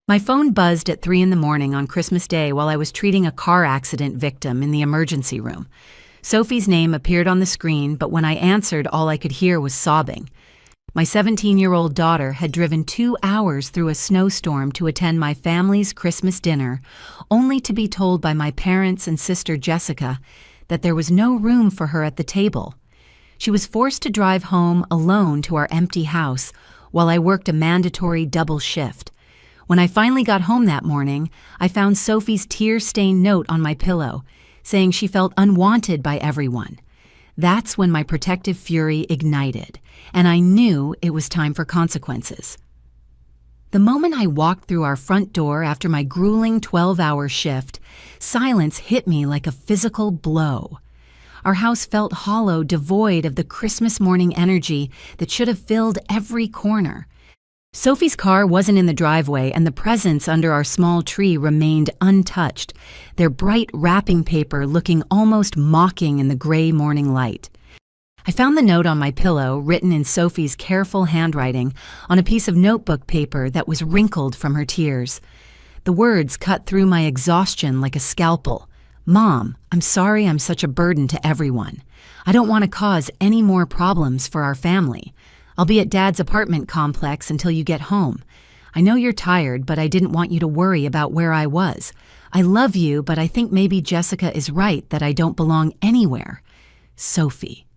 My phone buzzed at 3 in the morning on Christmas Day while I was treating a car accident victim in the emergency room. Sophie's name appeared on the screen, but when I answered, all I could hear was sobbing. My 17-year-old daughter had driven 2 hours through a snowstorm to attend my family's Christmas dinner, only to be told by my parents and sister Jessica that there was no room for her at the table. She was forced to drive home alone to our empty house while I worked a mandatory double shift. When I finally got home that morning, I found Sophie's tear-stained note on my pillow, saying she felt unwanted by everyone. That's when my protective fury ignited, and I knew it was time for consequences. The moment I walked through our front door after my grueling 12-hour shift, silence hit me like a physical blow. Our house felt hollow, devoid of the Christmas morning energy that should have filled every corner. Sophie's car wasn't in the driveway, and the presents under our small tree remained untouched, their bright wrapping paper looking almost mocking in the gray morning light. I found the note on my pillow, written in Sophie's careful handwriting, on a piece of notebook paper that was wrinkled from her tears. The words cut through my exhaustion like a scalpel. "Mom, I'm sorry I'm such a burden to everyone. I don't want to cause any more problems for our family. I'll be at Dad's apartment complex until you get home. I know you're tired, but I didn't want you to worry about where I was. I love you, but I think maybe Jessica is right that I don't belong anywhere. Sophie."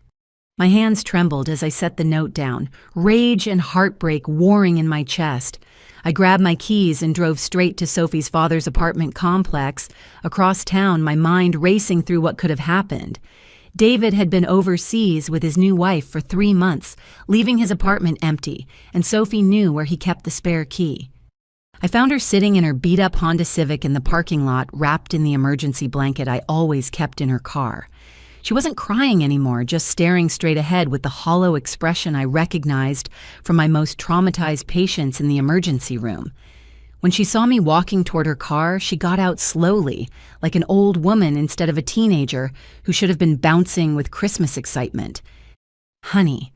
My hands trembled as I set the note down, rage and heartbreak warring in my chest. I grabbed my keys and drove straight to Sophie's father's apartment complex, across town, my mind racing through what could have happened. David had been overseas with his new wife for 3 months, leaving his apartment empty, and Sophie knew where he kept the spare key. I found her sitting in her beat-up Honda Civic in the parking lot, wrapped in the emergency blanket I always kept in her car. She wasn't crying anymore, just staring straight ahead with the hollow expression I recognized from my most traumatized patients in the emergency room. When she saw me walking toward her car, she got out slowly, like an old woman instead of a teenager who should have been bouncing with Christmas excitement. "Honey,"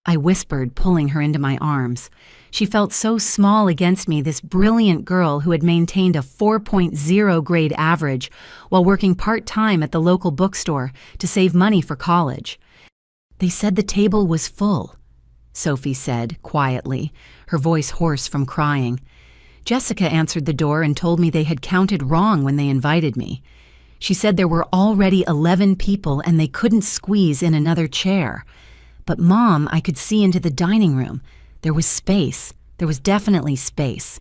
I whispered, pulling her into my arms. She felt so small against me, this brilliant girl who had maintained a 4.0 grade average while working part-time at the local bookstore to save money for college. "They said the table was full," Sophie said, quietly, her voice hoarse from crying. Jessica answered the door and told me they had counted wrong when they invited me. She said there were already 11 people and they couldn't squeeze in another chair. But Mom, I could see into the dining room. There was space. There was definitely space.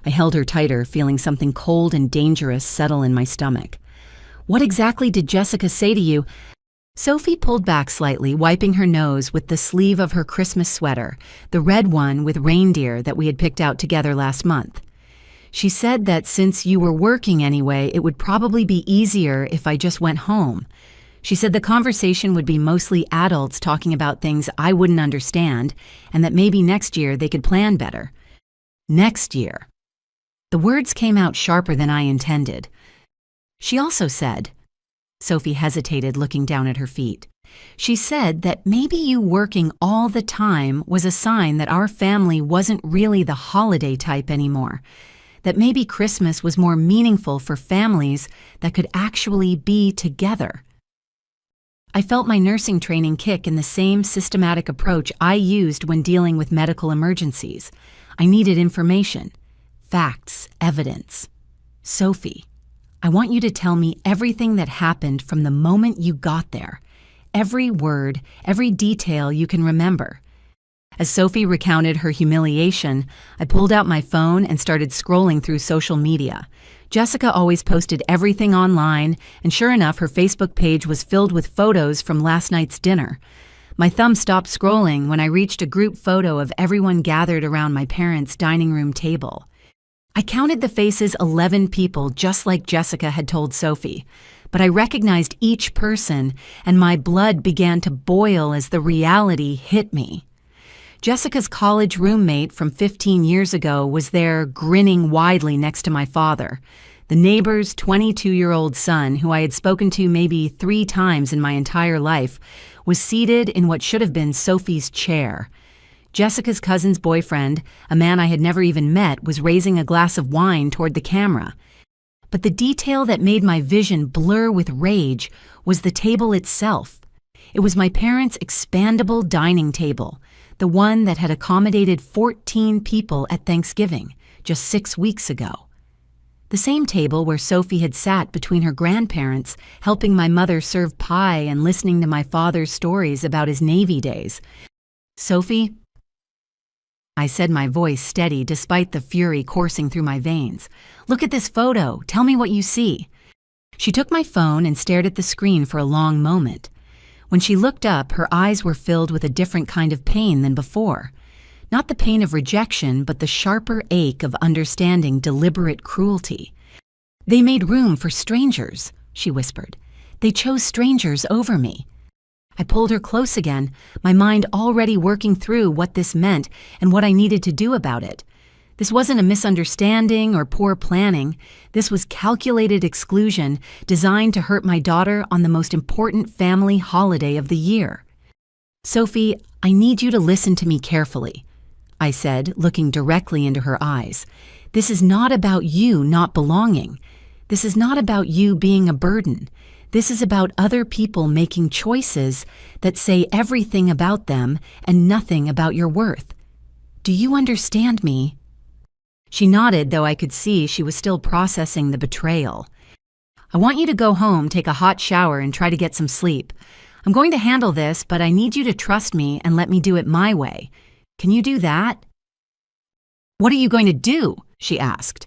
I held her tighter, feeling something cold and dangerous settle in my stomach. "What exactly did Jessica say to you?" Sophie pulled back slightly, wiping her nose with the sleeve of her Christmas sweater, the red one with reindeer that we had picked out together last month. "She said that since you were working anyway, it would probably be easier if I just went home. She said the conversation would be mostly adults talking about things I wouldn't understand, and that maybe next year they could plan better." Next year. The words came out sharper than I intended. "She also said," Sophie hesitated, looking down at her feet. "She said that maybe you working all the time was a sign that our family wasn't really the holiday type anymore, that maybe Christmas was more meaningful for families that could actually be together." I felt my nursing training kick in the same systematic approach I used when dealing with medical emergencies. I needed information, facts, evidence. "Sophie, I want you to tell me everything that happened from the moment you got there. Every word, every detail you can remember." As Sophie recounted her humiliation, I pulled out my phone and started scrolling through social media. Jessica always posted everything online, and sure enough, her Facebook page was filled with photos from last night's dinner. My thumb stopped scrolling when I reached a group photo of everyone gathered around my parents' dining room table. I counted the faces 11 people, just like Jessica had told Sophie, but I recognized each person, and my blood began to boil as the reality hit me. Jessica's college roommate from 15 years ago was there, grinning widely next to my father. The neighbor's 22-year-old son, who I had spoken to maybe 3 times in my entire life, was seated in what should have been Sophie's chair. Jessica's cousin's boyfriend, a man I had never even met, was raising a glass of wine toward the camera. But the detail that made my vision blur with rage was the table itself. It was my parents' expandable dining table, the one that had accommodated 14 people at Thanksgiving just 6 weeks ago. The same table where Sophie had sat between her grandparents, helping my mother serve pie and listening to my father's stories about his Navy days. "Sophie," I said, my voice steady despite the fury coursing through my veins. "Look at this photo. Tell me what you see." She took my phone and stared at the screen for a long moment. When she looked up, her eyes were filled with a different kind of pain than before. Not the pain of rejection, but the sharper ache of understanding deliberate cruelty. "They made room for strangers," she whispered. "They chose strangers over me." I pulled her close again, my mind already working through what this meant and what I needed to do about it. This wasn't a misunderstanding or poor planning. This was calculated exclusion designed to hurt my daughter on the most important family holiday of the year. "Sophie, I need you to listen to me carefully," I said, looking directly into her eyes. "This is not about you not belonging. This is not about you being a burden. This is about other people making choices that say everything about them and nothing about your worth. Do you understand me?" She nodded, though I could see she was still processing the betrayal. "I want you to go home, take a hot shower, and try to get some sleep. I'm going to handle this, but I need you to trust me and let me do it my way. Can you do that?" "What are you going to do?" she asked.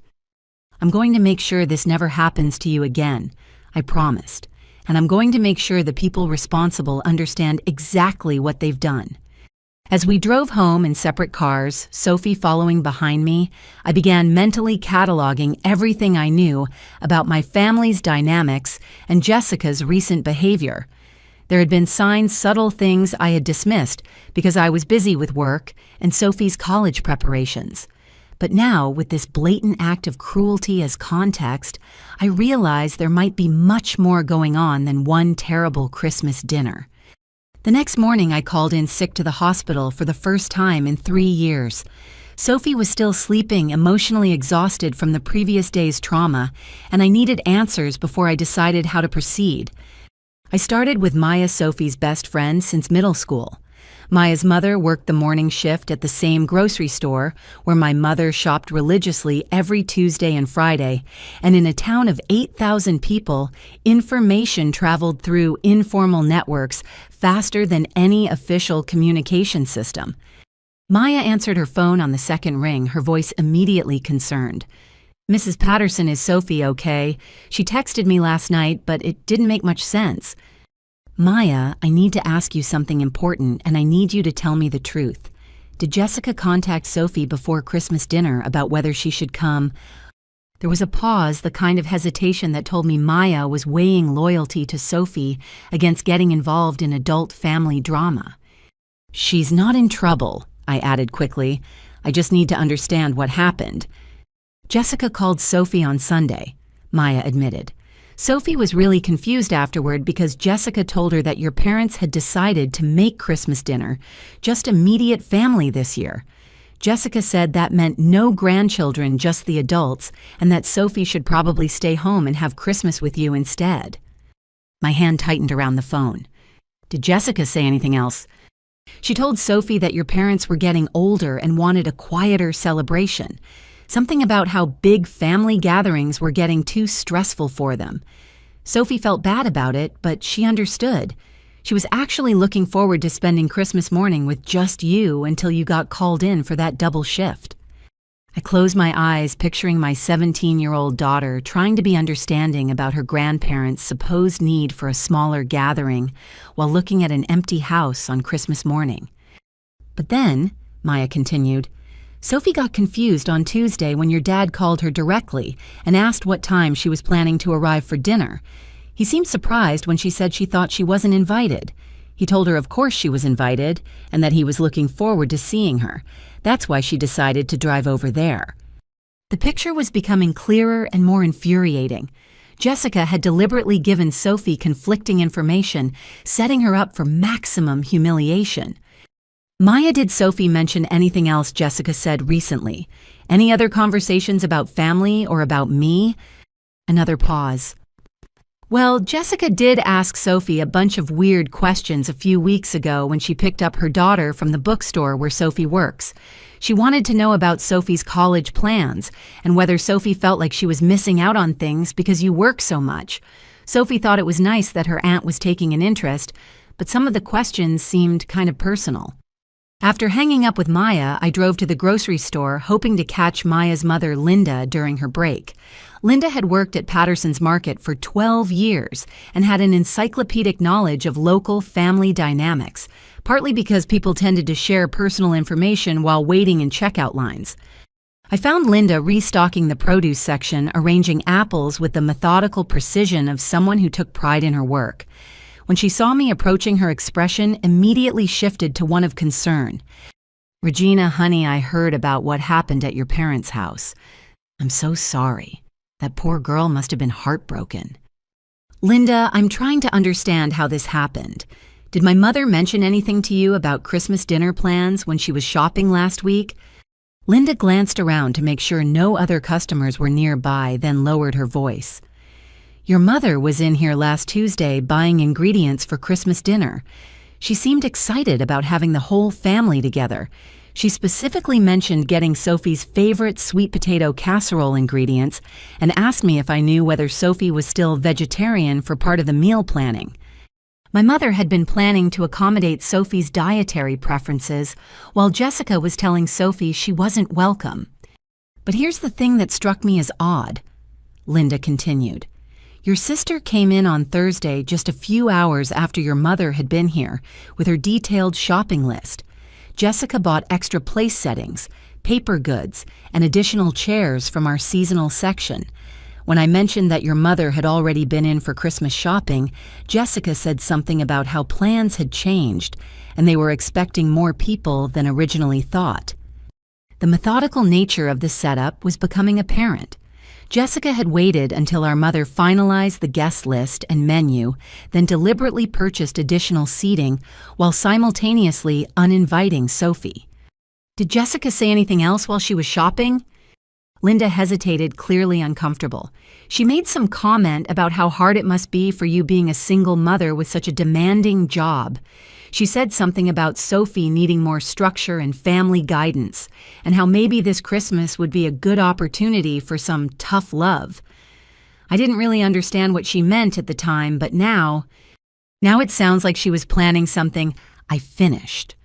"I'm going to make sure this never happens to you again," I promised. "And I'm going to make sure the people responsible understand exactly what they've done." As we drove home in separate cars, Sophie following behind me, I began mentally cataloging everything I knew about my family's dynamics and Jessica's recent behavior. There had been subtle things I had dismissed because I was busy with work and Sophie's college preparations. But now, with this blatant act of cruelty as context, I realized there might be much more going on than one terrible Christmas dinner. The next morning, I called in sick to the hospital for the first time in 3 years. Sophie was still sleeping, emotionally exhausted from the previous day's trauma, and I needed answers before I decided how to proceed. I started with Maya, Sophie's best friend since middle school. Maya's mother worked the morning shift at the same grocery store where my mother shopped religiously every Tuesday and Friday, and in a town of 8,000 people, information traveled through informal networks faster than any official communication system. Maya answered her phone on the second ring, her voice immediately concerned. "Mrs. Patterson, is Sophie okay? She texted me last night, but it didn't make much sense." "Maya, I need to ask you something important, and I need you to tell me the truth. Did Jessica contact Sophie before Christmas dinner about whether she should come?" There was a pause, the kind of hesitation that told me Maya was weighing loyalty to Sophie against getting involved in adult family drama. "She's not in trouble," I added quickly. "I just need to understand what happened." "Jessica called Sophie on Sunday," Maya admitted. "Sophie was really confused afterward because Jessica told her that your parents had decided to make Christmas dinner just immediate family this year. Jessica said that meant no grandchildren, just the adults, and that Sophie should probably stay home and have Christmas with you instead." My hand tightened around the phone. "Did Jessica say anything else?" "She told Sophie that your parents were getting older and wanted a quieter celebration. Something about how big family gatherings were getting too stressful for them. Sophie felt bad about it, but she understood. She was actually looking forward to spending Christmas morning with just you until you got called in for that double shift." I closed my eyes, picturing my 17-year-old daughter trying to be understanding about her grandparents' supposed need for a smaller gathering while looking at an empty house on Christmas morning. "But then," Maya continued, "Sophie got confused on Tuesday when your dad called her directly and asked what time she was planning to arrive for dinner. He seemed surprised when she said she thought she wasn't invited. He told her of course she was invited and that he was looking forward to seeing her. That's why she decided to drive over there." The picture was becoming clearer and more infuriating. Jessica had deliberately given Sophie conflicting information, setting her up for maximum humiliation. Maya, did Sophie mention anything else Jessica said recently? Any other conversations about family or about me? Another pause. Well, Jessica did ask Sophie a bunch of weird questions a few weeks ago when she picked up her daughter from the bookstore where Sophie works. She wanted to know about Sophie's college plans and whether Sophie felt like she was missing out on things because you work so much. Sophie thought it was nice that her aunt was taking an interest, but some of the questions seemed kind of personal. After hanging up with Maya, I drove to the grocery store hoping to catch Maya's mother, Linda, during her break. Linda had worked at Patterson's Market for 12 years and had an encyclopedic knowledge of local family dynamics, partly because people tended to share personal information while waiting in checkout lines. I found Linda restocking the produce section, arranging apples with the methodical precision of someone who took pride in her work. When she saw me approaching, her expression immediately shifted to one of concern. "Regina, honey, I heard about what happened at your parents' house. I'm so sorry. That poor girl must have been heartbroken." "Linda, I'm trying to understand how this happened. Did my mother mention anything to you about Christmas dinner plans when she was shopping last week?" Linda glanced around to make sure no other customers were nearby, then lowered her voice. "Your mother was in here last Tuesday buying ingredients for Christmas dinner. She seemed excited about having the whole family together. She specifically mentioned getting Sophie's favorite sweet potato casserole ingredients and asked me if I knew whether Sophie was still vegetarian for part of the meal planning. My mother had been planning to accommodate Sophie's dietary preferences, while Jessica was telling Sophie she wasn't welcome. But here's the thing that struck me as odd," Linda continued. "Your sister came in on Thursday just a few hours after your mother had been here with her detailed shopping list. Jessica bought extra place settings, paper goods, and additional chairs from our seasonal section. When I mentioned that your mother had already been in for Christmas shopping, Jessica said something about how plans had changed and they were expecting more people than originally thought." The methodical nature of the setup was becoming apparent. Jessica had waited until our mother finalized the guest list and menu, then deliberately purchased additional seating while simultaneously uninviting Sophie. "Did Jessica say anything else while she was shopping?" Linda hesitated, clearly uncomfortable. "She made some comment about how hard it must be for you being a single mother with such a demanding job. She said something about Sophie needing more structure and family guidance, and how maybe this Christmas would be a good opportunity for some tough love. I didn't really understand what she meant at the time, but now it sounds like she was planning something." I finished.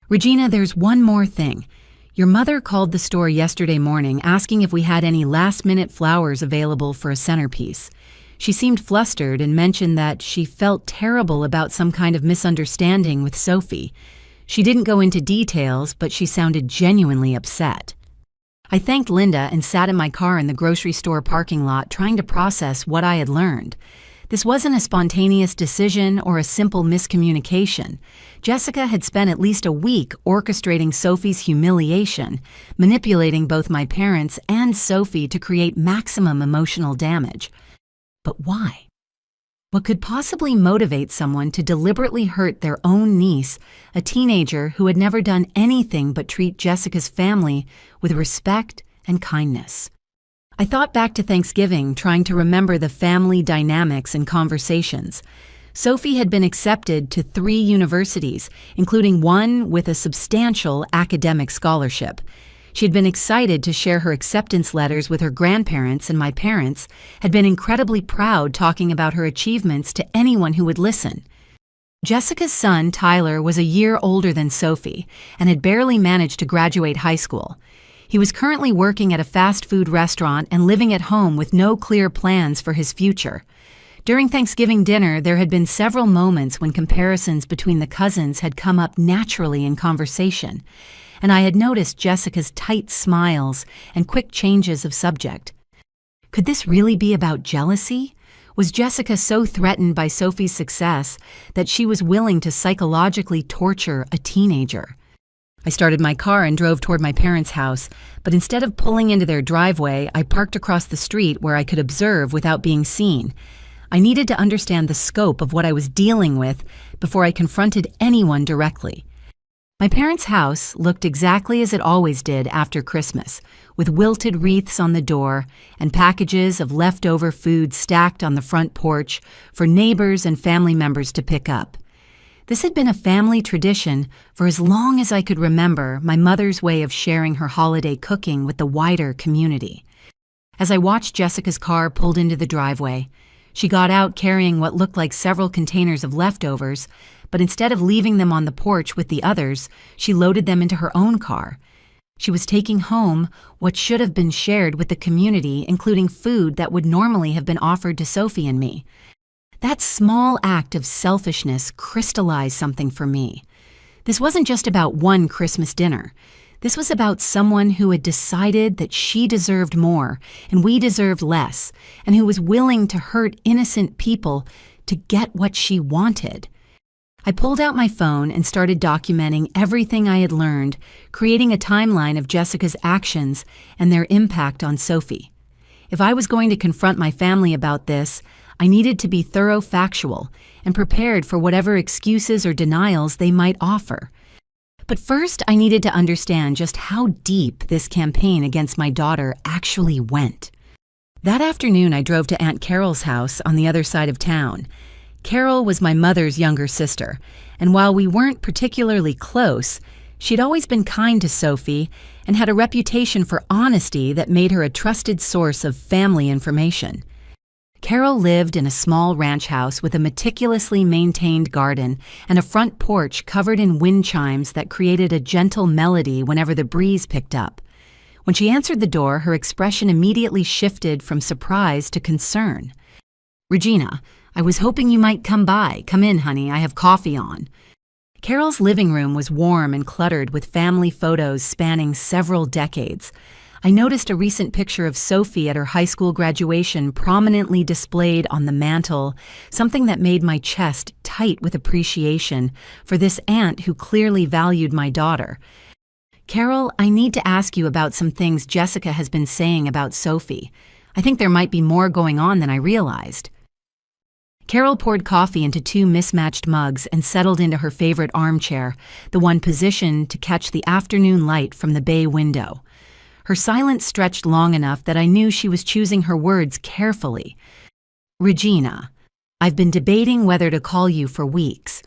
"Regina, there's one more thing. Your mother called the store yesterday morning asking if we had any last-minute flowers available for a centerpiece. She seemed flustered and mentioned that she felt terrible about some kind of misunderstanding with Sophie. She didn't go into details, but she sounded genuinely upset." I thanked Linda and sat in my car in the grocery store parking lot trying to process what I had learned. This wasn't a spontaneous decision or a simple miscommunication. Jessica had spent at least a week orchestrating Sophie's humiliation, manipulating both my parents and Sophie to create maximum emotional damage. But why? What could possibly motivate someone to deliberately hurt their own niece, a teenager who had never done anything but treat Jessica's family with respect and kindness? I thought back to Thanksgiving, trying to remember the family dynamics and conversations. Sophie had been accepted to 3 universities, including one with a substantial academic scholarship. She had been excited to share her acceptance letters with her grandparents, and my parents had been incredibly proud talking about her achievements to anyone who would listen. Jessica's son, Tyler, was a year older than Sophie and had barely managed to graduate high school. He was currently working at a fast food restaurant and living at home with no clear plans for his future. During Thanksgiving dinner, there had been several moments when comparisons between the cousins had come up naturally in conversation, and I had noticed Jessica's tight smiles and quick changes of subject. Could this really be about jealousy? Was Jessica so threatened by Sophie's success that she was willing to psychologically torture a teenager? I started my car and drove toward my parents' house, but instead of pulling into their driveway, I parked across the street where I could observe without being seen. I needed to understand the scope of what I was dealing with before I confronted anyone directly. My parents' house looked exactly as it always did after Christmas, with wilted wreaths on the door and packages of leftover food stacked on the front porch for neighbors and family members to pick up. This had been a family tradition for as long as I could remember, my mother's way of sharing her holiday cooking with the wider community. As I watched Jessica's car pulled into the driveway, she got out carrying what looked like several containers of leftovers, but instead of leaving them on the porch with the others, she loaded them into her own car. She was taking home what should have been shared with the community, including food that would normally have been offered to Sophie and me. That small act of selfishness crystallized something for me. This wasn't just about one Christmas dinner. This was about someone who had decided that she deserved more and we deserved less, and who was willing to hurt innocent people to get what she wanted. I pulled out my phone and started documenting everything I had learned, creating a timeline of Jessica's actions and their impact on Sophie. If I was going to confront my family about this, I needed to be thorough, factual, and prepared for whatever excuses or denials they might offer. But first, I needed to understand just how deep this campaign against my daughter actually went. That afternoon, I drove to Aunt Carol's house on the other side of town. Carol was my mother's younger sister, and while we weren't particularly close, she'd always been kind to Sophie and had a reputation for honesty that made her a trusted source of family information. Carol lived in a small ranch house with a meticulously maintained garden and a front porch covered in wind chimes that created a gentle melody whenever the breeze picked up. When she answered the door, her expression immediately shifted from surprise to concern. "Regina, I was hoping you might come by. Come in, honey, I have coffee on." Carol's living room was warm and cluttered with family photos spanning several decades. I noticed a recent picture of Sophie at her high school graduation prominently displayed on the mantel, something that made my chest tight with appreciation for this aunt who clearly valued my daughter. "Carol, I need to ask you about some things Jessica has been saying about Sophie. I think there might be more going on than I realized." Carol poured coffee into 2 mismatched mugs and settled into her favorite armchair, the one positioned to catch the afternoon light from the bay window. Her silence stretched long enough that I knew she was choosing her words carefully. "Regina, I've been debating whether to call you for weeks.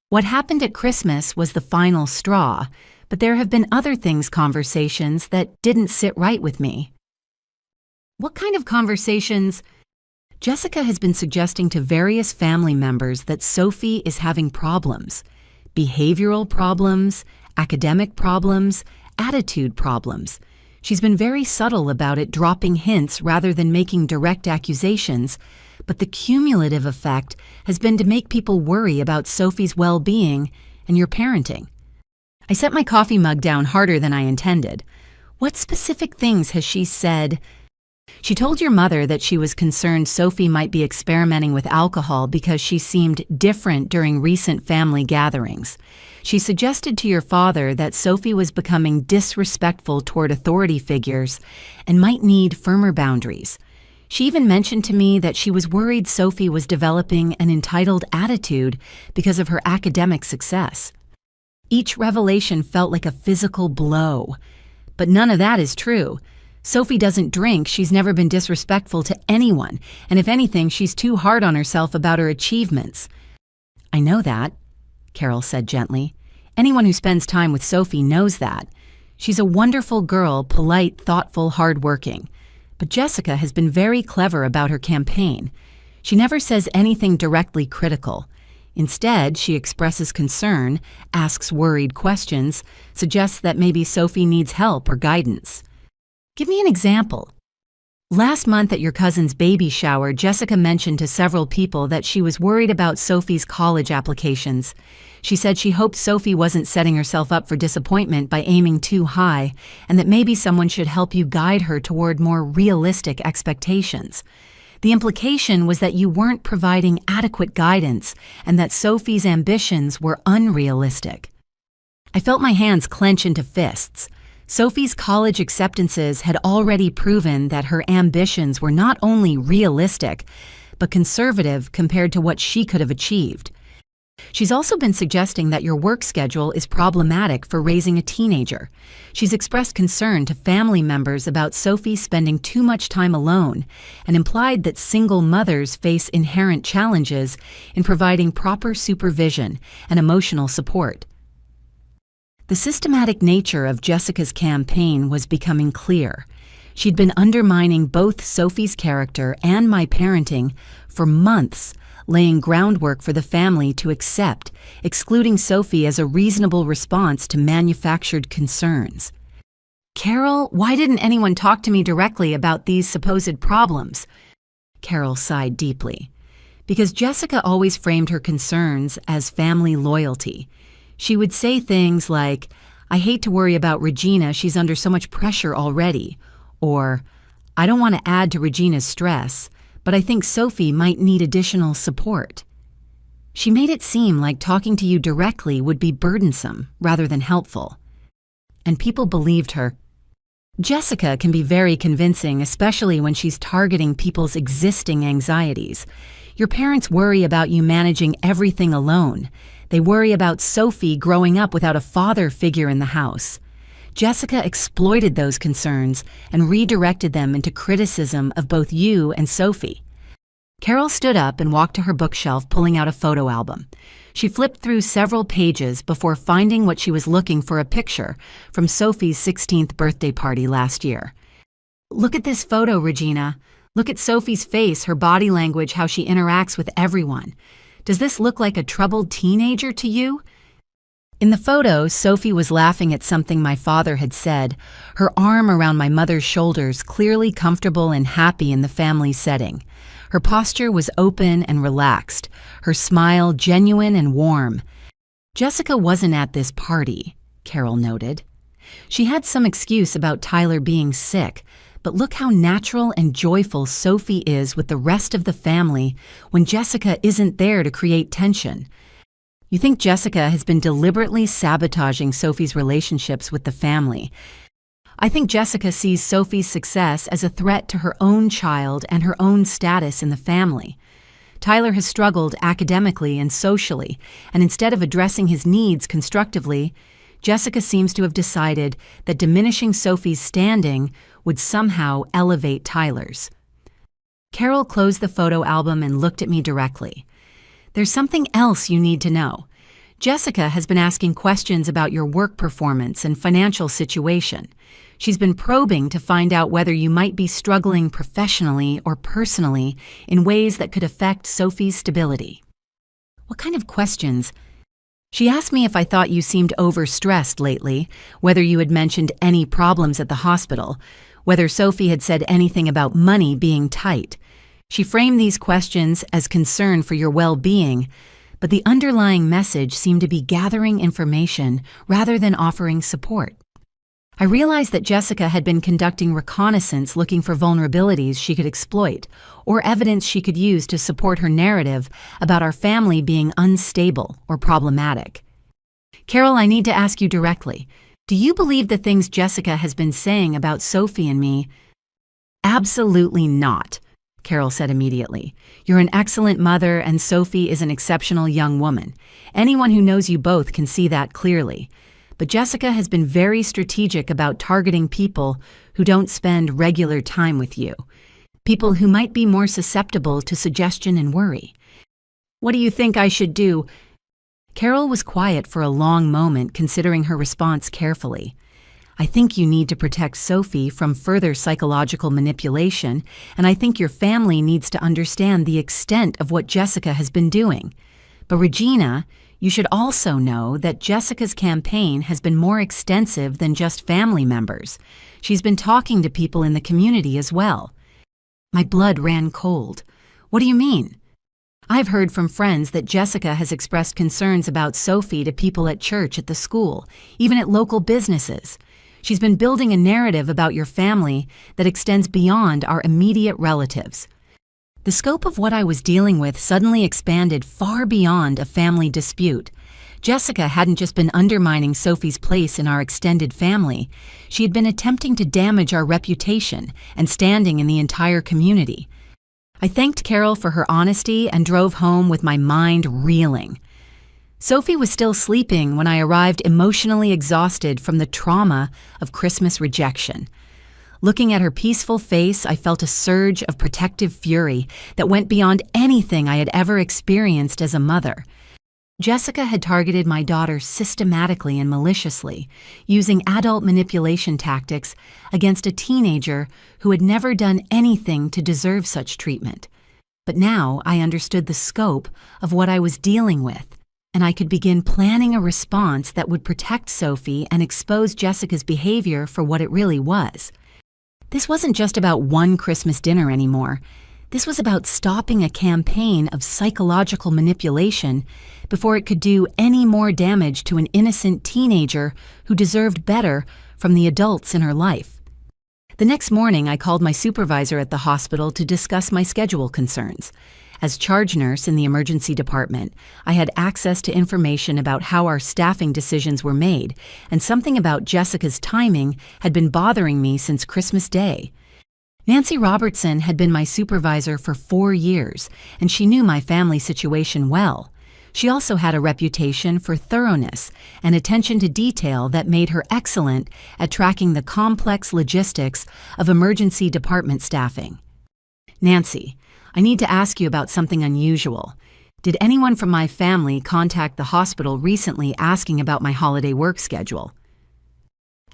What happened at Christmas was the final straw, but there have been other conversations that didn't sit right with me." "What kind of conversations?" "Jessica has been suggesting to various family members that Sophie is having problems. Behavioral problems, academic problems, attitude problems. She's been very subtle about it, dropping hints rather than making direct accusations, but the cumulative effect has been to make people worry about Sophie's well-being and your parenting." I set my coffee mug down harder than I intended. "What specific things has she said?" "She told your mother that she was concerned Sophie might be experimenting with alcohol because she seemed different during recent family gatherings. She suggested to your father that Sophie was becoming disrespectful toward authority figures and might need firmer boundaries. She even mentioned to me that she was worried Sophie was developing an entitled attitude because of her academic success." Each revelation felt like a physical blow. But none of that is true. Sophie doesn't drink, she's never been disrespectful to anyone, and if anything, she's too hard on herself about her achievements. "I know that," Carol said gently. "Anyone who spends time with Sophie knows that. She's a wonderful girl, polite, thoughtful, hardworking. But Jessica has been very clever about her campaign. She never says anything directly critical. Instead, she expresses concern, asks worried questions, suggests that maybe Sophie needs help or guidance." "Give me an example." "Last month at your cousin's baby shower, Jessica mentioned to several people that she was worried about Sophie's college applications. She said she hoped Sophie wasn't setting herself up for disappointment by aiming too high, and that maybe someone should help you guide her toward more realistic expectations. The implication was that you weren't providing adequate guidance and that Sophie's ambitions were unrealistic." I felt my hands clench into fists. Sophie's college acceptances had already proven that her ambitions were not only realistic, but conservative compared to what she could have achieved. She's also been suggesting that your work schedule is problematic for raising a teenager. She's expressed concern to family members about Sophie spending too much time alone and implied that single mothers face inherent challenges in providing proper supervision and emotional support. The systematic nature of Jessica's campaign was becoming clear. She'd been undermining both Sophie's character and my parenting for months, laying groundwork for the family to accept, excluding Sophie as a reasonable response to manufactured concerns. "Carol, why didn't anyone talk to me directly about these supposed problems?" Carol sighed deeply. Because Jessica always framed her concerns as family loyalty. She would say things like, "I hate to worry about Regina, she's under so much pressure already," or, "I don't want to add to Regina's stress, but I think Sophie might need additional support." She made it seem like talking to you directly would be burdensome rather than helpful. And people believed her. Jessica can be very convincing, especially when she's targeting people's existing anxieties. Your parents worry about you managing everything alone. They worry about Sophie growing up without a father figure in the house. Jessica exploited those concerns and redirected them into criticism of both you and Sophie. Carol stood up and walked to her bookshelf, pulling out a photo album. She flipped through several pages before finding what she was looking for, a picture from Sophie's 16th birthday party last year. "Look at this photo, Regina. Look at Sophie's face, her body language, how she interacts with everyone. Does this look like a troubled teenager to you?" In the photo, Sophie was laughing at something my father had said, her arm around my mother's shoulders, clearly comfortable and happy in the family setting. Her posture was open and relaxed, her smile genuine and warm. Jessica wasn't at this party, Carol noted. She had some excuse about Tyler being sick, but look how natural and joyful Sophie is with the rest of the family when Jessica isn't there to create tension. You think Jessica has been deliberately sabotaging Sophie's relationships with the family. I think Jessica sees Sophie's success as a threat to her own child and her own status in the family. Tyler has struggled academically and socially, and instead of addressing his needs constructively, Jessica seems to have decided that diminishing Sophie's standing would somehow elevate Tyler's. Carol closed the photo album and looked at me directly. "There's something else you need to know. Jessica has been asking questions about your work performance and financial situation. She's been probing to find out whether you might be struggling professionally or personally in ways that could affect Sophie's stability." "What kind of questions?" "She asked me if I thought you seemed overstressed lately, whether you had mentioned any problems at the hospital, whether Sophie had said anything about money being tight. She framed these questions as concern for your well-being, but the underlying message seemed to be gathering information rather than offering support. I realized that Jessica had been conducting reconnaissance looking for vulnerabilities she could exploit or evidence she could use to support her narrative about our family being unstable or problematic. Carol, I need to ask you directly. Do you believe the things Jessica has been saying about Sophie and me?" "Absolutely not," Carol said immediately. "You're an excellent mother and Sophie is an exceptional young woman. Anyone who knows you both can see that clearly. But Jessica has been very strategic about targeting people who don't spend regular time with you, people who might be more susceptible to suggestion and worry. What do you think I should do?" Carol was quiet for a long moment, considering her response carefully. "I think you need to protect Sophie from further psychological manipulation, and I think your family needs to understand the extent of what Jessica has been doing. But Regina, you should also know that Jessica's campaign has been more extensive than just family members. She's been talking to people in the community as well." My blood ran cold. "What do you mean?" "I've heard from friends that Jessica has expressed concerns about Sophie to people at church, at the school, even at local businesses. She's been building a narrative about your family that extends beyond our immediate relatives." The scope of what I was dealing with suddenly expanded far beyond a family dispute. Jessica hadn't just been undermining Sophie's place in our extended family. She had been attempting to damage our reputation and standing in the entire community. I thanked Carol for her honesty and drove home with my mind reeling. Sophie was still sleeping when I arrived, emotionally exhausted from the trauma of Christmas rejection. Looking at her peaceful face, I felt a surge of protective fury that went beyond anything I had ever experienced as a mother. Jessica had targeted my daughter systematically and maliciously, using adult manipulation tactics against a teenager who had never done anything to deserve such treatment. But now I understood the scope of what I was dealing with, and I could begin planning a response that would protect Sophie and expose Jessica's behavior for what it really was. This wasn't just about one Christmas dinner anymore. This was about stopping a campaign of psychological manipulation before it could do any more damage to an innocent teenager who deserved better from the adults in her life. The next morning, I called my supervisor at the hospital to discuss my schedule concerns. As charge nurse in the emergency department, I had access to information about how our staffing decisions were made, and something about Jessica's timing had been bothering me since Christmas Day. Nancy Robertson had been my supervisor for 4 years, and she knew my family situation well. She also had a reputation for thoroughness and attention to detail that made her excellent at tracking the complex logistics of emergency department staffing. "Nancy, I need to ask you about something unusual. Did anyone from my family contact the hospital recently asking about my holiday work schedule?"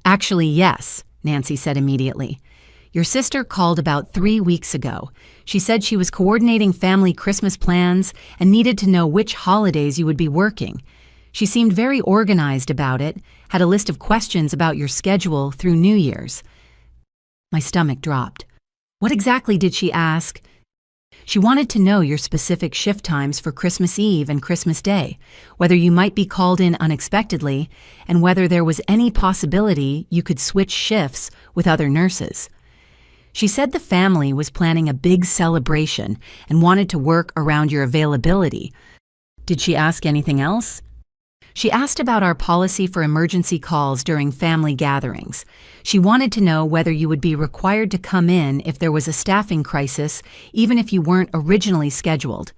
"Actually, yes," Nancy said immediately. "Your sister called about 3 weeks ago. She said she was coordinating family Christmas plans and needed to know which holidays you would be working. She seemed very organized about it, had a list of questions about your schedule through New Year's." My stomach dropped. "What exactly did she ask?" "She wanted to know your specific shift times for Christmas Eve and Christmas Day, whether you might be called in unexpectedly, and whether there was any possibility you could switch shifts with other nurses. She said the family was planning a big celebration and wanted to work around your availability. Did she ask anything else?" "She asked about our policy for emergency calls during family gatherings. She wanted to know whether you would be required to come in if there was a staffing crisis, even if you weren't originally scheduled.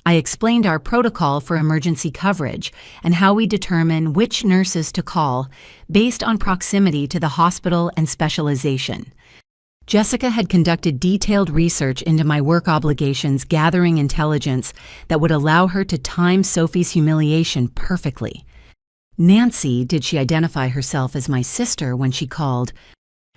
I explained our protocol for emergency coverage and how we determine which nurses to call based on proximity to the hospital and specialization. Jessica had conducted detailed research into my work obligations, gathering intelligence that would allow her to time Sophie's humiliation perfectly. Nancy, did she identify herself as my sister when she called?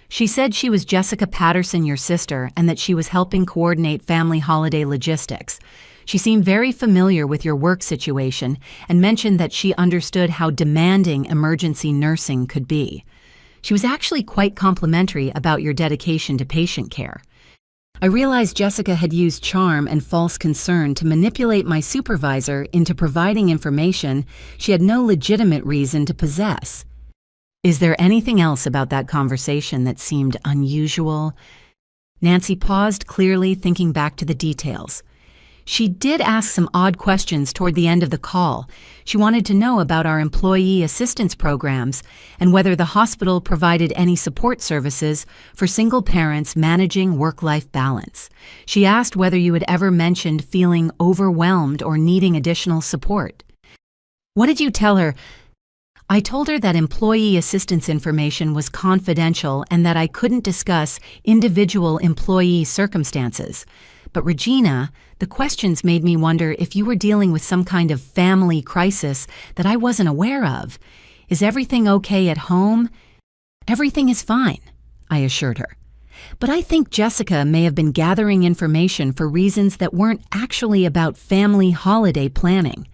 She said she was Jessica Patterson, your sister, and that she was helping coordinate family holiday logistics. She seemed very familiar with your work situation and mentioned that she understood how demanding emergency nursing could be. She was actually quite complimentary about your dedication to patient care. I realized Jessica had used charm and false concern to manipulate my supervisor into providing information she had no legitimate reason to possess. Is there anything else about that conversation that seemed unusual?" Nancy paused, clearly thinking back to the details. "She did ask some odd questions toward the end of the call. She wanted to know about our employee assistance programs and whether the hospital provided any support services for single parents managing work-life balance. She asked whether you had ever mentioned feeling overwhelmed or needing additional support." "What did you tell her?" "I told her that employee assistance information was confidential and that I couldn't discuss individual employee circumstances. But Regina, the questions made me wonder if you were dealing with some kind of family crisis that I wasn't aware of. Is everything okay at home?" "Everything is fine," I assured her. "But I think Jessica may have been gathering information for reasons that weren't actually about family holiday planning."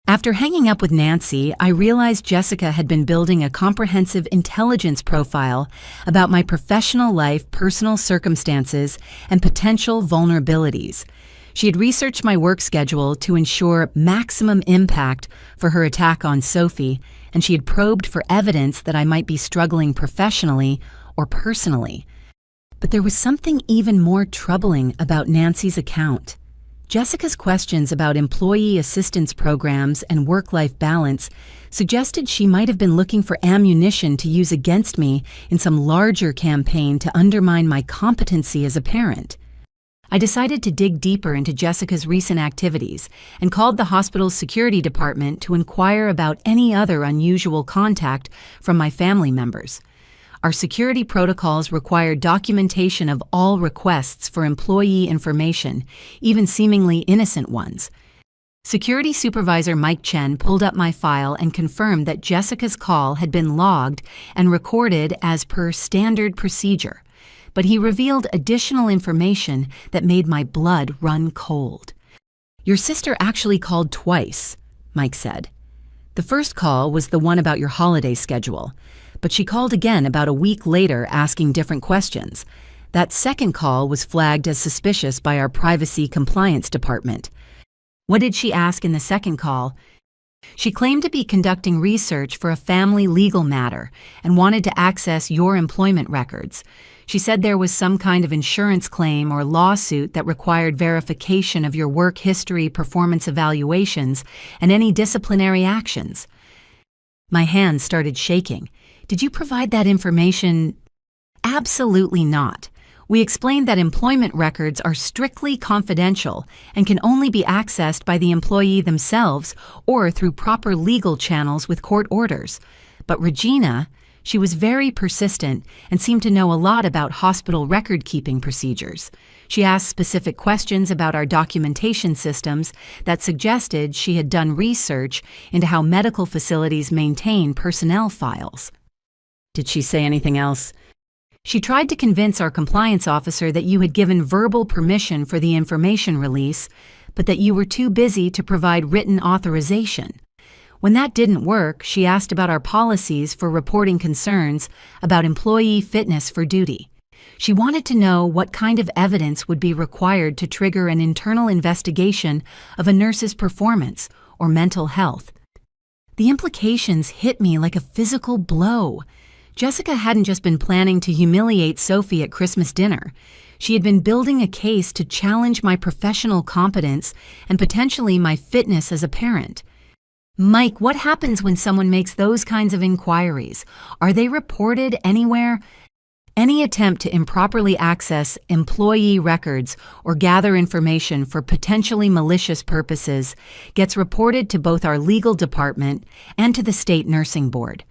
After hanging up with Nancy, I realized Jessica had been building a comprehensive intelligence profile about my professional life, personal circumstances, and potential vulnerabilities. She had researched my work schedule to ensure maximum impact for her attack on Sophie, and she had probed for evidence that I might be struggling professionally or personally. But there was something even more troubling about Nancy's account. Jessica's questions about employee assistance programs and work-life balance suggested she might have been looking for ammunition to use against me in some larger campaign to undermine my competency as a parent. I decided to dig deeper into Jessica's recent activities and called the hospital's security department to inquire about any other unusual contact from my family members. Our security protocols required documentation of all requests for employee information, even seemingly innocent ones. Security Supervisor Mike Chen pulled up my file and confirmed that Jessica's call had been logged and recorded as per standard procedure. But he revealed additional information that made my blood run cold. "Your sister actually called twice," Mike said. "The first call was the one about your holiday schedule, but she called again about a week later asking different questions. That second call was flagged as suspicious by our privacy compliance department." "What did she ask in the second call?" "She claimed to be conducting research for a family legal matter and wanted to access your employment records. She said there was some kind of insurance claim or lawsuit that required verification of your work history, performance evaluations, and any disciplinary actions." My hands started shaking. "Did you provide that information?" "Absolutely not. We explained that employment records are strictly confidential and can only be accessed by the employee themselves or through proper legal channels with court orders. But Regina, she was very persistent and seemed to know a lot about hospital record-keeping procedures. She asked specific questions about our documentation systems that suggested she had done research into how medical facilities maintain personnel files." "Did she say anything else?" "She tried to convince our compliance officer that you had given verbal permission for the information release, but that you were too busy to provide written authorization. When that didn't work, she asked about our policies for reporting concerns about employee fitness for duty. She wanted to know what kind of evidence would be required to trigger an internal investigation of a nurse's performance or mental health." The implications hit me like a physical blow. Jessica hadn't just been planning to humiliate Sophie at Christmas dinner. She had been building a case to challenge my professional competence and potentially my fitness as a parent. "Mike, what happens when someone makes those kinds of inquiries? Are they reported anywhere?" "Any attempt to improperly access employee records or gather information for potentially malicious purposes gets reported to both our legal department and to the state nursing board.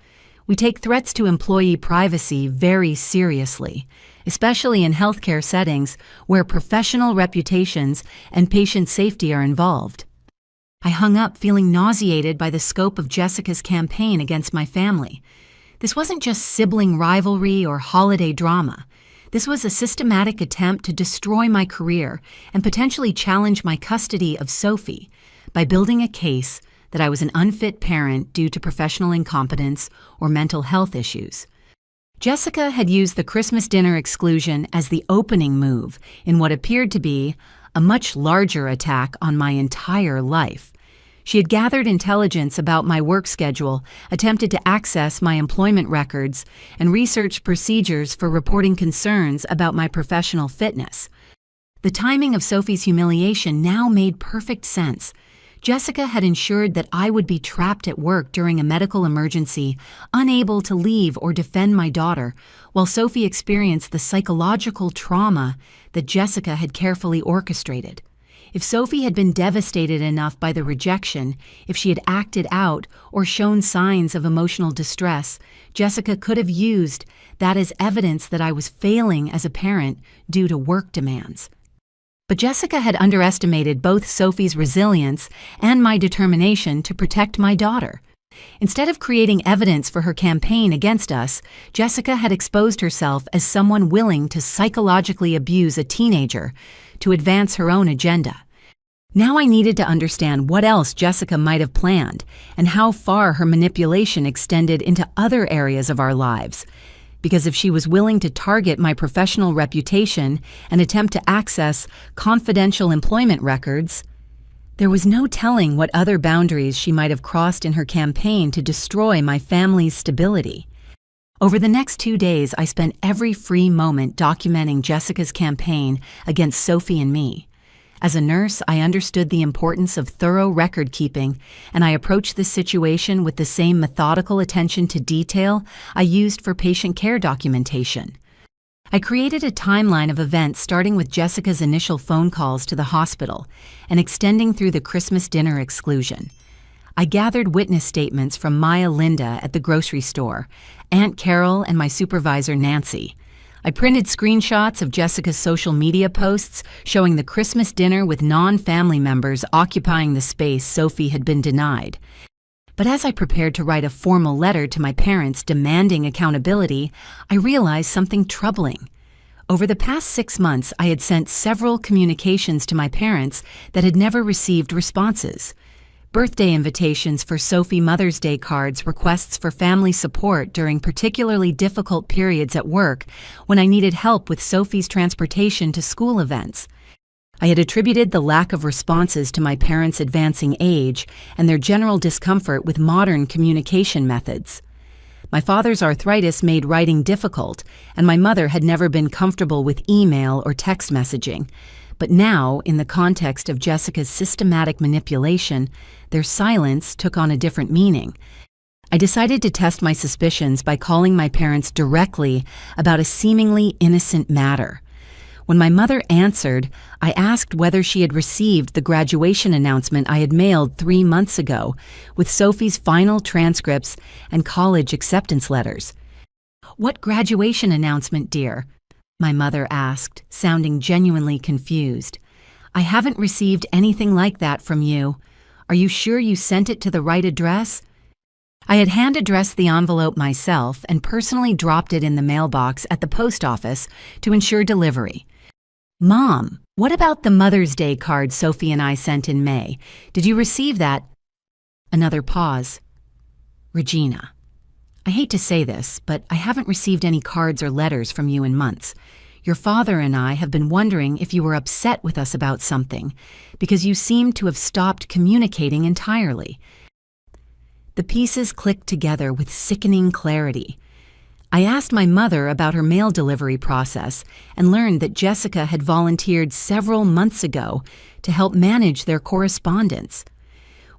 We take threats to employee privacy very seriously, especially in healthcare settings where professional reputations and patient safety are involved." I hung up feeling nauseated by the scope of Jessica's campaign against my family. This wasn't just sibling rivalry or holiday drama. This was a systematic attempt to destroy my career and potentially challenge my custody of Sophie by building a case that I was an unfit parent due to professional incompetence or mental health issues. Jessica had used the Christmas dinner exclusion as the opening move in what appeared to be a much larger attack on my entire life. She had gathered intelligence about my work schedule, attempted to access my employment records, and researched procedures for reporting concerns about my professional fitness. The timing of Sophie's humiliation now made perfect sense. Jessica had ensured that I would be trapped at work during a medical emergency, unable to leave or defend my daughter, while Sophie experienced the psychological trauma that Jessica had carefully orchestrated. If Sophie had been devastated enough by the rejection, if she had acted out or shown signs of emotional distress, Jessica could have used that as evidence that I was failing as a parent due to work demands. But Jessica had underestimated both Sophie's resilience and my determination to protect my daughter. Instead of creating evidence for her campaign against us, Jessica had exposed herself as someone willing to psychologically abuse a teenager to advance her own agenda. Now I needed to understand what else Jessica might have planned and how far her manipulation extended into other areas of our lives. Because if she was willing to target my professional reputation and attempt to access confidential employment records, there was no telling what other boundaries she might have crossed in her campaign to destroy my family's stability. Over the next 2 days, I spent every free moment documenting Jessica's campaign against Sophie and me. As a nurse, I understood the importance of thorough record-keeping, and I approached this situation with the same methodical attention to detail I used for patient care documentation. I created a timeline of events starting with Jessica's initial phone calls to the hospital and extending through the Christmas dinner exclusion. I gathered witness statements from Maya Linda at the grocery store, Aunt Carol, and my supervisor Nancy. I printed screenshots of Jessica's social media posts showing the Christmas dinner with non-family members occupying the space Sophie had been denied. But as I prepared to write a formal letter to my parents demanding accountability, I realized something troubling. Over the past 6 months, I had sent several communications to my parents that had never received responses. Birthday invitations for Sophie, Mother's Day cards, requests for family support during particularly difficult periods at work when I needed help with Sophie's transportation to school events. I had attributed the lack of responses to my parents' advancing age and their general discomfort with modern communication methods. My father's arthritis made writing difficult, and my mother had never been comfortable with email or text messaging. But now, in the context of Jessica's systematic manipulation, their silence took on a different meaning. I decided to test my suspicions by calling my parents directly about a seemingly innocent matter. When my mother answered, I asked whether she had received the graduation announcement I had mailed 3 months ago, with Sophie's final transcripts and college acceptance letters. "What graduation announcement, dear?" my mother asked, sounding genuinely confused. "I haven't received anything like that from you. Are you sure you sent it to the right address?" I had hand-addressed the envelope myself and personally dropped it in the mailbox at the post office to ensure delivery. "Mom, what about the Mother's Day card Sophie and I sent in May? Did you receive that?" Another pause. "Regina, I hate to say this, but I haven't received any cards or letters from you in months. Your father and I have been wondering if you were upset with us about something, because you seem to have stopped communicating entirely." The pieces clicked together with sickening clarity. I asked my mother about her mail delivery process and learned that Jessica had volunteered several months ago to help manage their correspondence.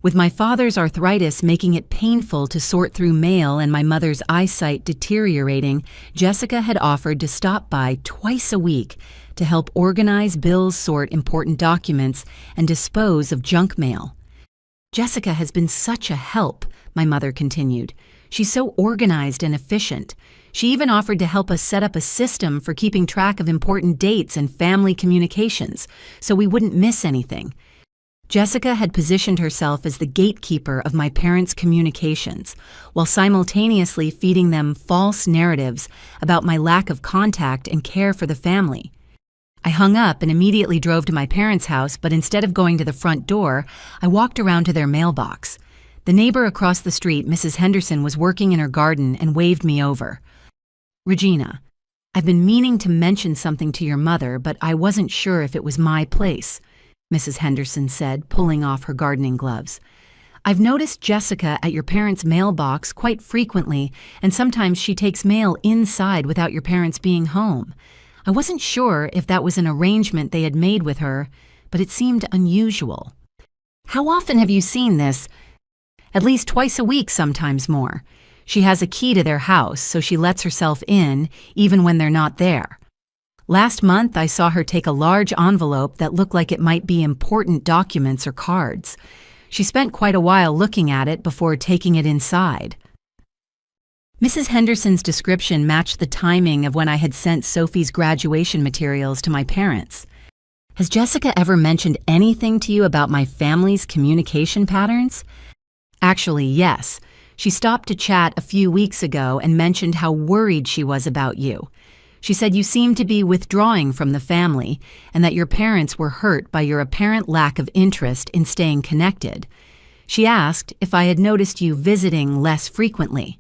With my father's arthritis making it painful to sort through mail and my mother's eyesight deteriorating, Jessica had offered to stop by twice a week to help organize bills, sort important documents, and dispose of junk mail. "Jessica has been such a help," my mother continued. "She's so organized and efficient. She even offered to help us set up a system for keeping track of important dates and family communications, so we wouldn't miss anything." Jessica had positioned herself as the gatekeeper of my parents' communications, while simultaneously feeding them false narratives about my lack of contact and care for the family. I hung up and immediately drove to my parents' house, but instead of going to the front door, I walked around to their mailbox. The neighbor across the street, Mrs. Henderson, was working in her garden and waved me over. "Regina, I've been meaning to mention something to your mother, but I wasn't sure if it was my place," Mrs. Henderson said, pulling off her gardening gloves. "I've noticed Jessica at your parents' mailbox quite frequently, and sometimes she takes mail inside without your parents being home. I wasn't sure if that was an arrangement they had made with her, but it seemed unusual." "How often have you seen this?" "At least twice a week, sometimes more. She has a key to their house, so she lets herself in, even when they're not there. Last month, I saw her take a large envelope that looked like it might be important documents or cards. She spent quite a while looking at it before taking it inside." Mrs. Henderson's description matched the timing of when I had sent Sophie's graduation materials to my parents. "Has Jessica ever mentioned anything to you about my family's communication patterns?" "Actually, yes. She stopped to chat a few weeks ago and mentioned how worried she was about you. She said you seemed to be withdrawing from the family and that your parents were hurt by your apparent lack of interest in staying connected. She asked if I had noticed you visiting less frequently."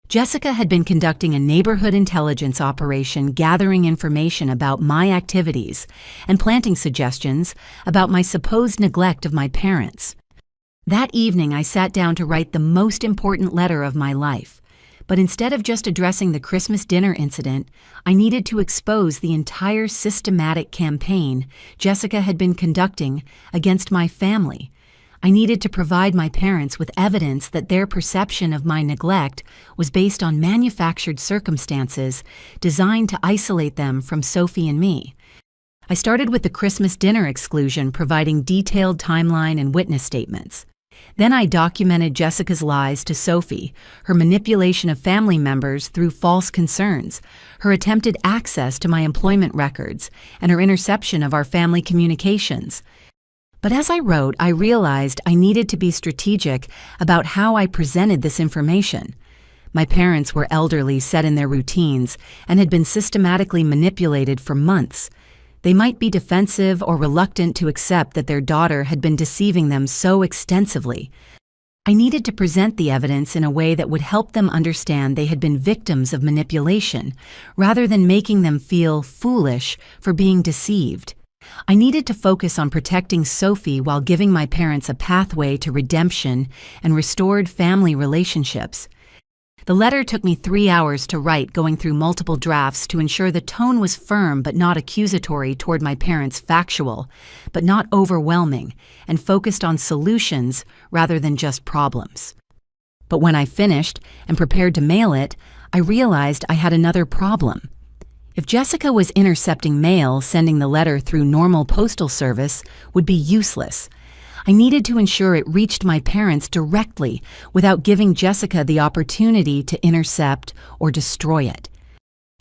Jessica had been conducting a neighborhood intelligence operation gathering information about my activities and planting suggestions about my supposed neglect of my parents. That evening, I sat down to write the most important letter of my life. But instead of just addressing the Christmas dinner incident, I needed to expose the entire systematic campaign Jessica had been conducting against my family. I needed to provide my parents with evidence that their perception of my neglect was based on manufactured circumstances designed to isolate them from Sophie and me. I started with the Christmas dinner exclusion, providing detailed timeline and witness statements. Then I documented Jessica's lies to Sophie, her manipulation of family members through false concerns, her attempted access to my employment records, and her interception of our family communications. But as I wrote, I realized I needed to be strategic about how I presented this information. My parents were elderly, set in their routines, and had been systematically manipulated for months. They might be defensive or reluctant to accept that their daughter had been deceiving them so extensively. I needed to present the evidence in a way that would help them understand they had been victims of manipulation, rather than making them feel foolish for being deceived. I needed to focus on protecting Sophie while giving my parents a pathway to redemption and restored family relationships. The letter took me 3 hours to write, going through multiple drafts to ensure the tone was firm but not accusatory toward my parents, factual but not overwhelming, and focused on solutions rather than just problems. But when I finished and prepared to mail it, I realized I had another problem. If Jessica was intercepting mail, sending the letter through normal postal service would be useless. I needed to ensure it reached my parents directly without giving Jessica the opportunity to intercept or destroy it.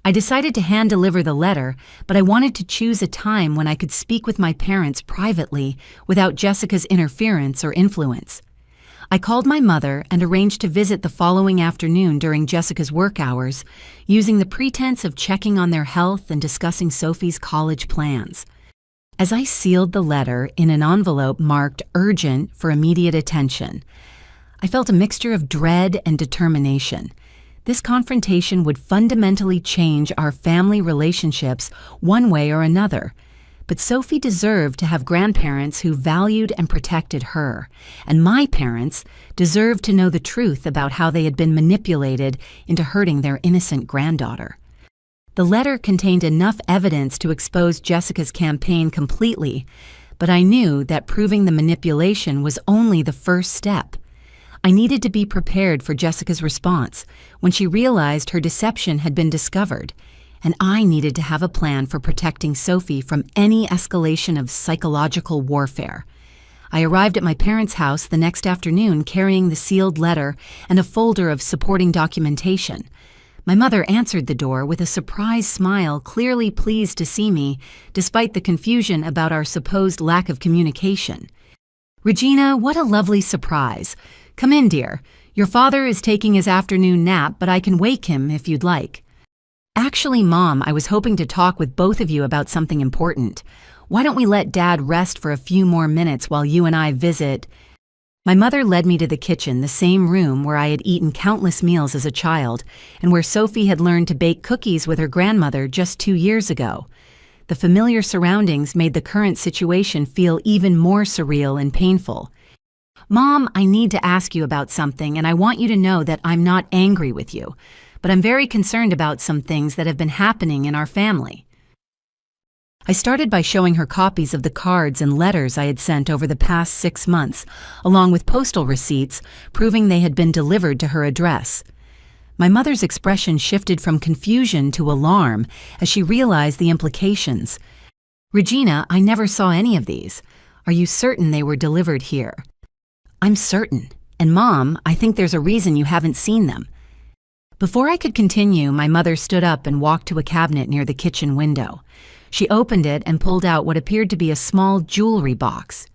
I decided to hand-deliver the letter, but I wanted to choose a time when I could speak with my parents privately without Jessica's interference or influence. I called my mother and arranged to visit the following afternoon during Jessica's work hours, using the pretense of checking on their health and discussing Sophie's college plans. As I sealed the letter in an envelope marked urgent for immediate attention, I felt a mixture of dread and determination. This confrontation would fundamentally change our family relationships one way or another. But Sophie deserved to have grandparents who valued and protected her, and my parents deserved to know the truth about how they had been manipulated into hurting their innocent granddaughter. The letter contained enough evidence to expose Jessica's campaign completely, but I knew that proving the manipulation was only the first step. I needed to be prepared for Jessica's response when she realized her deception had been discovered, and I needed to have a plan for protecting Sophie from any escalation of psychological warfare. I arrived at my parents' house the next afternoon carrying the sealed letter and a folder of supporting documentation. My mother answered the door with a surprised smile, clearly pleased to see me, despite the confusion about our supposed lack of communication. "Regina, what a lovely surprise. Come in, dear. Your father is taking his afternoon nap, but I can wake him if you'd like." "Actually, Mom, I was hoping to talk with both of you about something important. Why don't we let Dad rest for a few more minutes while you and I visit?" My mother led me to the kitchen, the same room where I had eaten countless meals as a child, and where Sophie had learned to bake cookies with her grandmother just 2 years ago. The familiar surroundings made the current situation feel even more surreal and painful. "Mom, I need to ask you about something, and I want you to know that I'm not angry with you, but I'm very concerned about some things that have been happening in our family." I started by showing her copies of the cards and letters I had sent over the past 6 months, along with postal receipts proving they had been delivered to her address. My mother's expression shifted from confusion to alarm as she realized the implications. "Regina, I never saw any of these. Are you certain they were delivered here?" "I'm certain. And Mom, I think there's a reason you haven't seen them." Before I could continue, my mother stood up and walked to a cabinet near the kitchen window. She opened it and pulled out what appeared to be a small jewelry box.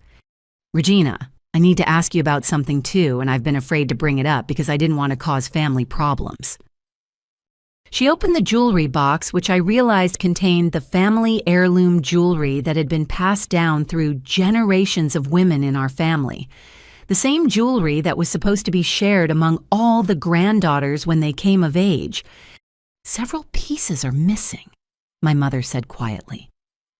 "Regina, I need to ask you about something too, and I've been afraid to bring it up because I didn't want to cause family problems." She opened the jewelry box, which I realized contained the family heirloom jewelry that had been passed down through generations of women in our family. The same jewelry that was supposed to be shared among all the granddaughters when they came of age. "Several pieces are missing," my mother said quietly.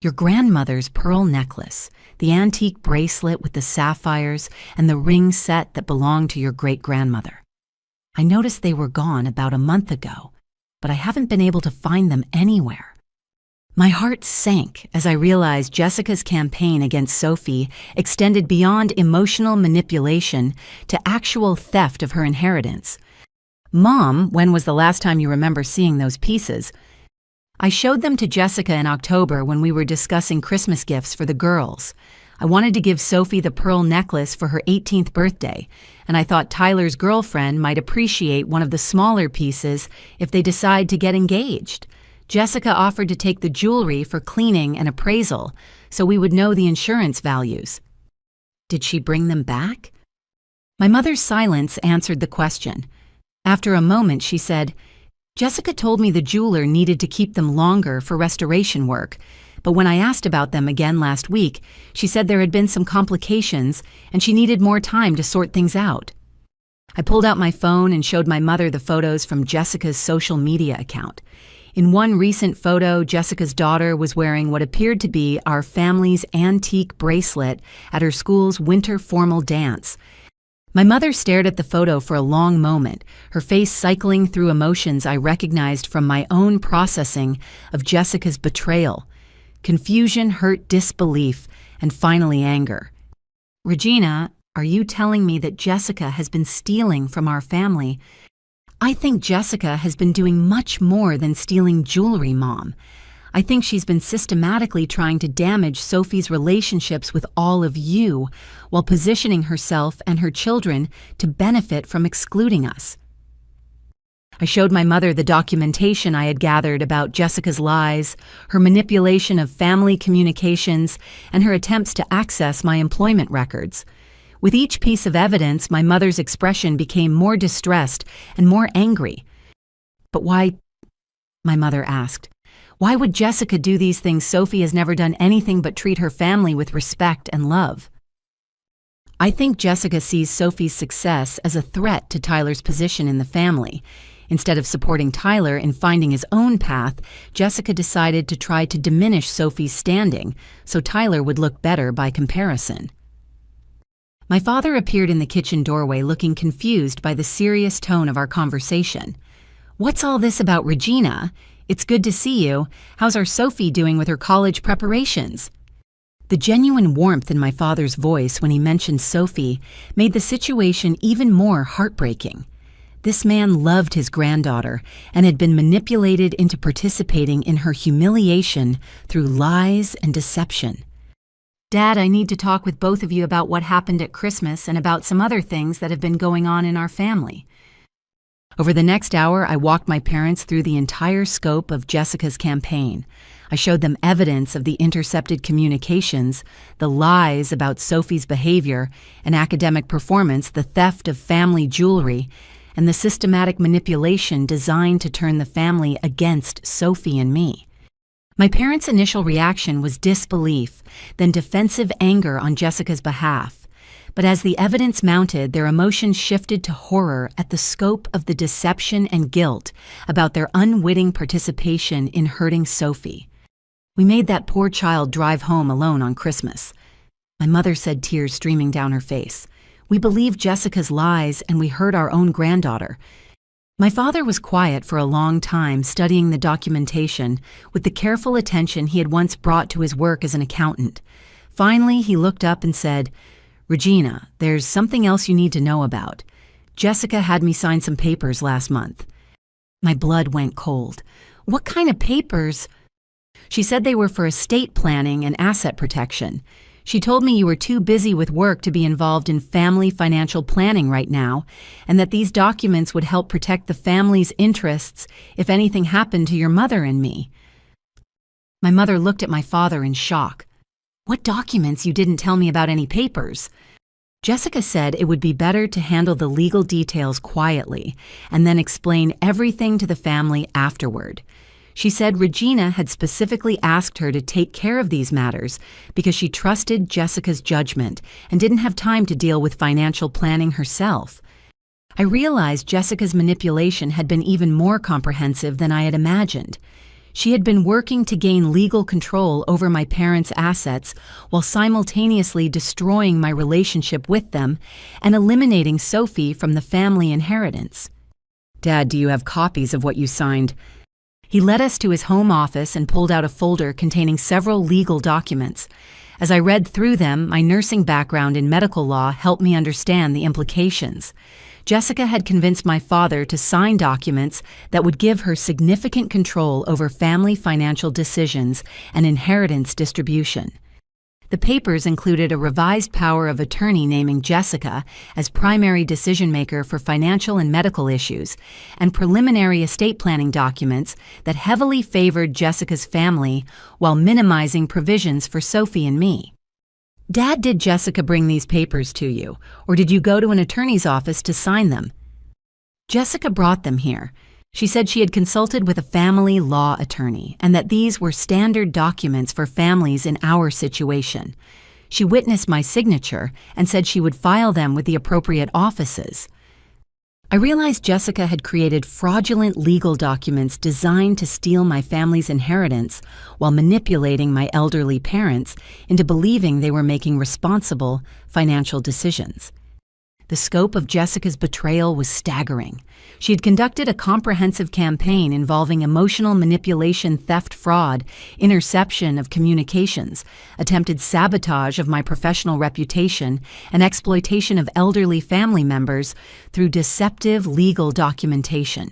"Your grandmother's pearl necklace, the antique bracelet with the sapphires, and the ring set that belonged to your great-grandmother. I noticed they were gone about a month ago, but I haven't been able to find them anywhere." My heart sank as I realized Jessica's campaign against Sophie extended beyond emotional manipulation to actual theft of her inheritance. "Mom, when was the last time you remember seeing those pieces?" I showed them to Jessica in October when we were discussing Christmas gifts for the girls. I wanted to give Sophie the pearl necklace for her 18th birthday, and I thought Tyler's girlfriend might appreciate one of the smaller pieces if they decide to get engaged. Jessica offered to take the jewelry for cleaning and appraisal, so we would know the insurance values. Did she bring them back? My mother's silence answered the question. After a moment, she said, "Jessica told me the jeweler needed to keep them longer for restoration work, but when I asked about them again last week, she said there had been some complications and she needed more time to sort things out." I pulled out my phone and showed my mother the photos from Jessica's social media account. In one recent photo, Jessica's daughter was wearing what appeared to be our family's antique bracelet at her school's winter formal dance. My mother stared at the photo for a long moment, her face cycling through emotions I recognized from my own processing of Jessica's betrayal: confusion, hurt, disbelief, and finally anger. "Regina, are you telling me that Jessica has been stealing from our family?" "I think Jessica has been doing much more than stealing jewelry, Mom. I think she's been systematically trying to damage Sophie's relationships with all of you while positioning herself and her children to benefit from excluding us." I showed my mother the documentation I had gathered about Jessica's lies, her manipulation of family communications, and her attempts to access my employment records. With each piece of evidence, my mother's expression became more distressed and more angry. "But why?" my mother asked. "Why would Jessica do these things? Sophie has never done anything but treat her family with respect and love." I think Jessica sees Sophie's success as a threat to Tyler's position in the family. Instead of supporting Tyler in finding his own path, Jessica decided to try to diminish Sophie's standing so Tyler would look better by comparison. My father appeared in the kitchen doorway looking confused by the serious tone of our conversation. "What's all this about Regina? It's good to see you. How's our Sophie doing with her college preparations?" The genuine warmth in my father's voice when he mentioned Sophie made the situation even more heartbreaking. This man loved his granddaughter and had been manipulated into participating in her humiliation through lies and deception. "Dad, I need to talk with both of you about what happened at Christmas and about some other things that have been going on in our family." Over the next hour, I walked my parents through the entire scope of Jessica's campaign. I showed them evidence of the intercepted communications, the lies about Sophie's behavior and academic performance, the theft of family jewelry, and the systematic manipulation designed to turn the family against Sophie and me. My parents' initial reaction was disbelief, then defensive anger on Jessica's behalf. But as the evidence mounted, their emotions shifted to horror at the scope of the deception and guilt about their unwitting participation in hurting Sophie. "We made that poor child drive home alone on Christmas." My mother said, tears streaming down her face. "We believed Jessica's lies and we hurt our own granddaughter." My father was quiet for a long time, studying the documentation with the careful attention he had once brought to his work as an accountant. Finally, he looked up and said, "Regina, there's something else you need to know about. Jessica had me sign some papers last month." My blood went cold. "What kind of papers?" "She said they were for estate planning and asset protection. She told me you were too busy with work to be involved in family financial planning right now, and that these documents would help protect the family's interests if anything happened to your mother and me." My mother looked at my father in shock. "What documents? You didn't tell me about any papers." Jessica said it would be better to handle the legal details quietly and then explain everything to the family afterward. She said Regina had specifically asked her to take care of these matters because she trusted Jessica's judgment and didn't have time to deal with financial planning herself. I realized Jessica's manipulation had been even more comprehensive than I had imagined. She had been working to gain legal control over my parents' assets while simultaneously destroying my relationship with them and eliminating Sophie from the family inheritance. "Dad, do you have copies of what you signed?" He led us to his home office and pulled out a folder containing several legal documents. As I read through them, my nursing background in medical law helped me understand the implications. Jessica had convinced my father to sign documents that would give her significant control over family financial decisions and inheritance distribution. The papers included a revised power of attorney naming Jessica as primary decision-maker for financial and medical issues, and preliminary estate planning documents that heavily favored Jessica's family while minimizing provisions for Sophie and me. Dad, did Jessica bring these papers to you, or did you go to an attorney's office to sign them? Jessica brought them here. She said she had consulted with a family law attorney and that these were standard documents for families in our situation. She witnessed my signature and said she would file them with the appropriate offices. I realized Jessica had created fraudulent legal documents designed to steal my family's inheritance while manipulating my elderly parents into believing they were making responsible financial decisions. The scope of Jessica's betrayal was staggering. She had conducted a comprehensive campaign involving emotional manipulation, theft, fraud, interception of communications, attempted sabotage of my professional reputation, and exploitation of elderly family members through deceptive legal documentation.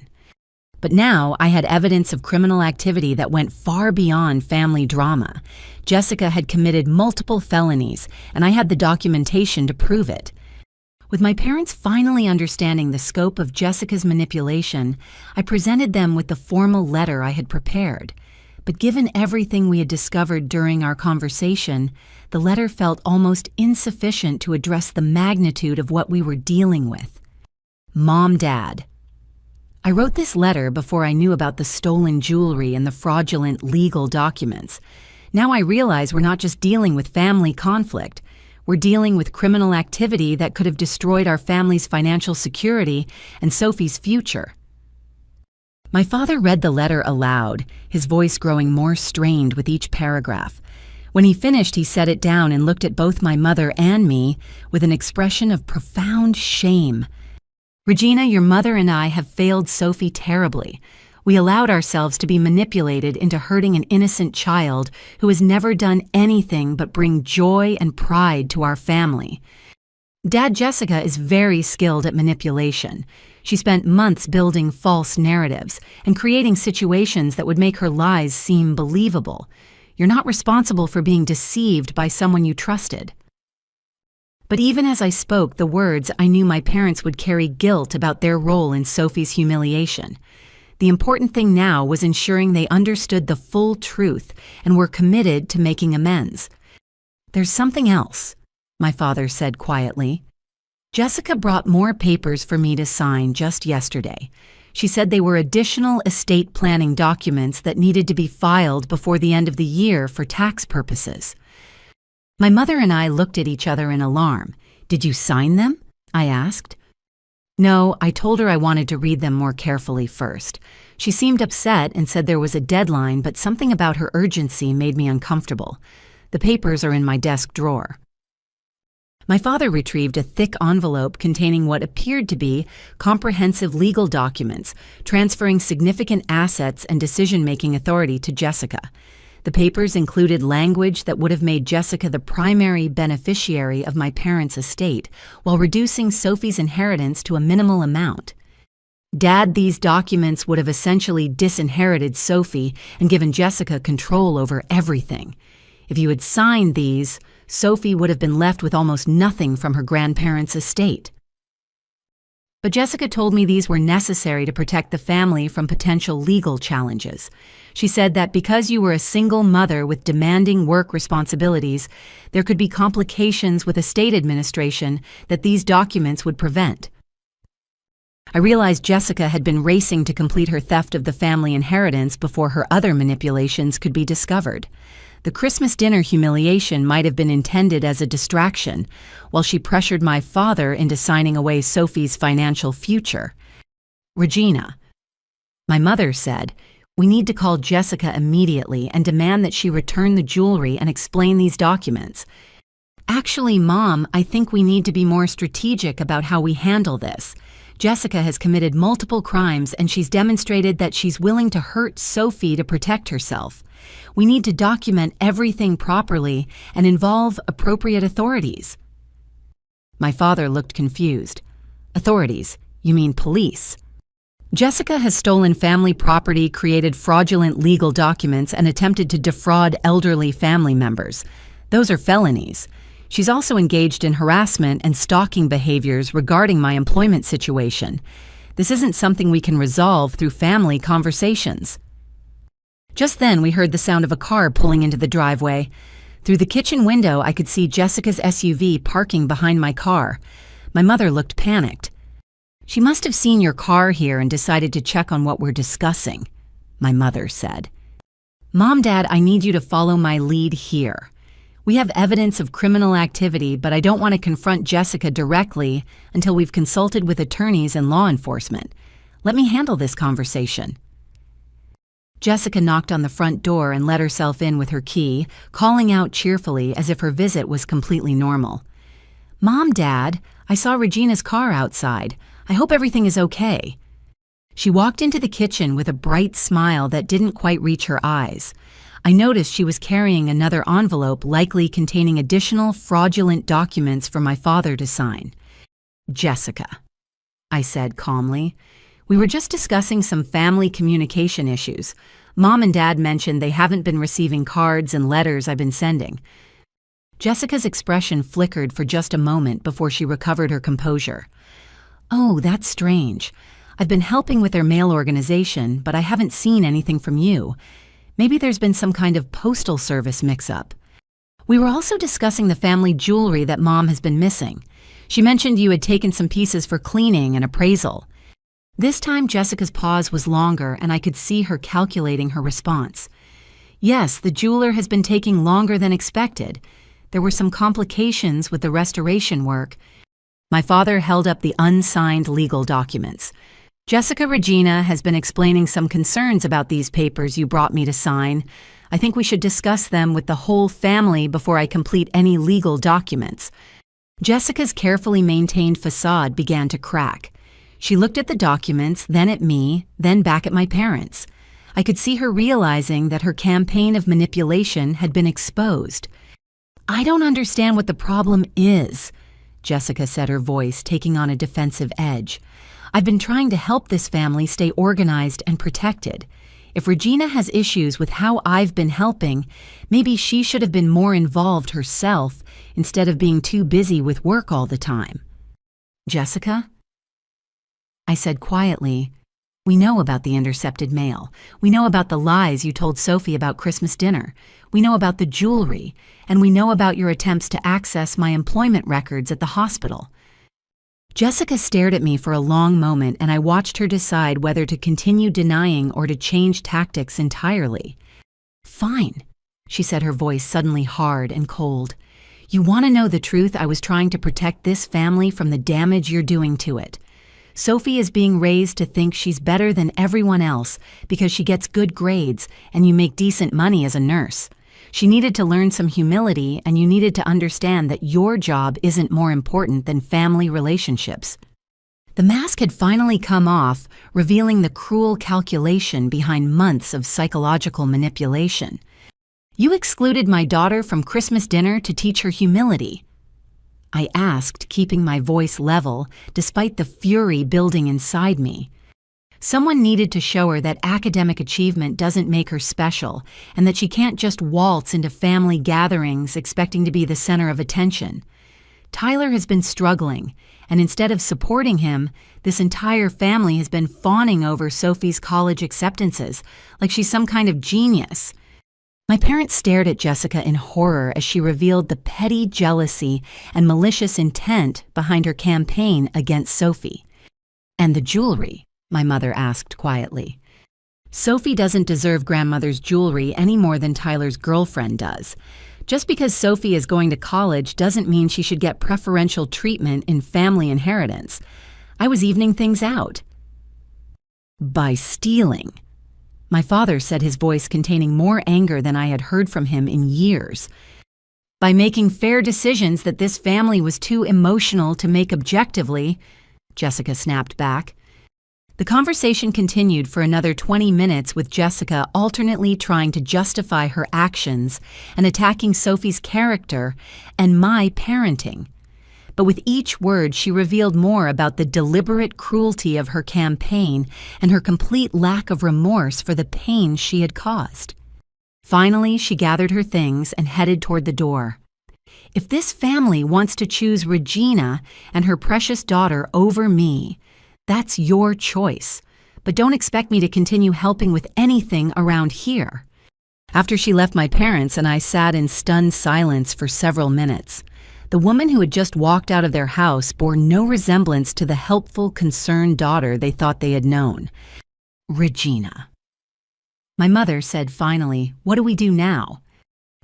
But now I had evidence of criminal activity that went far beyond family drama. Jessica had committed multiple felonies, and I had the documentation to prove it. With my parents finally understanding the scope of Jessica's manipulation, I presented them with the formal letter I had prepared. But given everything we had discovered during our conversation, the letter felt almost insufficient to address the magnitude of what we were dealing with. Mom, Dad. I wrote this letter before I knew about the stolen jewelry and the fraudulent legal documents. Now I realize we're not just dealing with family conflict. We're dealing with criminal activity that could have destroyed our family's financial security and Sophie's future. My father read the letter aloud, his voice growing more strained with each paragraph. When he finished, he set it down and looked at both my mother and me with an expression of profound shame. Regina, your mother and I have failed Sophie terribly. We allowed ourselves to be manipulated into hurting an innocent child who has never done anything but bring joy and pride to our family. Dad, Jessica is very skilled at manipulation. She spent months building false narratives and creating situations that would make her lies seem believable. You're not responsible for being deceived by someone you trusted. But even as I spoke the words, I knew my parents would carry guilt about their role in Sophie's humiliation. The important thing now was ensuring they understood the full truth and were committed to making amends. There's something else, my father said quietly. Jessica brought more papers for me to sign just yesterday. She said they were additional estate planning documents that needed to be filed before the end of the year for tax purposes. My mother and I looked at each other in alarm. Did you sign them? I asked. No, I told her I wanted to read them more carefully first. She seemed upset and said there was a deadline, but something about her urgency made me uncomfortable. The papers are in my desk drawer. My father retrieved a thick envelope containing what appeared to be comprehensive legal documents, transferring significant assets and decision-making authority to Jessica. The papers included language that would have made Jessica the primary beneficiary of my parents' estate, while reducing Sophie's inheritance to a minimal amount. Dad, these documents would have essentially disinherited Sophie and given Jessica control over everything. If you had signed these, Sophie would have been left with almost nothing from her grandparents' estate. But Jessica told me these were necessary to protect the family from potential legal challenges. She said that because you were a single mother with demanding work responsibilities, there could be complications with estate administration that these documents would prevent. I realized Jessica had been racing to complete her theft of the family inheritance before her other manipulations could be discovered. The Christmas dinner humiliation might have been intended as a distraction, while she pressured my father into signing away Sophie's financial future. Regina. My mother said, we need to call Jessica immediately and demand that she return the jewelry and explain these documents. Actually, Mom, I think we need to be more strategic about how we handle this. Jessica has committed multiple crimes and she's demonstrated that she's willing to hurt Sophie to protect herself. We need to document everything properly and involve appropriate authorities." My father looked confused. "Authorities? You mean police?" "Jessica has stolen family property, created fraudulent legal documents, and attempted to defraud elderly family members. Those are felonies. She's also engaged in harassment and stalking behaviors regarding my employment situation. This isn't something we can resolve through family conversations." Just then, we heard the sound of a car pulling into the driveway. Through the kitchen window, I could see Jessica's SUV parking behind my car. My mother looked panicked. "She must have seen your car here and decided to check on what we're discussing," my mother said. "Mom, Dad, I need you to follow my lead here. We have evidence of criminal activity, but I don't want to confront Jessica directly until we've consulted with attorneys and law enforcement. Let me handle this conversation." Jessica knocked on the front door and let herself in with her key, calling out cheerfully as if her visit was completely normal. "Mom, Dad, I saw Regina's car outside. I hope everything is okay." She walked into the kitchen with a bright smile that didn't quite reach her eyes. I noticed she was carrying another envelope likely containing additional fraudulent documents for my father to sign. "Jessica," I said calmly, "we were just discussing some family communication issues. Mom and Dad mentioned they haven't been receiving cards and letters I've been sending." Jessica's expression flickered for just a moment before she recovered her composure. "Oh, that's strange. I've been helping with their mail organization, but I haven't seen anything from you. Maybe there's been some kind of postal service mix-up. We were also discussing the family jewelry that Mom has been missing. She mentioned you had taken some pieces for cleaning and appraisal." This time Jessica's pause was longer and I could see her calculating her response. "Yes, the jeweler has been taking longer than expected. There were some complications with the restoration work." My father held up the unsigned legal documents. "Jessica Regina has been explaining some concerns about these papers you brought me to sign. I think we should discuss them with the whole family before I complete any legal documents." Jessica's carefully maintained facade began to crack. She looked at the documents, then at me, then back at my parents. I could see her realizing that her campaign of manipulation had been exposed. "I don't understand what the problem is," Jessica said, her voice taking on a defensive edge. "I've been trying to help this family stay organized and protected. If Regina has issues with how I've been helping, maybe she should have been more involved herself instead of being too busy with work all the time." "Jessica?" I said quietly, "We know about the intercepted mail. We know about the lies you told Sophie about Christmas dinner. We know about the jewelry, and we know about your attempts to access my employment records at the hospital." Jessica stared at me for a long moment, and I watched her decide whether to continue denying or to change tactics entirely. "Fine," she said, her voice suddenly hard and cold. "You want to know the truth? I was trying to protect this family from the damage you're doing to it. Sophie is being raised to think she's better than everyone else because she gets good grades and you make decent money as a nurse. She needed to learn some humility, and you needed to understand that your job isn't more important than family relationships." The mask had finally come off, revealing the cruel calculation behind months of psychological manipulation. "You excluded my daughter from Christmas dinner to teach her humility?" I asked, keeping my voice level despite the fury building inside me. Someone needed to show her that academic achievement doesn't make her special, and that she can't just waltz into family gatherings expecting to be the center of attention. Tyler has been struggling, and instead of supporting him, this entire family has been fawning over Sophie's college acceptances, like she's some kind of genius. My parents stared at Jessica in horror as she revealed the petty jealousy and malicious intent behind her campaign against Sophie. "And the jewelry?" my mother asked quietly. "Sophie doesn't deserve grandmother's jewelry any more than Tyler's girlfriend does. Just because Sophie is going to college doesn't mean she should get preferential treatment in family inheritance. I was evening things out." "By stealing." My father said, his voice containing more anger than I had heard from him in years. "By making fair decisions that this family was too emotional to make objectively. Jessica snapped back. The conversation continued for another 20 minutes with Jessica alternately trying to justify her actions and attacking Sophie's character and my parenting. But with each word, she revealed more about the deliberate cruelty of her campaign and her complete lack of remorse for the pain she had caused. Finally, she gathered her things and headed toward the door. If this family wants to choose Regina and her precious daughter over me, that's your choice, but don't expect me to continue helping with anything around here. After she left my parents and I sat in stunned silence for several minutes, the woman who had just walked out of their house bore no resemblance to the helpful, concerned daughter they thought they had known. Regina. My mother said finally, "What do we do now?"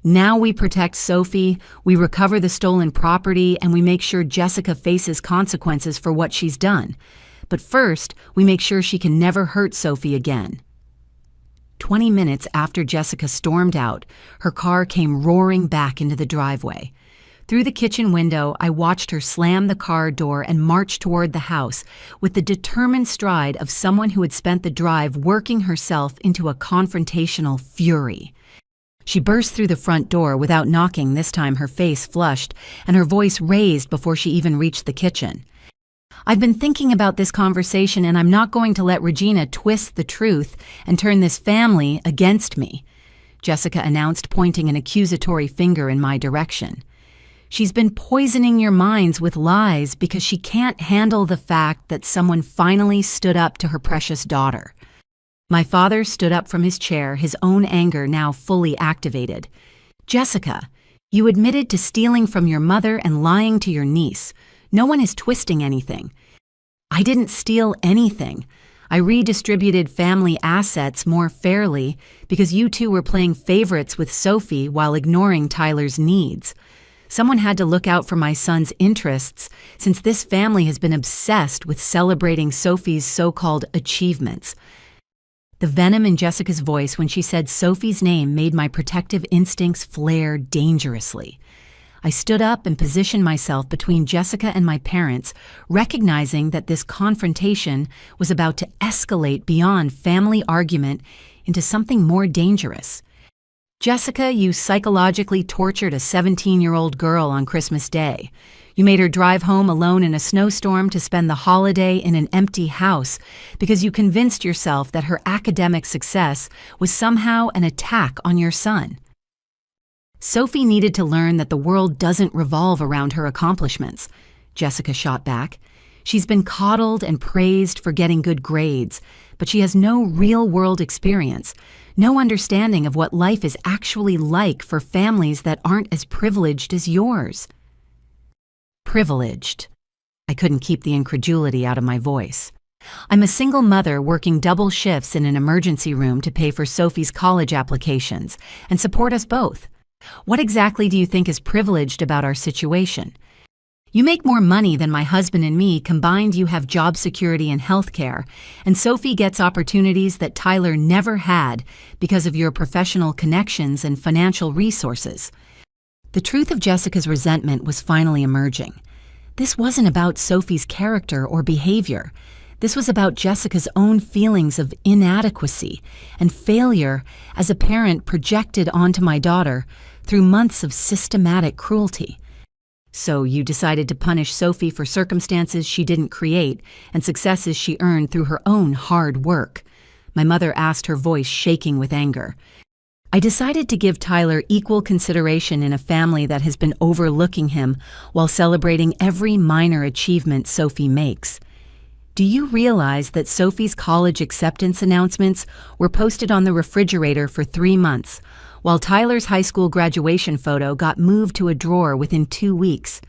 "Now we protect Sophie, we recover the stolen property, and we make sure Jessica faces consequences for what she's done. But first, we make sure she can never hurt Sophie again." 20 minutes after Jessica stormed out, her car came roaring back into the driveway. Through the kitchen window, I watched her slam the car door and march toward the house with the determined stride of someone who had spent the drive working herself into a confrontational fury. She burst through the front door without knocking, this time her face flushed and her voice raised before she even reached the kitchen. "I've been thinking about this conversation and I'm not going to let Regina twist the truth and turn this family against me," Jessica announced, pointing an accusatory finger in my direction. "She's been poisoning your minds with lies because she can't handle the fact that someone finally stood up to her precious daughter." My father stood up from his chair, his own anger now fully activated. "Jessica, you admitted to stealing from your mother and lying to your niece. No one is twisting anything." "I didn't steal anything. I redistributed family assets more fairly because you two were playing favorites with Sophie while ignoring Tyler's needs. Someone had to look out for my son's interests since this family has been obsessed with celebrating Sophie's so-called achievements." The venom in Jessica's voice when she said Sophie's name made my protective instincts flare dangerously. I stood up and positioned myself between Jessica and my parents, recognizing that this confrontation was about to escalate beyond family argument into something more dangerous. "Jessica, you psychologically tortured a 17-year-old girl on Christmas Day. You made her drive home alone in a snowstorm to spend the holiday in an empty house because you convinced yourself that her academic success was somehow an attack on your son. Sophie needed to learn that the world doesn't revolve around her accomplishments," Jessica shot back. "She's been coddled and praised for getting good grades, but she has no real-world experience, no understanding of what life is actually like for families that aren't as privileged as yours." Privileged. I couldn't keep the incredulity out of my voice. "I'm a single mother working double shifts in an emergency room to pay for Sophie's college applications and support us both. What exactly do you think is privileged about our situation? You make more money than my husband and me combined. You have job security and health care, and Sophie gets opportunities that Tyler never had because of your professional connections and financial resources." The truth of Jessica's resentment was finally emerging. This wasn't about Sophie's character or behavior. This was about Jessica's own feelings of inadequacy and failure as a parent projected onto my daughter through months of systematic cruelty. "So you decided to punish Sophie for circumstances she didn't create and successes she earned through her own hard work?" My mother asked, her voice shaking with anger. "I decided to give Tyler equal consideration in a family that has been overlooking him while celebrating every minor achievement Sophie makes. Do you realize that Sophie's college acceptance announcements were posted on the refrigerator for 3 months, while Tyler's high school graduation photo got moved to a drawer within 2 weeks?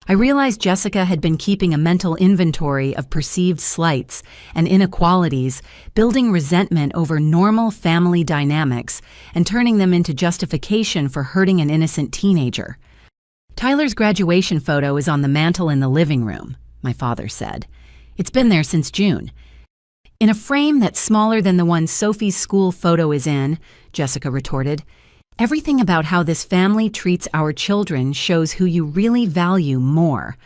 I realized Jessica had been keeping a mental inventory of perceived slights and inequalities, building resentment over normal family dynamics and turning them into justification for hurting an innocent teenager. Tyler's graduation photo is on the mantel in the living room," my father said. "It's been there since June. In a frame that's smaller than the one Sophie's school photo is in," Jessica retorted. "Everything about how this family treats our children shows who you really value more."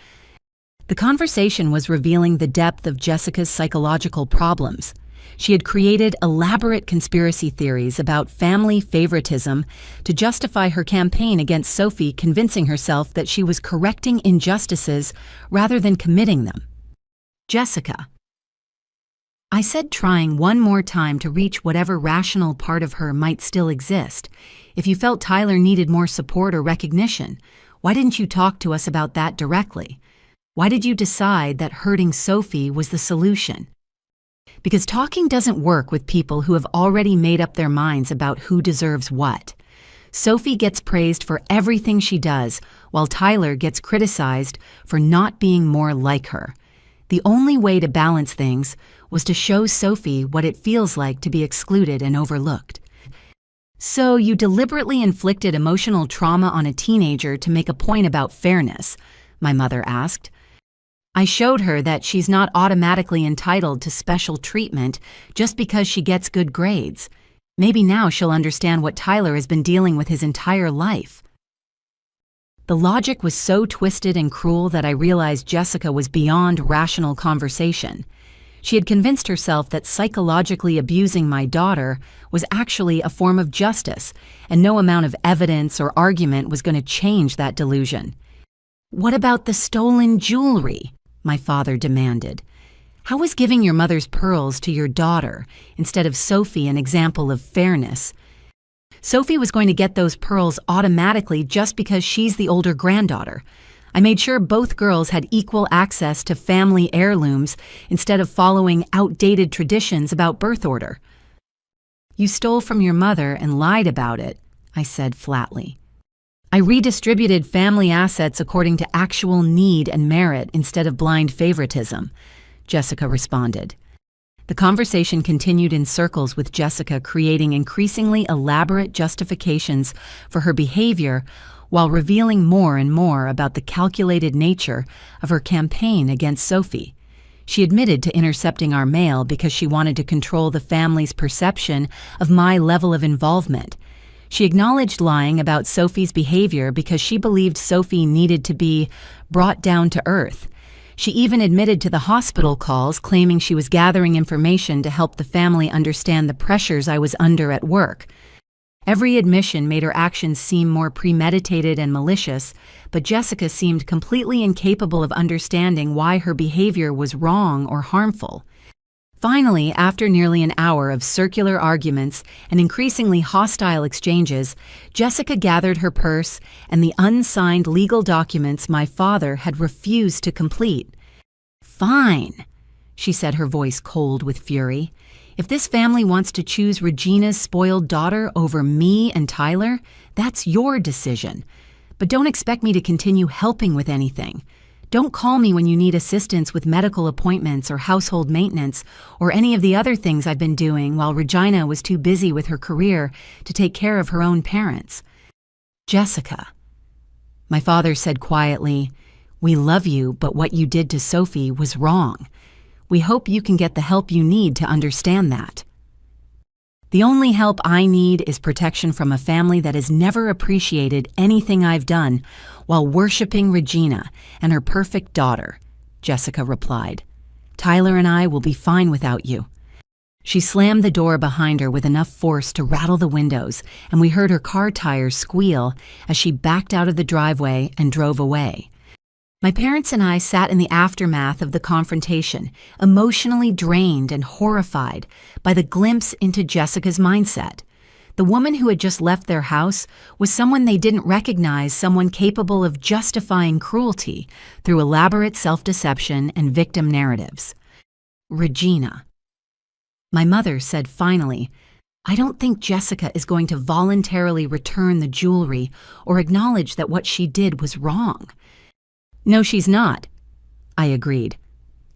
The conversation was revealing the depth of Jessica's psychological problems. She had created elaborate conspiracy theories about family favoritism to justify her campaign against Sophie, convincing herself that she was correcting injustices rather than committing them. Jessica. I said, trying one more time to reach whatever rational part of her might still exist. If you felt Tyler needed more support or recognition, why didn't you talk to us about that directly? Why did you decide that hurting Sophie was the solution? Because talking doesn't work with people who have already made up their minds about who deserves what. Sophie gets praised for everything she does, while Tyler gets criticized for not being more like her. The only way to balance things was to show Sophie what it feels like to be excluded and overlooked. So you deliberately inflicted emotional trauma on a teenager to make a point about fairness, my mother asked. I showed her that she's not automatically entitled to special treatment just because she gets good grades. Maybe now she'll understand what Tyler has been dealing with his entire life. The logic was so twisted and cruel that I realized Jessica was beyond rational conversation. She had convinced herself that psychologically abusing my daughter was actually a form of justice, and no amount of evidence or argument was going to change that delusion. "What about the stolen jewelry?" my father demanded. "How was giving your mother's pearls to your daughter instead of Sophie an example of fairness? Sophie was going to get those pearls automatically just because she's the older granddaughter. I made sure both girls had equal access to family heirlooms instead of following outdated traditions about birth order." "You stole from your mother and lied about it," I said flatly. "I redistributed family assets according to actual need and merit instead of blind favoritism," Jessica responded. The conversation continued in circles, with Jessica creating increasingly elaborate justifications for her behavior while revealing more and more about the calculated nature of her campaign against Sophie. She admitted to intercepting our mail because she wanted to control the family's perception of my level of involvement. She acknowledged lying about Sophie's behavior because she believed Sophie needed to be brought down to earth. She even admitted to the hospital calls, claiming she was gathering information to help the family understand the pressures I was under at work. Every admission made her actions seem more premeditated and malicious, but Jessica seemed completely incapable of understanding why her behavior was wrong or harmful. Finally, after nearly an hour of circular arguments and increasingly hostile exchanges, Jessica gathered her purse and the unsigned legal documents my father had refused to complete. "Fine," she said, her voice cold with fury. "If this family wants to choose Regina's spoiled daughter over me and Tyler, that's your decision. But don't expect me to continue helping with anything. Don't call me when you need assistance with medical appointments or household maintenance or any of the other things I've been doing while Regina was too busy with her career to take care of her own parents." "Jessica," my father said quietly, "we love you, but what you did to Sophie was wrong. We hope you can get the help you need to understand that." "The only help I need is protection from a family that has never appreciated anything I've done while worshiping Regina and her perfect daughter," Jessica replied. "Tyler and I will be fine without you." She slammed the door behind her with enough force to rattle the windows, and we heard her car tires squeal as she backed out of the driveway and drove away. My parents and I sat in the aftermath of the confrontation, emotionally drained and horrified by the glimpse into Jessica's mindset. The woman who had just left their house was someone they didn't recognize, someone capable of justifying cruelty through elaborate self-deception and victim narratives. "Regina," my mother said finally, "I don't think Jessica is going to voluntarily return the jewelry or acknowledge that what she did was wrong." "No, she's not," I agreed.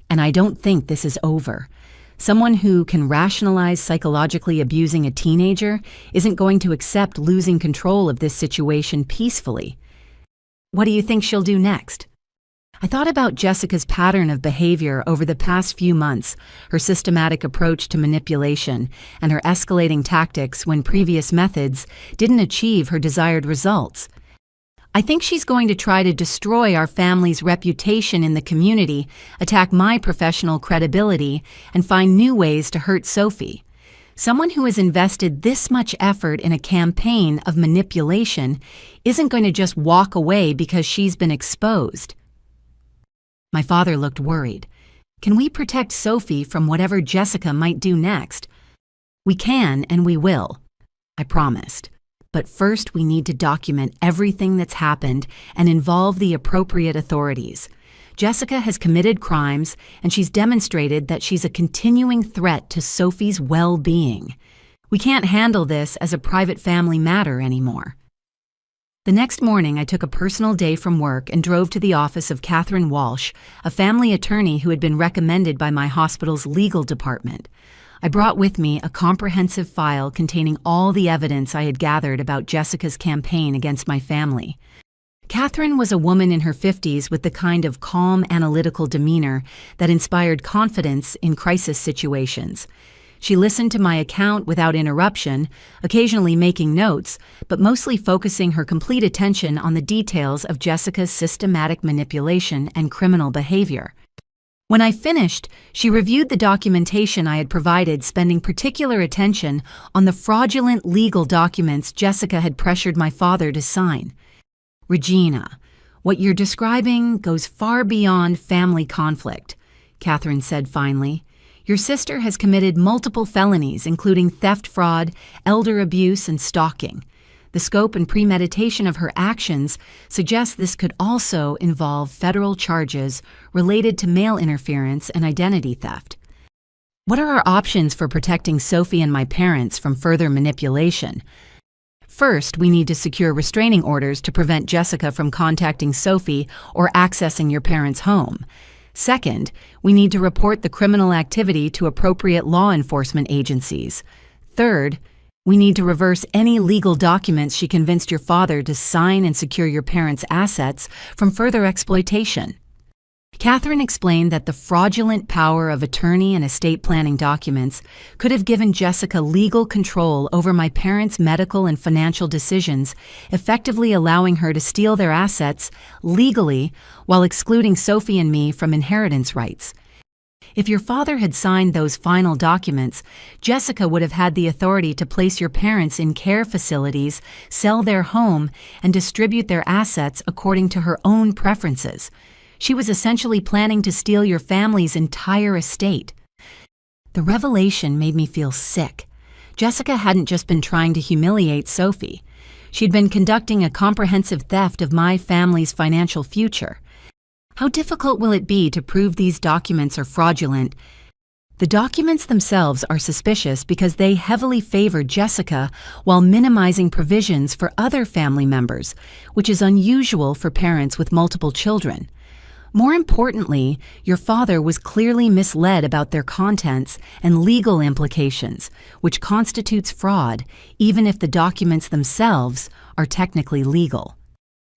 "And I don't think this is over. Someone who can rationalize psychologically abusing a teenager isn't going to accept losing control of this situation peacefully." "What do you think she'll do next?" I thought about Jessica's pattern of behavior over the past few months, her systematic approach to manipulation, and her escalating tactics when previous methods didn't achieve her desired results. I think she's going to try to destroy our family's reputation in the community, attack my professional credibility, and find new ways to hurt Sophie. Someone who has invested this much effort in a campaign of manipulation isn't going to just walk away because she's been exposed. My father looked worried. Can we protect Sophie from whatever Jessica might do next? We can and we will, I promised. But first we need to document everything that's happened and involve the appropriate authorities. Jessica has committed crimes, and she's demonstrated that she's a continuing threat to Sophie's well-being. We can't handle this as a private family matter anymore. The next morning, I took a personal day from work and drove to the office of Catherine Walsh, a family attorney who had been recommended by my hospital's legal department. I brought with me a comprehensive file containing all the evidence I had gathered about Jessica's campaign against my family. Catherine was a woman in her 50s with the kind of calm, analytical demeanor that inspired confidence in crisis situations. She listened to my account without interruption, occasionally making notes, but mostly focusing her complete attention on the details of Jessica's systematic manipulation and criminal behavior. When I finished, she reviewed the documentation I had provided, spending particular attention on the fraudulent legal documents Jessica had pressured my father to sign. "Regina, what you're describing goes far beyond family conflict," Catherine said finally. "Your sister has committed multiple felonies, including theft, fraud, elder abuse, and stalking. The scope and premeditation of her actions suggests this could also involve federal charges related to mail interference and identity theft. What are our options for protecting Sophie and my parents from further manipulation? First, we need to secure restraining orders to prevent Jessica from contacting Sophie or accessing your parents' home. Second, we need to report the criminal activity to appropriate law enforcement agencies. Third, we need to reverse any legal documents she convinced your father to sign and secure your parents' assets from further exploitation." Catherine explained that the fraudulent power of attorney and estate planning documents could have given Jessica legal control over my parents' medical and financial decisions, effectively allowing her to steal their assets legally while excluding Sophie and me from inheritance rights. If your father had signed those final documents, Jessica would have had the authority to place your parents in care facilities, sell their home, and distribute their assets according to her own preferences. She was essentially planning to steal your family's entire estate. The revelation made me feel sick. Jessica hadn't just been trying to humiliate Sophie. She'd been conducting a comprehensive theft of my family's financial future. How difficult will it be to prove these documents are fraudulent? The documents themselves are suspicious because they heavily favor Jessica while minimizing provisions for other family members, which is unusual for parents with multiple children. More importantly, your father was clearly misled about their contents and legal implications, which constitutes fraud, even if the documents themselves are technically legal.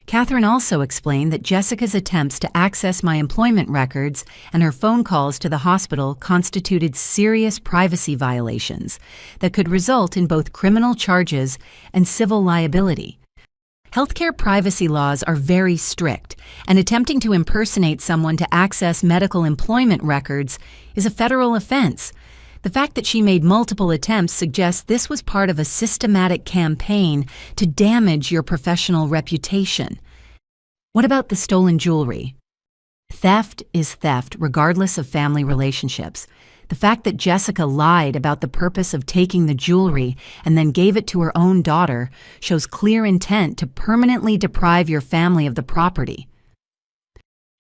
Catherine also explained that Jessica's attempts to access my employment records and her phone calls to the hospital constituted serious privacy violations that could result in both criminal charges and civil liability. Healthcare privacy laws are very strict, and attempting to impersonate someone to access medical employment records is a federal offense. The fact that she made multiple attempts suggests this was part of a systematic campaign to damage your professional reputation. What about the stolen jewelry? Theft is theft, regardless of family relationships. The fact that Jessica lied about the purpose of taking the jewelry and then gave it to her own daughter shows clear intent to permanently deprive your family of the property.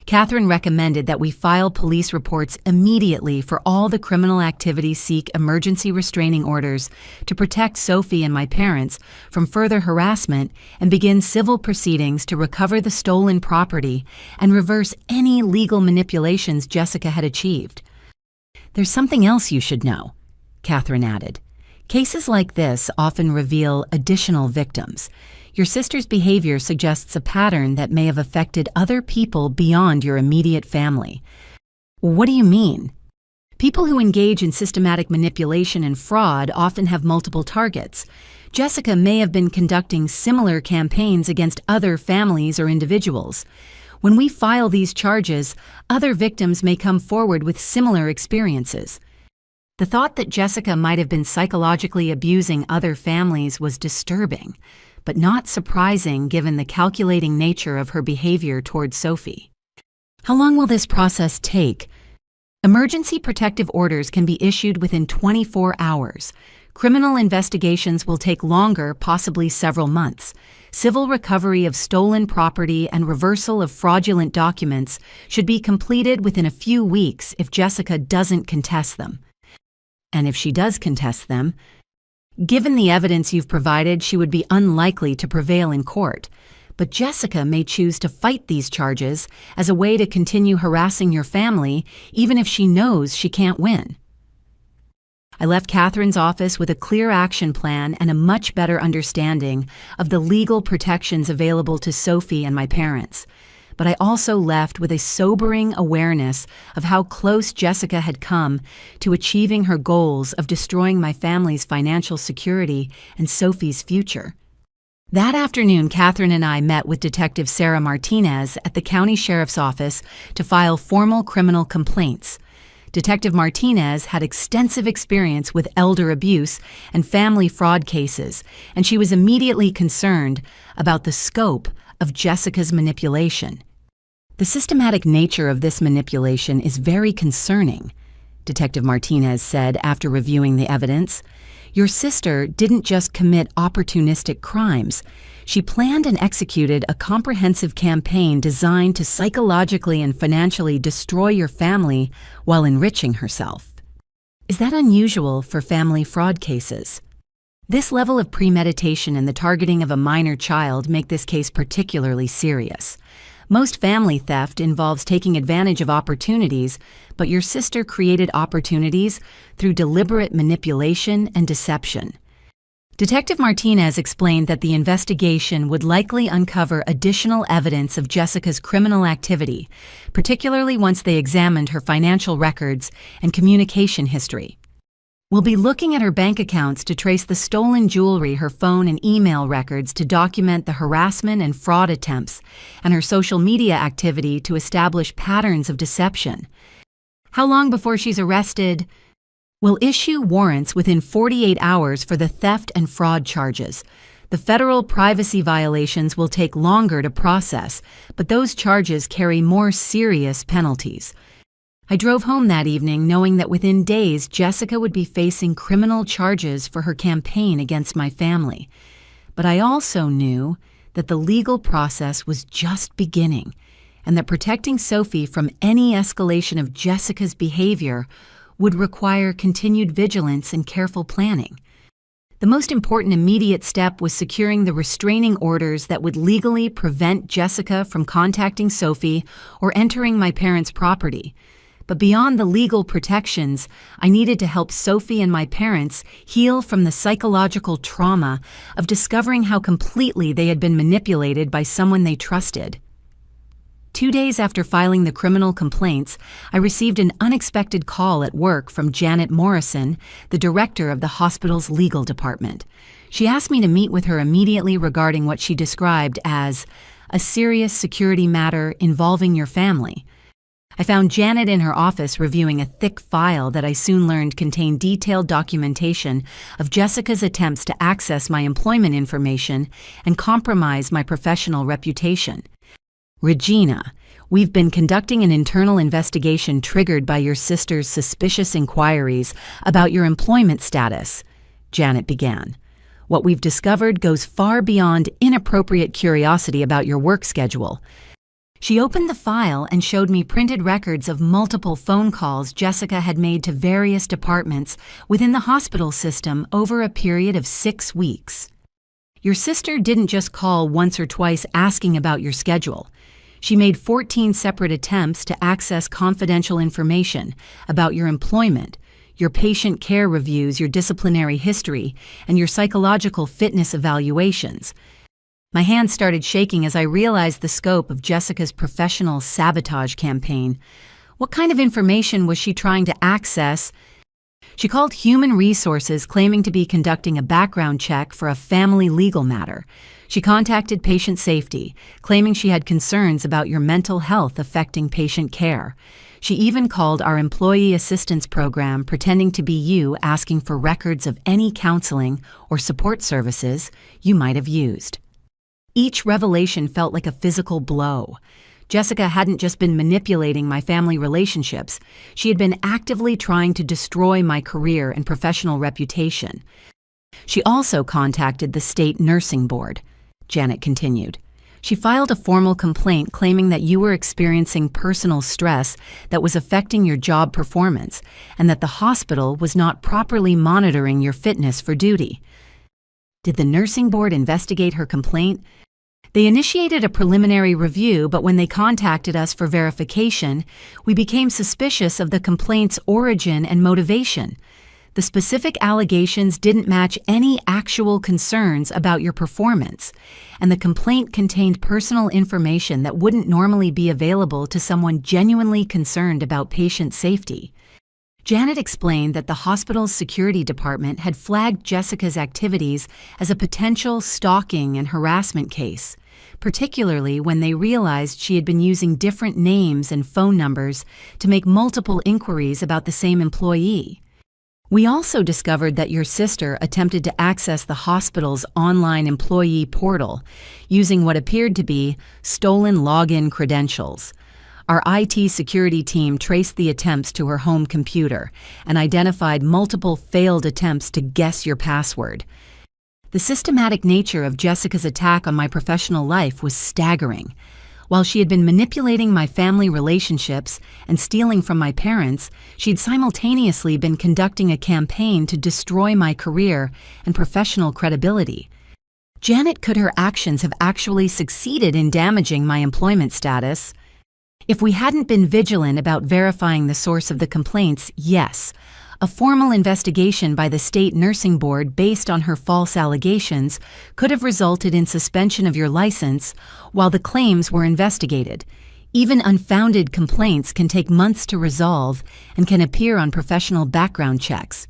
Catherine recommended that we file police reports immediately for all the criminal activities, seek emergency restraining orders to protect Sophie and my parents from further harassment, and begin civil proceedings to recover the stolen property and reverse any legal manipulations Jessica had achieved. "There's something else you should know," Catherine added. "Cases like this often reveal additional victims. Your sister's behavior suggests a pattern that may have affected other people beyond your immediate family." "What do you mean?" People who engage in systematic manipulation and fraud often have multiple targets. Jessica may have been conducting similar campaigns against other families or individuals. When we file these charges, other victims may come forward with similar experiences. The thought that Jessica might have been psychologically abusing other families was disturbing, but not surprising given the calculating nature of her behavior toward Sophie. How long will this process take? Emergency protective orders can be issued within 24 hours. Criminal investigations will take longer, possibly several months. Civil recovery of stolen property and reversal of fraudulent documents should be completed within a few weeks if Jessica doesn't contest them. And if she does contest them, given the evidence you've provided, she would be unlikely to prevail in court. But Jessica may choose to fight these charges as a way to continue harassing your family, even if she knows she can't win. I left Catherine's office with a clear action plan and a much better understanding of the legal protections available to Sophie and my parents. But I also left with a sobering awareness of how close Jessica had come to achieving her goals of destroying my family's financial security and Sophie's future. That afternoon, Catherine and I met with Detective Sarah Martinez at the county sheriff's office to file formal criminal complaints. Detective Martinez had extensive experience with elder abuse and family fraud cases, and she was immediately concerned about the scope of Jessica's manipulation. The systematic nature of this manipulation is very concerning, Detective Martinez said after reviewing the evidence. Your sister didn't just commit opportunistic crimes. She planned and executed a comprehensive campaign designed to psychologically and financially destroy your family while enriching herself. Is that unusual for family fraud cases? This level of premeditation and the targeting of a minor child make this case particularly serious. Most family theft involves taking advantage of opportunities, but your sister created opportunities through deliberate manipulation and deception. Detective Martinez explained that the investigation would likely uncover additional evidence of Jessica's criminal activity, particularly once they examined her financial records and communication history. We'll be looking at her bank accounts to trace the stolen jewelry, her phone and email records to document the harassment and fraud attempts, and her social media activity to establish patterns of deception. How long before she's arrested? We'll issue warrants within 48 hours for the theft and fraud charges. The federal privacy violations will take longer to process, but those charges carry more serious penalties. I drove home that evening knowing that within days Jessica would be facing criminal charges for her campaign against my family. But I also knew that the legal process was just beginning, and that protecting Sophie from any escalation of Jessica's behavior would require continued vigilance and careful planning. The most important immediate step was securing the restraining orders that would legally prevent Jessica from contacting Sophie or entering my parents' property. But beyond the legal protections, I needed to help Sophie and my parents heal from the psychological trauma of discovering how completely they had been manipulated by someone they trusted. 2 days after filing the criminal complaints, I received an unexpected call at work from Janet Morrison, the director of the hospital's legal department. She asked me to meet with her immediately regarding what she described as a serious security matter involving your family. I found Janet in her office reviewing a thick file that I soon learned contained detailed documentation of Jessica's attempts to access my employment information and compromise my professional reputation. Regina, we've been conducting an internal investigation triggered by your sister's suspicious inquiries about your employment status, Janet began. What we've discovered goes far beyond inappropriate curiosity about your work schedule. She opened the file and showed me printed records of multiple phone calls Jessica had made to various departments within the hospital system over a period of 6 weeks. Your sister didn't just call once or twice asking about your schedule. She made 14 separate attempts to access confidential information about your employment, your patient care reviews, your disciplinary history, and your psychological fitness evaluations. My hands started shaking as I realized the scope of Jessica's professional sabotage campaign. What kind of information was she trying to access? She called Human Resources claiming to be conducting a background check for a family legal matter. She contacted Patient Safety, claiming she had concerns about your mental health affecting patient care. She even called our employee assistance program pretending to be you, asking for records of any counseling or support services you might have used. Each revelation felt like a physical blow. Jessica hadn't just been manipulating my family relationships, she had been actively trying to destroy my career and professional reputation. She also contacted the state nursing board, Janet continued. She filed a formal complaint claiming that you were experiencing personal stress that was affecting your job performance and that the hospital was not properly monitoring your fitness for duty. Did the nursing board investigate her complaint? They initiated a preliminary review, but when they contacted us for verification, we became suspicious of the complaint's origin and motivation. The specific allegations didn't match any actual concerns about your performance, and the complaint contained personal information that wouldn't normally be available to someone genuinely concerned about patient safety. Janet explained that the hospital's security department had flagged Jessica's activities as a potential stalking and harassment case, particularly when they realized she had been using different names and phone numbers to make multiple inquiries about the same employee. We also discovered that your sister attempted to access the hospital's online employee portal using what appeared to be stolen login credentials. Our IT security team traced the attempts to her home computer and identified multiple failed attempts to guess your password. The systematic nature of Jessica's attack on my professional life was staggering. While she had been manipulating my family relationships and stealing from my parents, she'd simultaneously been conducting a campaign to destroy my career and professional credibility. Janet, could her actions have actually succeeded in damaging my employment status? If we hadn't been vigilant about verifying the source of the complaints, yes. A formal investigation by the state nursing board based on her false allegations could have resulted in suspension of your license while the claims were investigated. Even unfounded complaints can take months to resolve and can appear on professional background checks.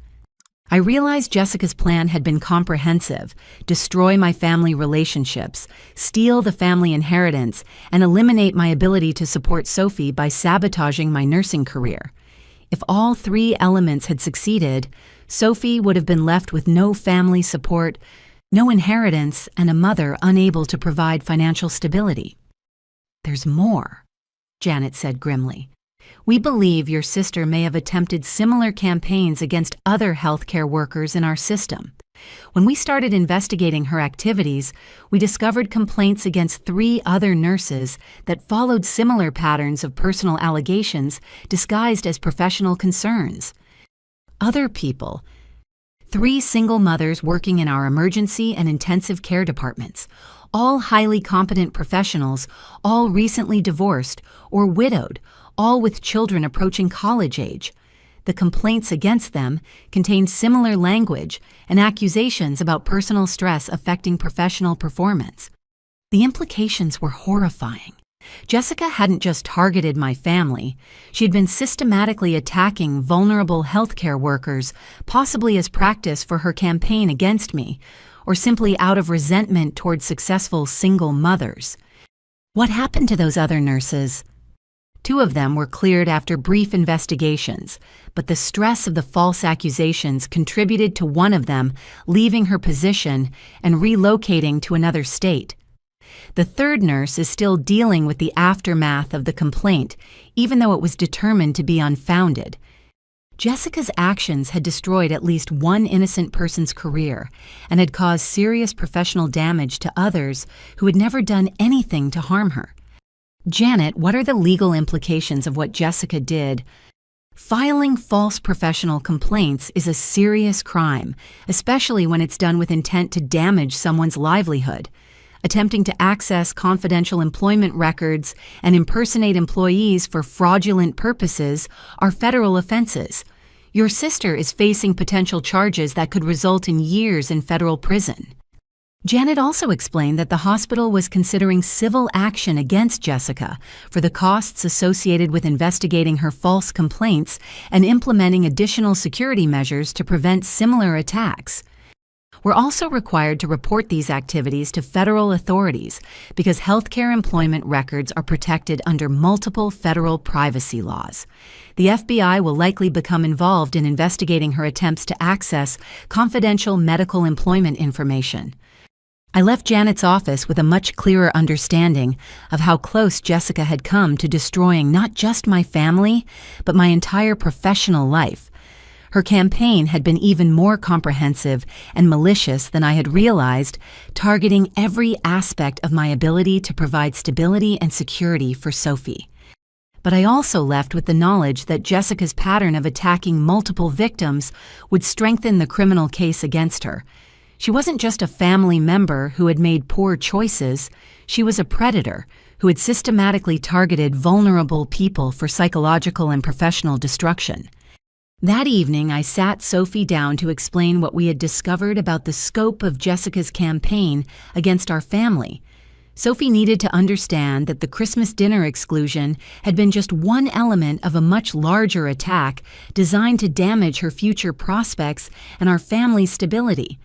I realized Jessica's plan had been comprehensive: destroy my family relationships, steal the family inheritance, and eliminate my ability to support Sophie by sabotaging my nursing career. If all three elements had succeeded, Sophie would have been left with no family support, no inheritance, and a mother unable to provide financial stability. "There's more," Janet said grimly. "We believe your sister may have attempted similar campaigns against other healthcare workers in our system. When we started investigating her activities, we discovered complaints against 3 other nurses that followed similar patterns of personal allegations disguised as professional concerns. Other people, 3 single mothers working in our emergency and intensive care departments, all highly competent professionals, all recently divorced or widowed, all with children approaching college age. The complaints against them contained similar language and accusations about personal stress affecting professional performance. The implications were horrifying. Jessica hadn't just targeted my family, she had been systematically attacking vulnerable healthcare workers, possibly as practice for her campaign against me, or simply out of resentment toward successful single mothers. What happened to those other nurses? 2 of them were cleared after brief investigations, but the stress of the false accusations contributed to one of them leaving her position and relocating to another state. The 3rd nurse is still dealing with the aftermath of the complaint, even though it was determined to be unfounded. Jessica's actions had destroyed at least one innocent person's career and had caused serious professional damage to others who had never done anything to harm her. Janet, what are the legal implications of what Jessica did? Filing false professional complaints is a serious crime, especially when it's done with intent to damage someone's livelihood. Attempting to access confidential employment records and impersonate employees for fraudulent purposes are federal offenses. Your sister is facing potential charges that could result in years in federal prison. Janet also explained that the hospital was considering civil action against Jessica for the costs associated with investigating her false complaints and implementing additional security measures to prevent similar attacks. We're also required to report these activities to federal authorities because healthcare employment records are protected under multiple federal privacy laws. The FBI will likely become involved in investigating her attempts to access confidential medical employment information. I left Janet's office with a much clearer understanding of how close Jessica had come to destroying not just my family, but my entire professional life. Her campaign had been even more comprehensive and malicious than I had realized, targeting every aspect of my ability to provide stability and security for Sophie. But I also left with the knowledge that Jessica's pattern of attacking multiple victims would strengthen the criminal case against her. She wasn't just a family member who had made poor choices, she was a predator who had systematically targeted vulnerable people for psychological and professional destruction. That evening, I sat Sophie down to explain what we had discovered about the scope of Jessica's campaign against our family. Sophie needed to understand that the Christmas dinner exclusion had been just one element of a much larger attack designed to damage her future prospects and our family's stability.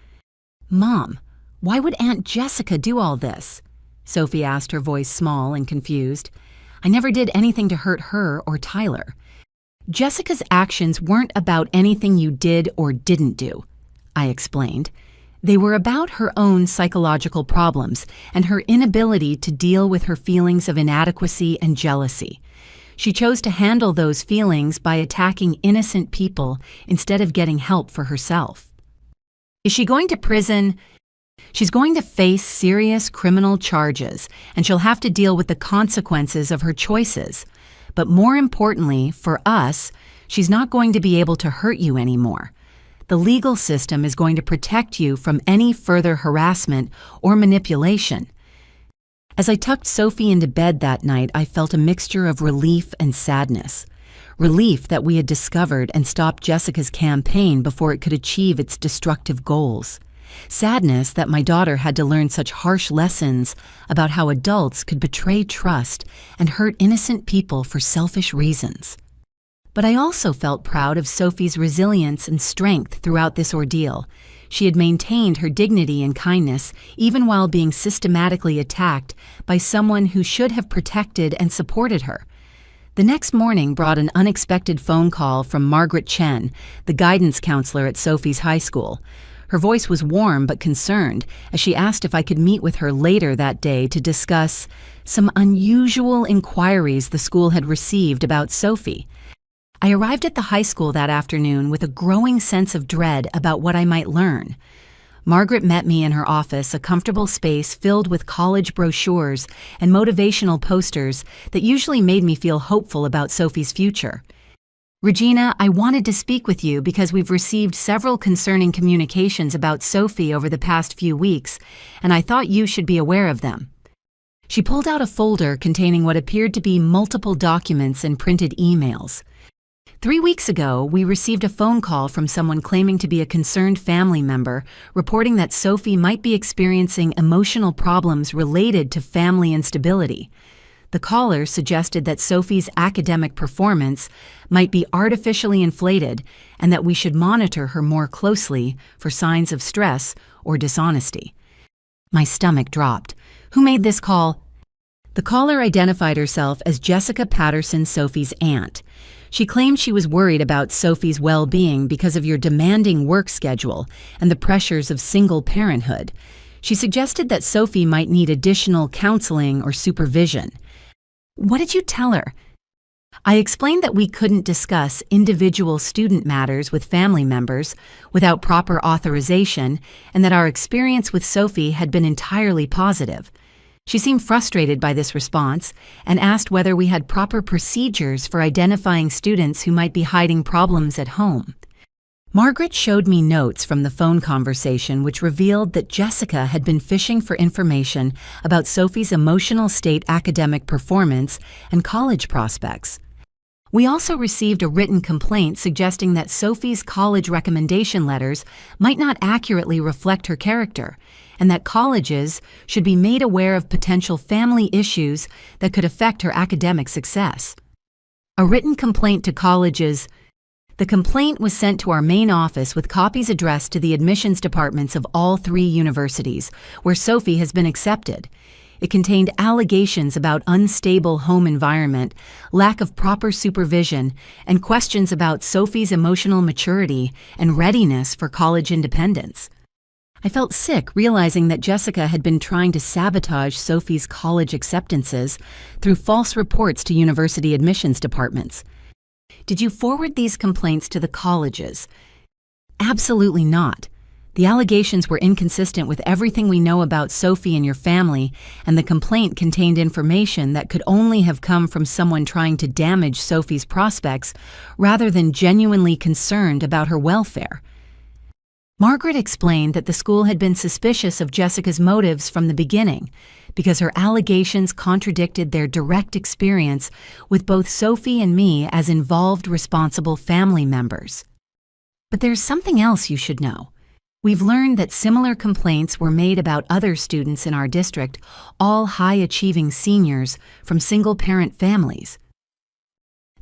"Mom, why would Aunt Jessica do all this?" Sophie asked, her voice small and confused. "I never did anything to hurt her or Tyler." "Jessica's actions weren't about anything you did or didn't do," I explained. "They were about her own psychological problems and her inability to deal with her feelings of inadequacy and jealousy. She chose to handle those feelings by attacking innocent people instead of getting help for herself." "Is she going to prison?" "She's going to face serious criminal charges, and she'll have to deal with the consequences of her choices. But more importantly, for us, she's not going to be able to hurt you anymore. The legal system is going to protect you from any further harassment or manipulation." As I tucked Sophie into bed that night, I felt a mixture of relief and sadness. Relief that we had discovered and stopped Jessica's campaign before it could achieve its destructive goals. Sadness that my daughter had to learn such harsh lessons about how adults could betray trust and hurt innocent people for selfish reasons. But I also felt proud of Sophie's resilience and strength throughout this ordeal. She had maintained her dignity and kindness even while being systematically attacked by someone who should have protected and supported her. The next morning brought an unexpected phone call from Margaret Chen, the guidance counselor at Sophie's high school. Her voice was warm but concerned as she asked if I could meet with her later that day to discuss some unusual inquiries the school had received about Sophie. I arrived at the high school that afternoon with a growing sense of dread about what I might learn. Margaret met me in her office, a comfortable space filled with college brochures and motivational posters that usually made me feel hopeful about Sophie's future. "Regina, I wanted to speak with you because we've received several concerning communications about Sophie over the past few weeks, and I thought you should be aware of them." She pulled out a folder containing what appeared to be multiple documents and printed emails. 3 weeks ago, we received a phone call from someone claiming to be a concerned family member, reporting that Sophie might be experiencing emotional problems related to family instability. The caller suggested that Sophie's academic performance might be artificially inflated and that we should monitor her more closely for signs of stress or dishonesty. My stomach dropped. Who made this call? The caller identified herself as Jessica Patterson, Sophie's aunt. She claimed she was worried about Sophie's well-being because of your demanding work schedule and the pressures of single parenthood. She suggested that Sophie might need additional counseling or supervision. What did you tell her? I explained that we couldn't discuss individual student matters with family members without proper authorization and that our experience with Sophie had been entirely positive. She seemed frustrated by this response and asked whether we had proper procedures for identifying students who might be hiding problems at home. Margaret showed me notes from the phone conversation which revealed that Jessica had been fishing for information about Sophie's emotional state, academic performance, and college prospects. We also received a written complaint suggesting that Sophie's college recommendation letters might not accurately reflect her character, and that colleges should be made aware of potential family issues that could affect her academic success. A written complaint to colleges. The complaint was sent to our main office with copies addressed to the admissions departments of all 3 universities where Sophie has been accepted. It contained allegations about unstable home environment, lack of proper supervision, and questions about Sophie's emotional maturity and readiness for college independence. I felt sick realizing that Jessica had been trying to sabotage Sophie's college acceptances through false reports to university admissions departments. Did you forward these complaints to the colleges? Absolutely not. The allegations were inconsistent with everything we know about Sophie and your family, and the complaint contained information that could only have come from someone trying to damage Sophie's prospects rather than genuinely concerned about her welfare. Margaret explained that the school had been suspicious of Jessica's motives from the beginning because her allegations contradicted their direct experience with both Sophie and me as involved, responsible family members. But there's something else you should know. We've learned that similar complaints were made about other students in our district, all high-achieving seniors from single-parent families.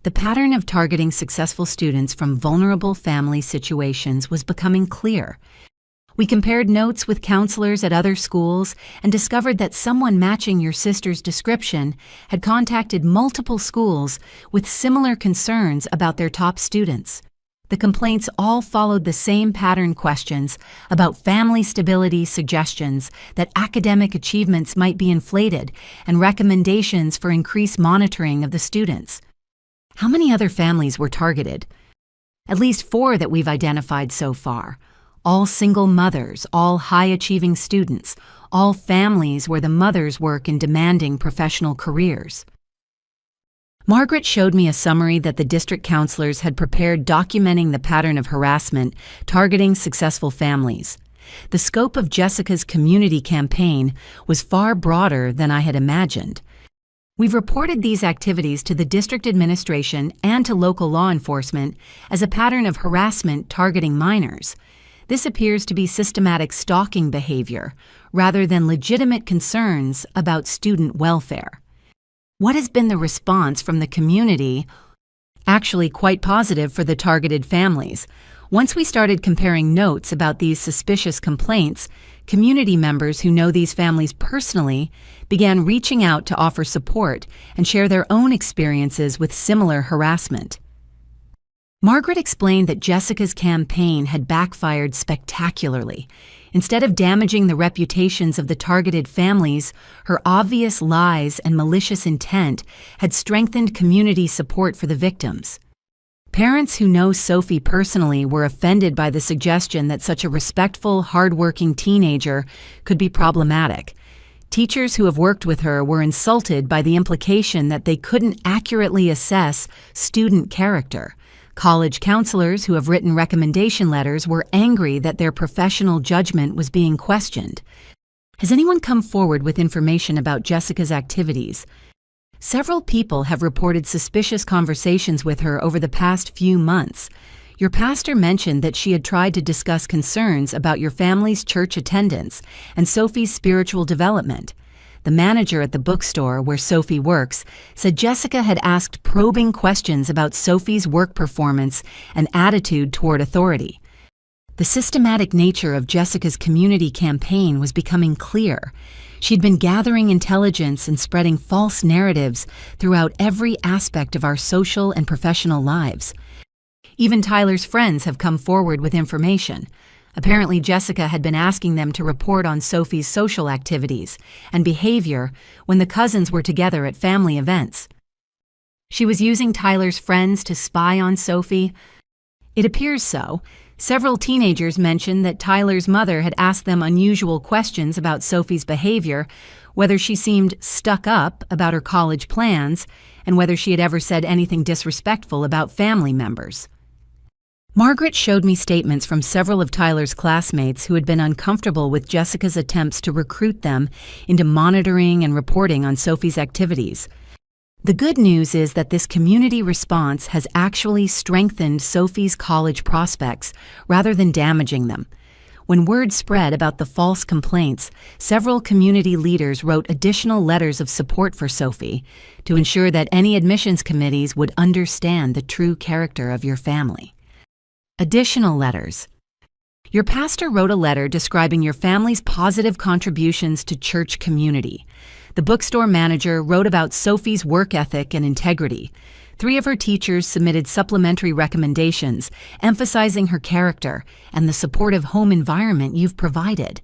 The pattern of targeting successful students from vulnerable family situations was becoming clear. We compared notes with counselors at other schools and discovered that someone matching your sister's description had contacted multiple schools with similar concerns about their top students. The complaints all followed the same pattern questions about family stability, suggestions that academic achievements might be inflated, and recommendations for increased monitoring of the students. How many other families were targeted? At least 4 that we've identified so far. All single mothers, all high-achieving students, all families where the mothers work in demanding professional careers. Margaret showed me a summary that the district counselors had prepared documenting the pattern of harassment targeting successful families. The scope of Jessica's community campaign was far broader than I had imagined. We've reported these activities to the district administration and to local law enforcement as a pattern of harassment targeting minors. This appears to be systematic stalking behavior rather than legitimate concerns about student welfare. What has been the response from the community? Actually quite positive for the targeted families. Once we started comparing notes about these suspicious complaints, community members who know these families personally began reaching out to offer support and share their own experiences with similar harassment. Margaret explained that Jessica's campaign had backfired spectacularly. Instead of damaging the reputations of the targeted families, her obvious lies and malicious intent had strengthened community support for the victims. Parents who know Sophie personally were offended by the suggestion that such a respectful, hardworking teenager could be problematic. Teachers who have worked with her were insulted by the implication that they couldn't accurately assess student character. College counselors who have written recommendation letters were angry that their professional judgment was being questioned. Has anyone come forward with information about Jessica's activities? Several people have reported suspicious conversations with her over the past few months. Your pastor mentioned that she had tried to discuss concerns about your family's church attendance and Sophie's spiritual development. The manager at the bookstore where Sophie works said Jessica had asked probing questions about Sophie's work performance and attitude toward authority. The systematic nature of Jessica's community campaign was becoming clear. She'd been gathering intelligence and spreading false narratives throughout every aspect of our social and professional lives. Even Tyler's friends have come forward with information. Apparently, Jessica had been asking them to report on Sophie's social activities and behavior when the cousins were together at family events. She was using Tyler's friends to spy on Sophie. It appears so. Several teenagers mentioned that Tyler's mother had asked them unusual questions about Sophie's behavior, whether she seemed stuck up about her college plans, and whether she had ever said anything disrespectful about family members. Margaret showed me statements from several of Tyler's classmates who had been uncomfortable with Jessica's attempts to recruit them into monitoring and reporting on Sophie's activities. The good news is that this community response has actually strengthened Sophie's college prospects rather than damaging them. When word spread about the false complaints, several community leaders wrote additional letters of support for Sophie to ensure that any admissions committees would understand the true character of your family. Additional letters. Your pastor wrote a letter describing your family's positive contributions to church community. The bookstore manager wrote about Sophie's work ethic and integrity. 3 of her teachers submitted supplementary recommendations, emphasizing her character and the supportive home environment you've provided.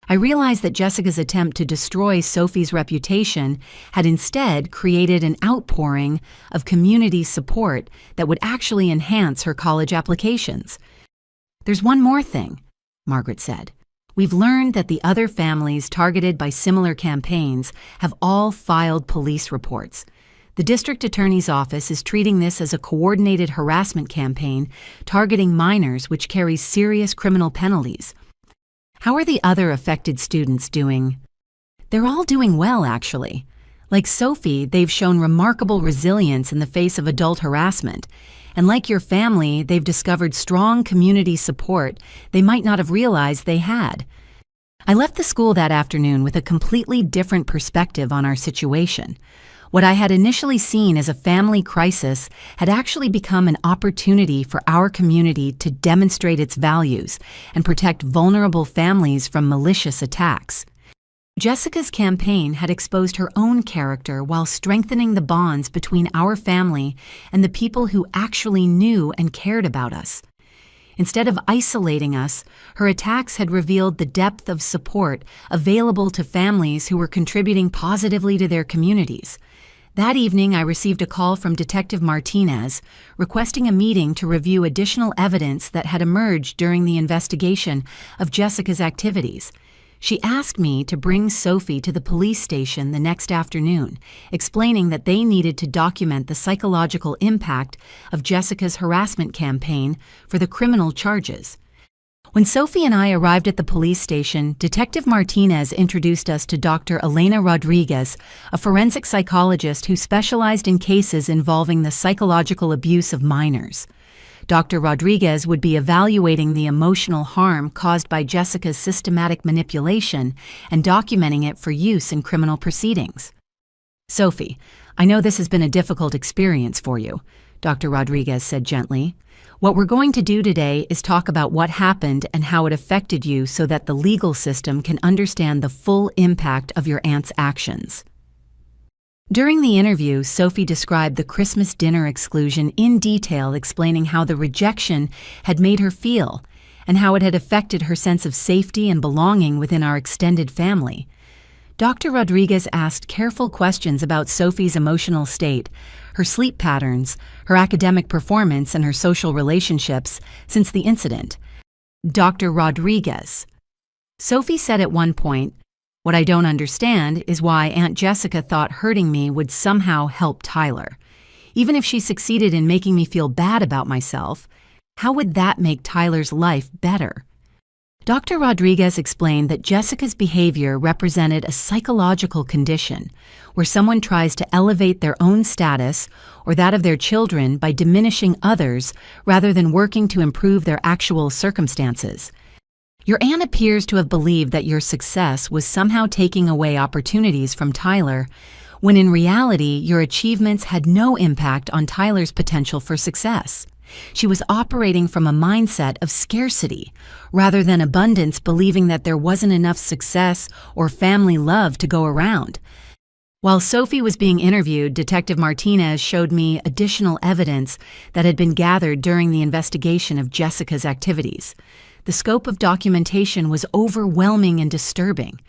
I realized that Jessica's attempt to destroy Sophie's reputation had instead created an outpouring of community support that would actually enhance her college applications. There's one more thing, Margaret said. We've learned that the other families targeted by similar campaigns have all filed police reports. The district attorney's office is treating this as a coordinated harassment campaign targeting minors, which carries serious criminal penalties. How are the other affected students doing? They're all doing well, actually. Like Sophie, they've shown remarkable resilience in the face of adult harassment. And like your family, they've discovered strong community support they might not have realized they had. I left the school that afternoon with a completely different perspective on our situation. What I had initially seen as a family crisis had actually become an opportunity for our community to demonstrate its values and protect vulnerable families from malicious attacks. Jessica's campaign had exposed her own character while strengthening the bonds between our family and the people who actually knew and cared about us. Instead of isolating us, her attacks had revealed the depth of support available to families who were contributing positively to their communities. That evening, I received a call from Detective Martinez requesting a meeting to review additional evidence that had emerged during the investigation of Jessica's activities. She asked me to bring Sophie to the police station the next afternoon, explaining that they needed to document the psychological impact of Jessica's harassment campaign for the criminal charges. When Sophie and I arrived at the police station, Detective Martinez introduced us to Dr. Elena Rodriguez, a forensic psychologist who specialized in cases involving the psychological abuse of minors. Dr. Rodriguez would be evaluating the emotional harm caused by Jessica's systematic manipulation and documenting it for use in criminal proceedings. Sophie, I know this has been a difficult experience for you, Dr. Rodriguez said gently. What we're going to do today is talk about what happened and how it affected you so that the legal system can understand the full impact of your aunt's actions. During the interview, Sophie described the Christmas dinner exclusion in detail, explaining how the rejection had made her feel and how it had affected her sense of safety and belonging within our extended family. Dr. Rodriguez asked careful questions about Sophie's emotional state, her sleep patterns, her academic performance, and her social relationships since the incident. Dr. Rodriguez. Sophie said at one point, "What I don't understand is why Aunt Jessica thought hurting me would somehow help Tyler. Even if she succeeded in making me feel bad about myself, how would that make Tyler's life better?" Dr. Rodriguez explained that Jessica's behavior represented a psychological condition where someone tries to elevate their own status or that of their children by diminishing others rather than working to improve their actual circumstances. Your aunt appears to have believed that your success was somehow taking away opportunities from Tyler, when in reality your achievements had no impact on Tyler's potential for success. She was operating from a mindset of scarcity rather than abundance, believing that there wasn't enough success or family love to go around. While Sophie was being interviewed, Detective Martinez showed me additional evidence that had been gathered during the investigation of Jessica's activities. The scope of documentation was overwhelming and disturbing.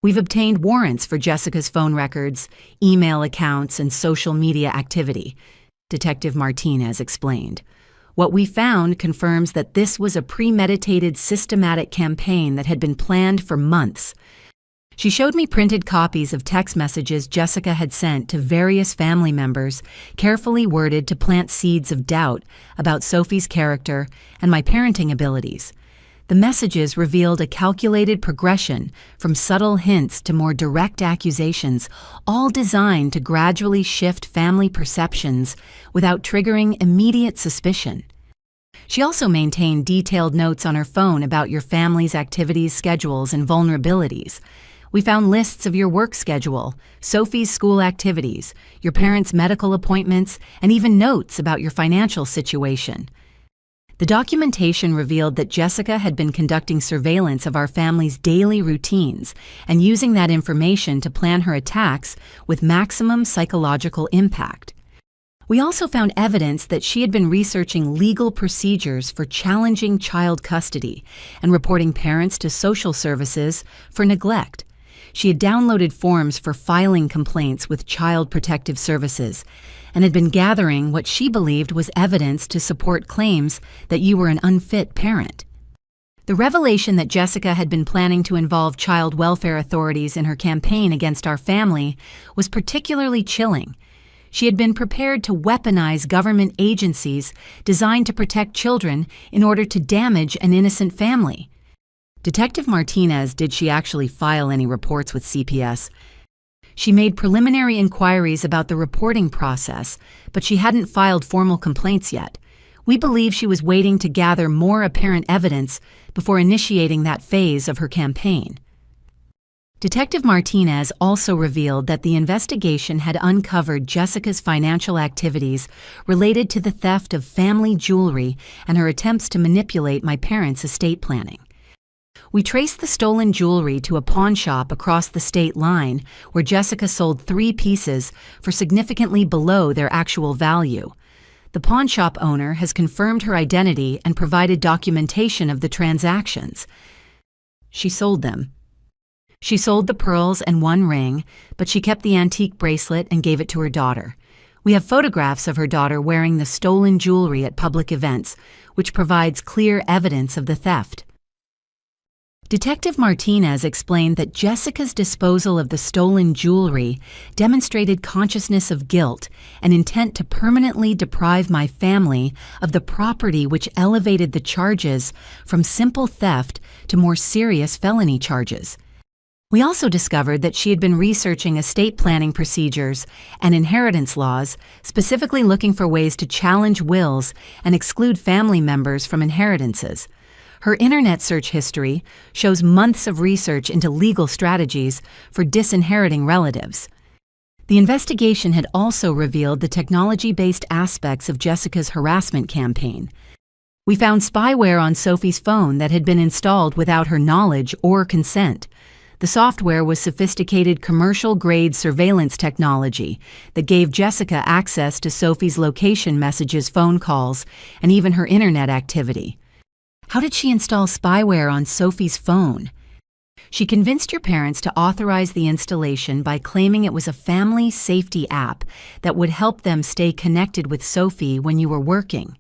We've obtained warrants for Jessica's phone records, email accounts, and social media activity, Detective Martinez explained. What we found confirms that this was a premeditated, systematic campaign that had been planned for months. She showed me printed copies of text messages Jessica had sent to various family members, carefully worded to plant seeds of doubt about Sophie's character and my parenting abilities. The messages revealed a calculated progression from subtle hints to more direct accusations, all designed to gradually shift family perceptions without triggering immediate suspicion. She also maintained detailed notes on her phone about your family's activities, schedules, and vulnerabilities. We found lists of your work schedule, Sophie's school activities, your parents' medical appointments, and even notes about your financial situation. The documentation revealed that Jessica had been conducting surveillance of our family's daily routines and using that information to plan her attacks with maximum psychological impact. We also found evidence that she had been researching legal procedures for challenging child custody and reporting parents to social services for neglect. She had downloaded forms for filing complaints with Child Protective Services and had been gathering what she believed was evidence to support claims that you were an unfit parent. The revelation that Jessica had been planning to involve child welfare authorities in her campaign against our family was particularly chilling. She had been prepared to weaponize government agencies designed to protect children in order to damage an innocent family. Detective Martinez, did she actually file any reports with CPS? She made preliminary inquiries about the reporting process, but she hadn't filed formal complaints yet. We believe she was waiting to gather more apparent evidence before initiating that phase of her campaign. Detective Martinez also revealed that the investigation had uncovered Jessica's financial activities related to the theft of family jewelry and her attempts to manipulate my parents' estate planning. We traced the stolen jewelry to a pawn shop across the state line where Jessica sold 3 pieces for significantly below their actual value. The pawn shop owner has confirmed her identity and provided documentation of the transactions. She sold them. She sold the pearls and 1 ring, but she kept the antique bracelet and gave it to her daughter. We have photographs of her daughter wearing the stolen jewelry at public events, which provides clear evidence of the theft. Detective Martinez explained that Jessica's disposal of the stolen jewelry demonstrated consciousness of guilt and intent to permanently deprive my family of the property, which elevated the charges from simple theft to more serious felony charges. We also discovered that she had been researching estate planning procedures and inheritance laws, specifically looking for ways to challenge wills and exclude family members from inheritances. Her internet search history shows months of research into legal strategies for disinheriting relatives. The investigation had also revealed the technology-based aspects of Jessica's harassment campaign. We found spyware on Sophie's phone that had been installed without her knowledge or consent. The software was sophisticated commercial-grade surveillance technology that gave Jessica access to Sophie's location messages, phone calls, and even her internet activity. How did she install spyware on Sophie's phone? She convinced your parents to authorize the installation by claiming it was a family safety app that would help them stay connected with Sophie when you were working.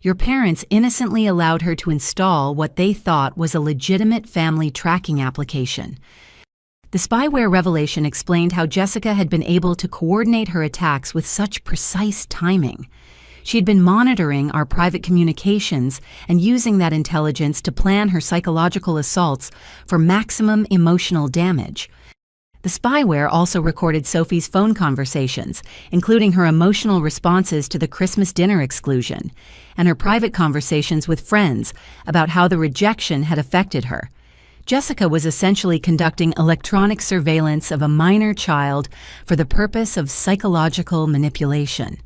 Your parents innocently allowed her to install what they thought was a legitimate family tracking application. The spyware revelation explained how Jessica had been able to coordinate her attacks with such precise timing. She had been monitoring our private communications and using that intelligence to plan her psychological assaults for maximum emotional damage. The spyware also recorded Sophie's phone conversations, including her emotional responses to the Christmas dinner exclusion, and her private conversations with friends about how the rejection had affected her. Jessica was essentially conducting electronic surveillance of a minor child for the purpose of psychological manipulation.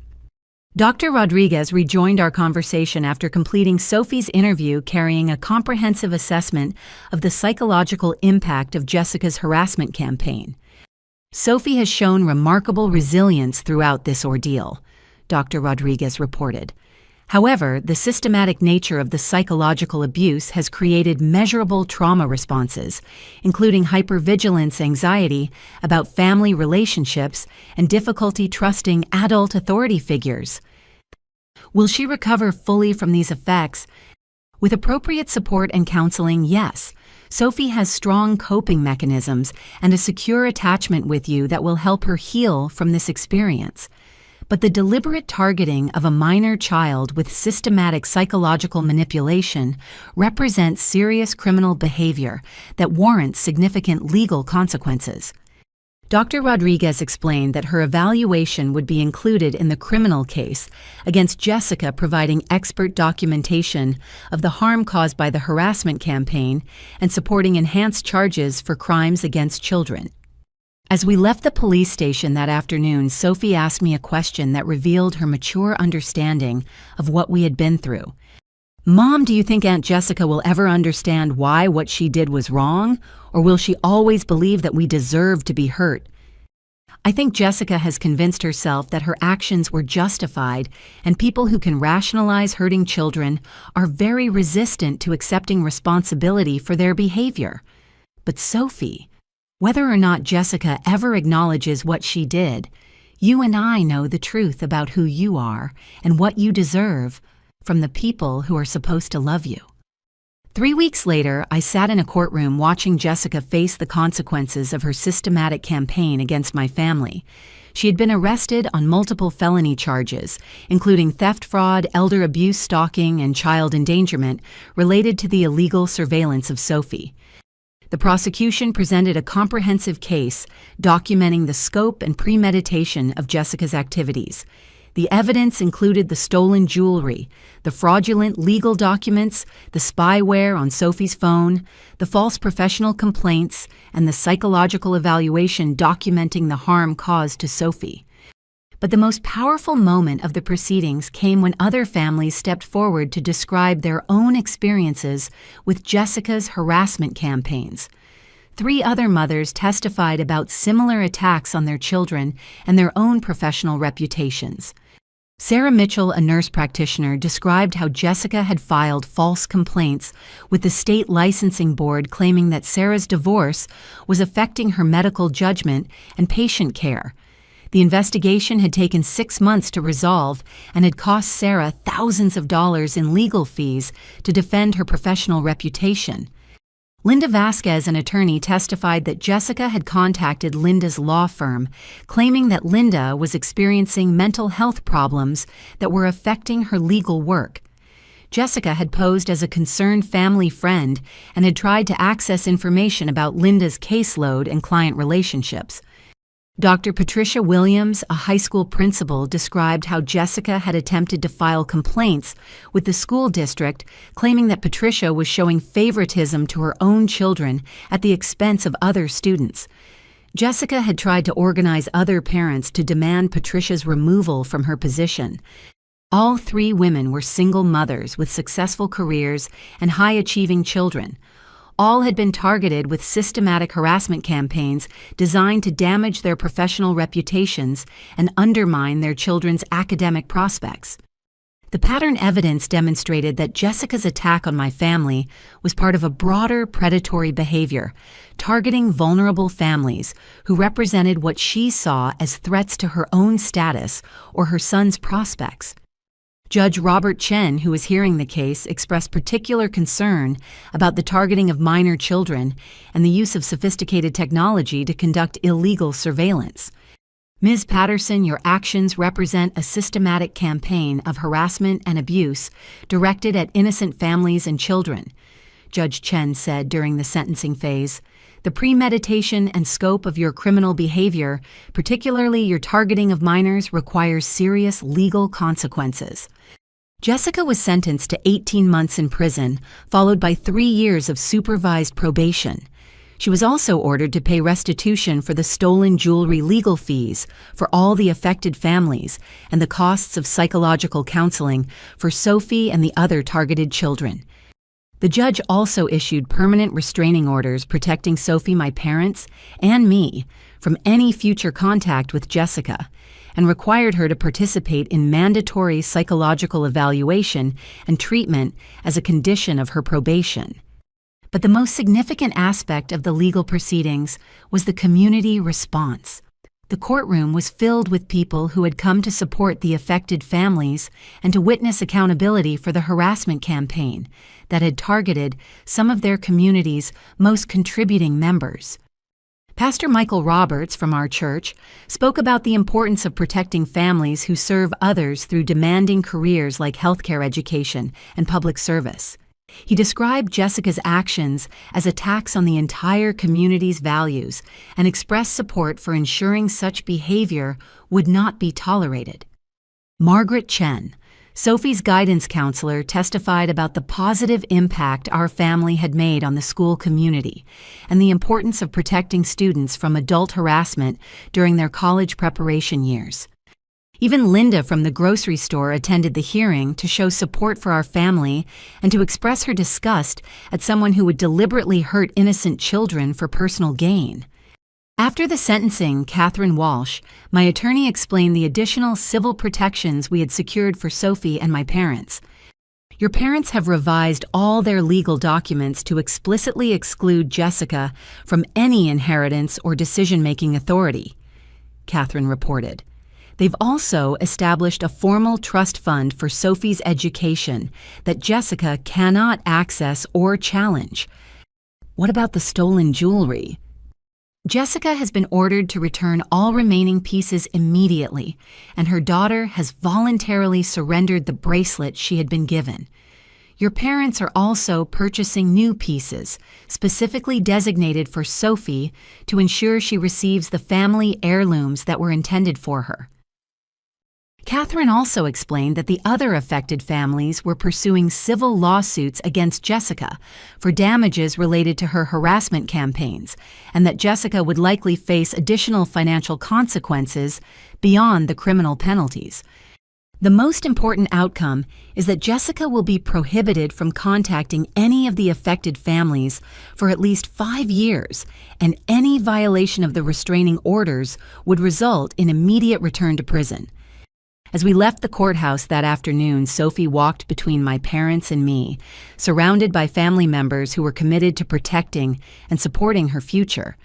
Dr. Rodriguez rejoined our conversation after completing Sophie's interview, carrying a comprehensive assessment of the psychological impact of Jessica's harassment campaign. Sophie has shown remarkable resilience throughout this ordeal, Dr. Rodriguez reported. However, the systematic nature of the psychological abuse has created measurable trauma responses, including hypervigilance, anxiety about family relationships, and difficulty trusting adult authority figures. Will she recover fully from these effects? With appropriate support and counseling, yes. Sophie has strong coping mechanisms and a secure attachment with you that will help her heal from this experience. But the deliberate targeting of a minor child with systematic psychological manipulation represents serious criminal behavior that warrants significant legal consequences. Dr. Rodriguez explained that her evaluation would be included in the criminal case against Jessica, providing expert documentation of the harm caused by the harassment campaign and supporting enhanced charges for crimes against children. As we left the police station that afternoon, Sophie asked me a question that revealed her mature understanding of what we had been through. "Mom, do you think Aunt Jessica will ever understand why what she did was wrong? Or will she always believe that we deserve to be hurt?" I think Jessica has convinced herself that her actions were justified, and people who can rationalize hurting children are very resistant to accepting responsibility for their behavior. But Sophie, whether or not Jessica ever acknowledges what she did, you and I know the truth about who you are and what you deserve from the people who are supposed to love you. 3 weeks later, I sat in a courtroom watching Jessica face the consequences of her systematic campaign against my family. She had been arrested on multiple felony charges, including theft, fraud, elder abuse, stalking, and child endangerment related to the illegal surveillance of Sophie. The prosecution presented a comprehensive case documenting the scope and premeditation of Jessica's activities. The evidence included the stolen jewelry, the fraudulent legal documents, the spyware on Sophie's phone, the false professional complaints, and the psychological evaluation documenting the harm caused to Sophie. But the most powerful moment of the proceedings came when other families stepped forward to describe their own experiences with Jessica's harassment campaigns. 3 other mothers testified about similar attacks on their children and their own professional reputations. Sarah Mitchell, a nurse practitioner, described how Jessica had filed false complaints with the state licensing board claiming that Sarah's divorce was affecting her medical judgment and patient care. The investigation had taken 6 months to resolve and had cost Sarah thousands of dollars in legal fees to defend her professional reputation. Linda Vasquez, an attorney, testified that Jessica had contacted Linda's law firm, claiming that Linda was experiencing mental health problems that were affecting her legal work. Jessica had posed as a concerned family friend and had tried to access information about Linda's caseload and client relationships. Dr. Patricia Williams, a high school principal, described how Jessica had attempted to file complaints with the school district, claiming that Patricia was showing favoritism to her own children at the expense of other students. Jessica had tried to organize other parents to demand Patricia's removal from her position. All 3 women were single mothers with successful careers and high-achieving children. All had been targeted with systematic harassment campaigns designed to damage their professional reputations and undermine their children's academic prospects. The pattern evidence demonstrated that Jessica's attack on my family was part of a broader predatory behavior, targeting vulnerable families who represented what she saw as threats to her own status or her son's prospects. Judge Robert Chen, who was hearing the case, expressed particular concern about the targeting of minor children and the use of sophisticated technology to conduct illegal surveillance. Ms. Patterson, your actions represent a systematic campaign of harassment and abuse directed at innocent families and children, Judge Chen said during the sentencing phase. The premeditation and scope of your criminal behavior, particularly your targeting of minors, requires serious legal consequences. Jessica was sentenced to 18 months in prison, followed by 3 years of supervised probation. She was also ordered to pay restitution for the stolen jewelry legal fees for all the affected families and the costs of psychological counseling for Sophie and the other targeted children. The judge also issued permanent restraining orders protecting Sophie, my parents, and me from any future contact with Jessica, and required her to participate in mandatory psychological evaluation and treatment as a condition of her probation. But the most significant aspect of the legal proceedings was the community response. The courtroom was filled with people who had come to support the affected families and to witness accountability for the harassment campaign that had targeted some of their community's most contributing members. Pastor Michael Roberts from our church spoke about the importance of protecting families who serve others through demanding careers like healthcare education and public service. He described Jessica's actions as attacks on the entire community's values and expressed support for ensuring such behavior would not be tolerated. Margaret Chen, Sophie's guidance counselor, testified about the positive impact our family had made on the school community and the importance of protecting students from adult harassment during their college preparation years. Even Linda from the grocery store attended the hearing to show support for our family and to express her disgust at someone who would deliberately hurt innocent children for personal gain. After the sentencing, Catherine Walsh, my attorney, explained the additional civil protections we had secured for Sophie and my parents. Your parents have revised all their legal documents to explicitly exclude Jessica from any inheritance or decision-making authority, Catherine reported. They've also established a formal trust fund for Sophie's education that Jessica cannot access or challenge. What about the stolen jewelry? Jessica has been ordered to return all remaining pieces immediately, and her daughter has voluntarily surrendered the bracelet she had been given. Your parents are also purchasing new pieces, specifically designated for Sophie, to ensure she receives the family heirlooms that were intended for her. Catherine also explained that the other affected families were pursuing civil lawsuits against Jessica for damages related to her harassment campaigns, and that Jessica would likely face additional financial consequences beyond the criminal penalties. The most important outcome is that Jessica will be prohibited from contacting any of the affected families for at least 5 years, and any violation of the restraining orders would result in immediate return to prison. As we left the courthouse that afternoon, Sophie walked between my parents and me, surrounded by family members who were committed to protecting and supporting her future.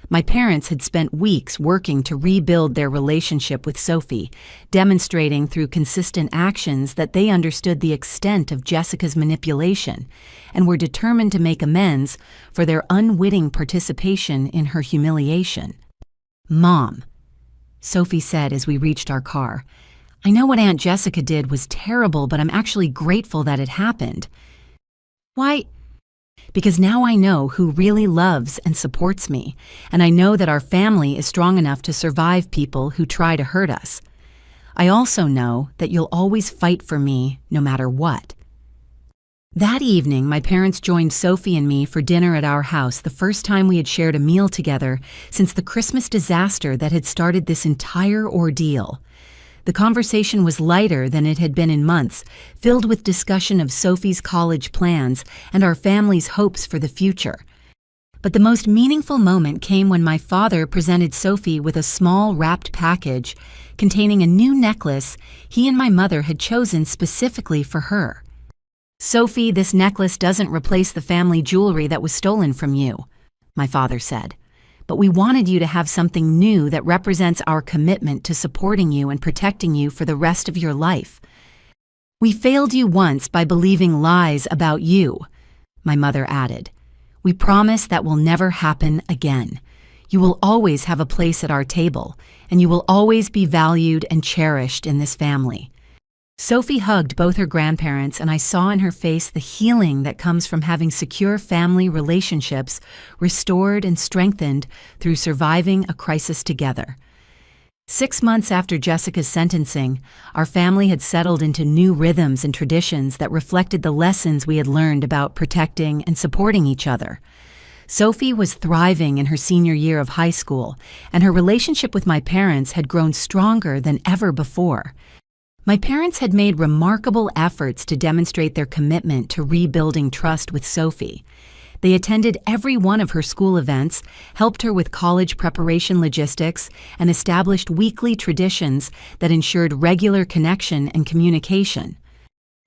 My parents had spent weeks working to rebuild their relationship with Sophie, demonstrating through consistent actions that they understood the extent of Jessica's manipulation and were determined to make amends for their unwitting participation in her humiliation. "Mom," Sophie said as we reached our car, "I know what Aunt Jessica did was terrible, but I'm actually grateful that it happened." "Why?" "Because now I know who really loves and supports me, and I know that our family is strong enough to survive people who try to hurt us. I also know that you'll always fight for me no matter what." That evening, my parents joined Sophie and me for dinner at our house, the first time we had shared a meal together since the Christmas disaster that had started this entire ordeal. The conversation was lighter than it had been in months, filled with discussion of Sophie's college plans and our family's hopes for the future. But the most meaningful moment came when my father presented Sophie with a small wrapped package containing a new necklace he and my mother had chosen specifically for her. "Sophie, this necklace doesn't replace the family jewelry that was stolen from you," my father said. "But we wanted you to have something new that represents our commitment to supporting you and protecting you for the rest of your life. We failed you once by believing lies about you," my mother added. "We promise that will never happen again. You will always have a place at our table, and you will always be valued and cherished in this family." Sophie hugged both her grandparents, and I saw in her face the healing that comes from having secure family relationships restored and strengthened through surviving a crisis together. 6 months after Jessica's sentencing, our family had settled into new rhythms and traditions that reflected the lessons we had learned about protecting and supporting each other. Sophie was thriving in her senior year of high school, and her relationship with my parents had grown stronger than ever before. My parents had made remarkable efforts to demonstrate their commitment to rebuilding trust with Sophie. They attended every one of her school events, helped her with college preparation logistics, and established weekly traditions that ensured regular connection and communication.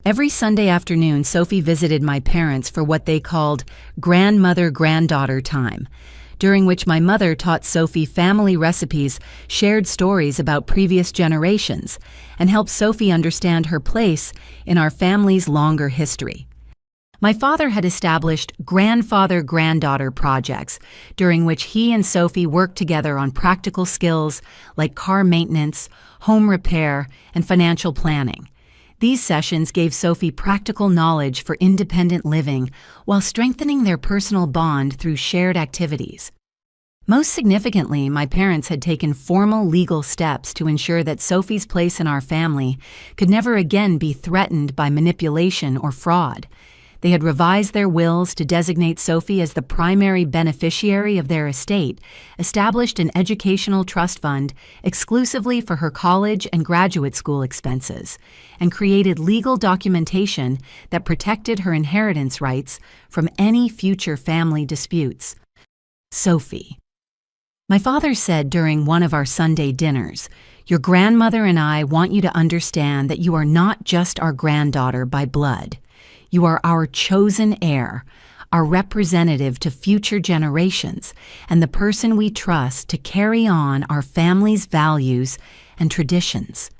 Every Sunday afternoon, Sophie visited my parents for what they called grandmother-granddaughter time, during which my mother taught Sophie family recipes, shared stories about previous generations, and helped Sophie understand her place in our family's longer history. My father had established grandfather-granddaughter projects, during which he and Sophie worked together on practical skills like car maintenance, home repair, and financial planning. These sessions gave Sophie practical knowledge for independent living while strengthening their personal bond through shared activities. Most significantly, my parents had taken formal legal steps to ensure that Sophie's place in our family could never again be threatened by manipulation or fraud. They had revised their wills to designate Sophie as the primary beneficiary of their estate, established an educational trust fund exclusively for her college and graduate school expenses, and created legal documentation that protected her inheritance rights from any future family disputes. Sophie. My father said during one of our Sunday dinners, "Your grandmother and I want you to understand that you are not just our granddaughter by blood. You are our chosen heir, our representative to future generations, and the person we trust to carry on our family's values and traditions."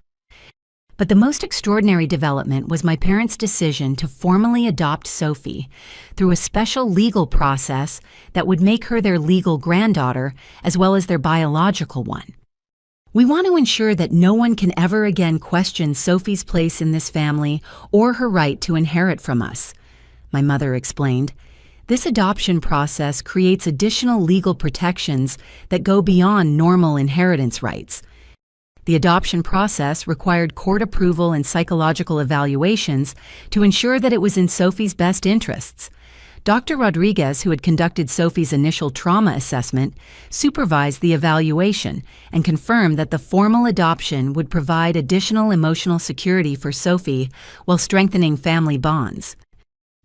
But the most extraordinary development was my parents' decision to formally adopt Sophie through a special legal process that would make her their legal granddaughter as well as their biological one. We want to ensure that no one can ever again question Sophie's place in this family or her right to inherit from us, my mother explained. This adoption process creates additional legal protections that go beyond normal inheritance rights. The adoption process required court approval and psychological evaluations to ensure that it was in Sophie's best interests. Dr. Rodriguez, who had conducted Sophie's initial trauma assessment, supervised the evaluation and confirmed that the formal adoption would provide additional emotional security for Sophie while strengthening family bonds.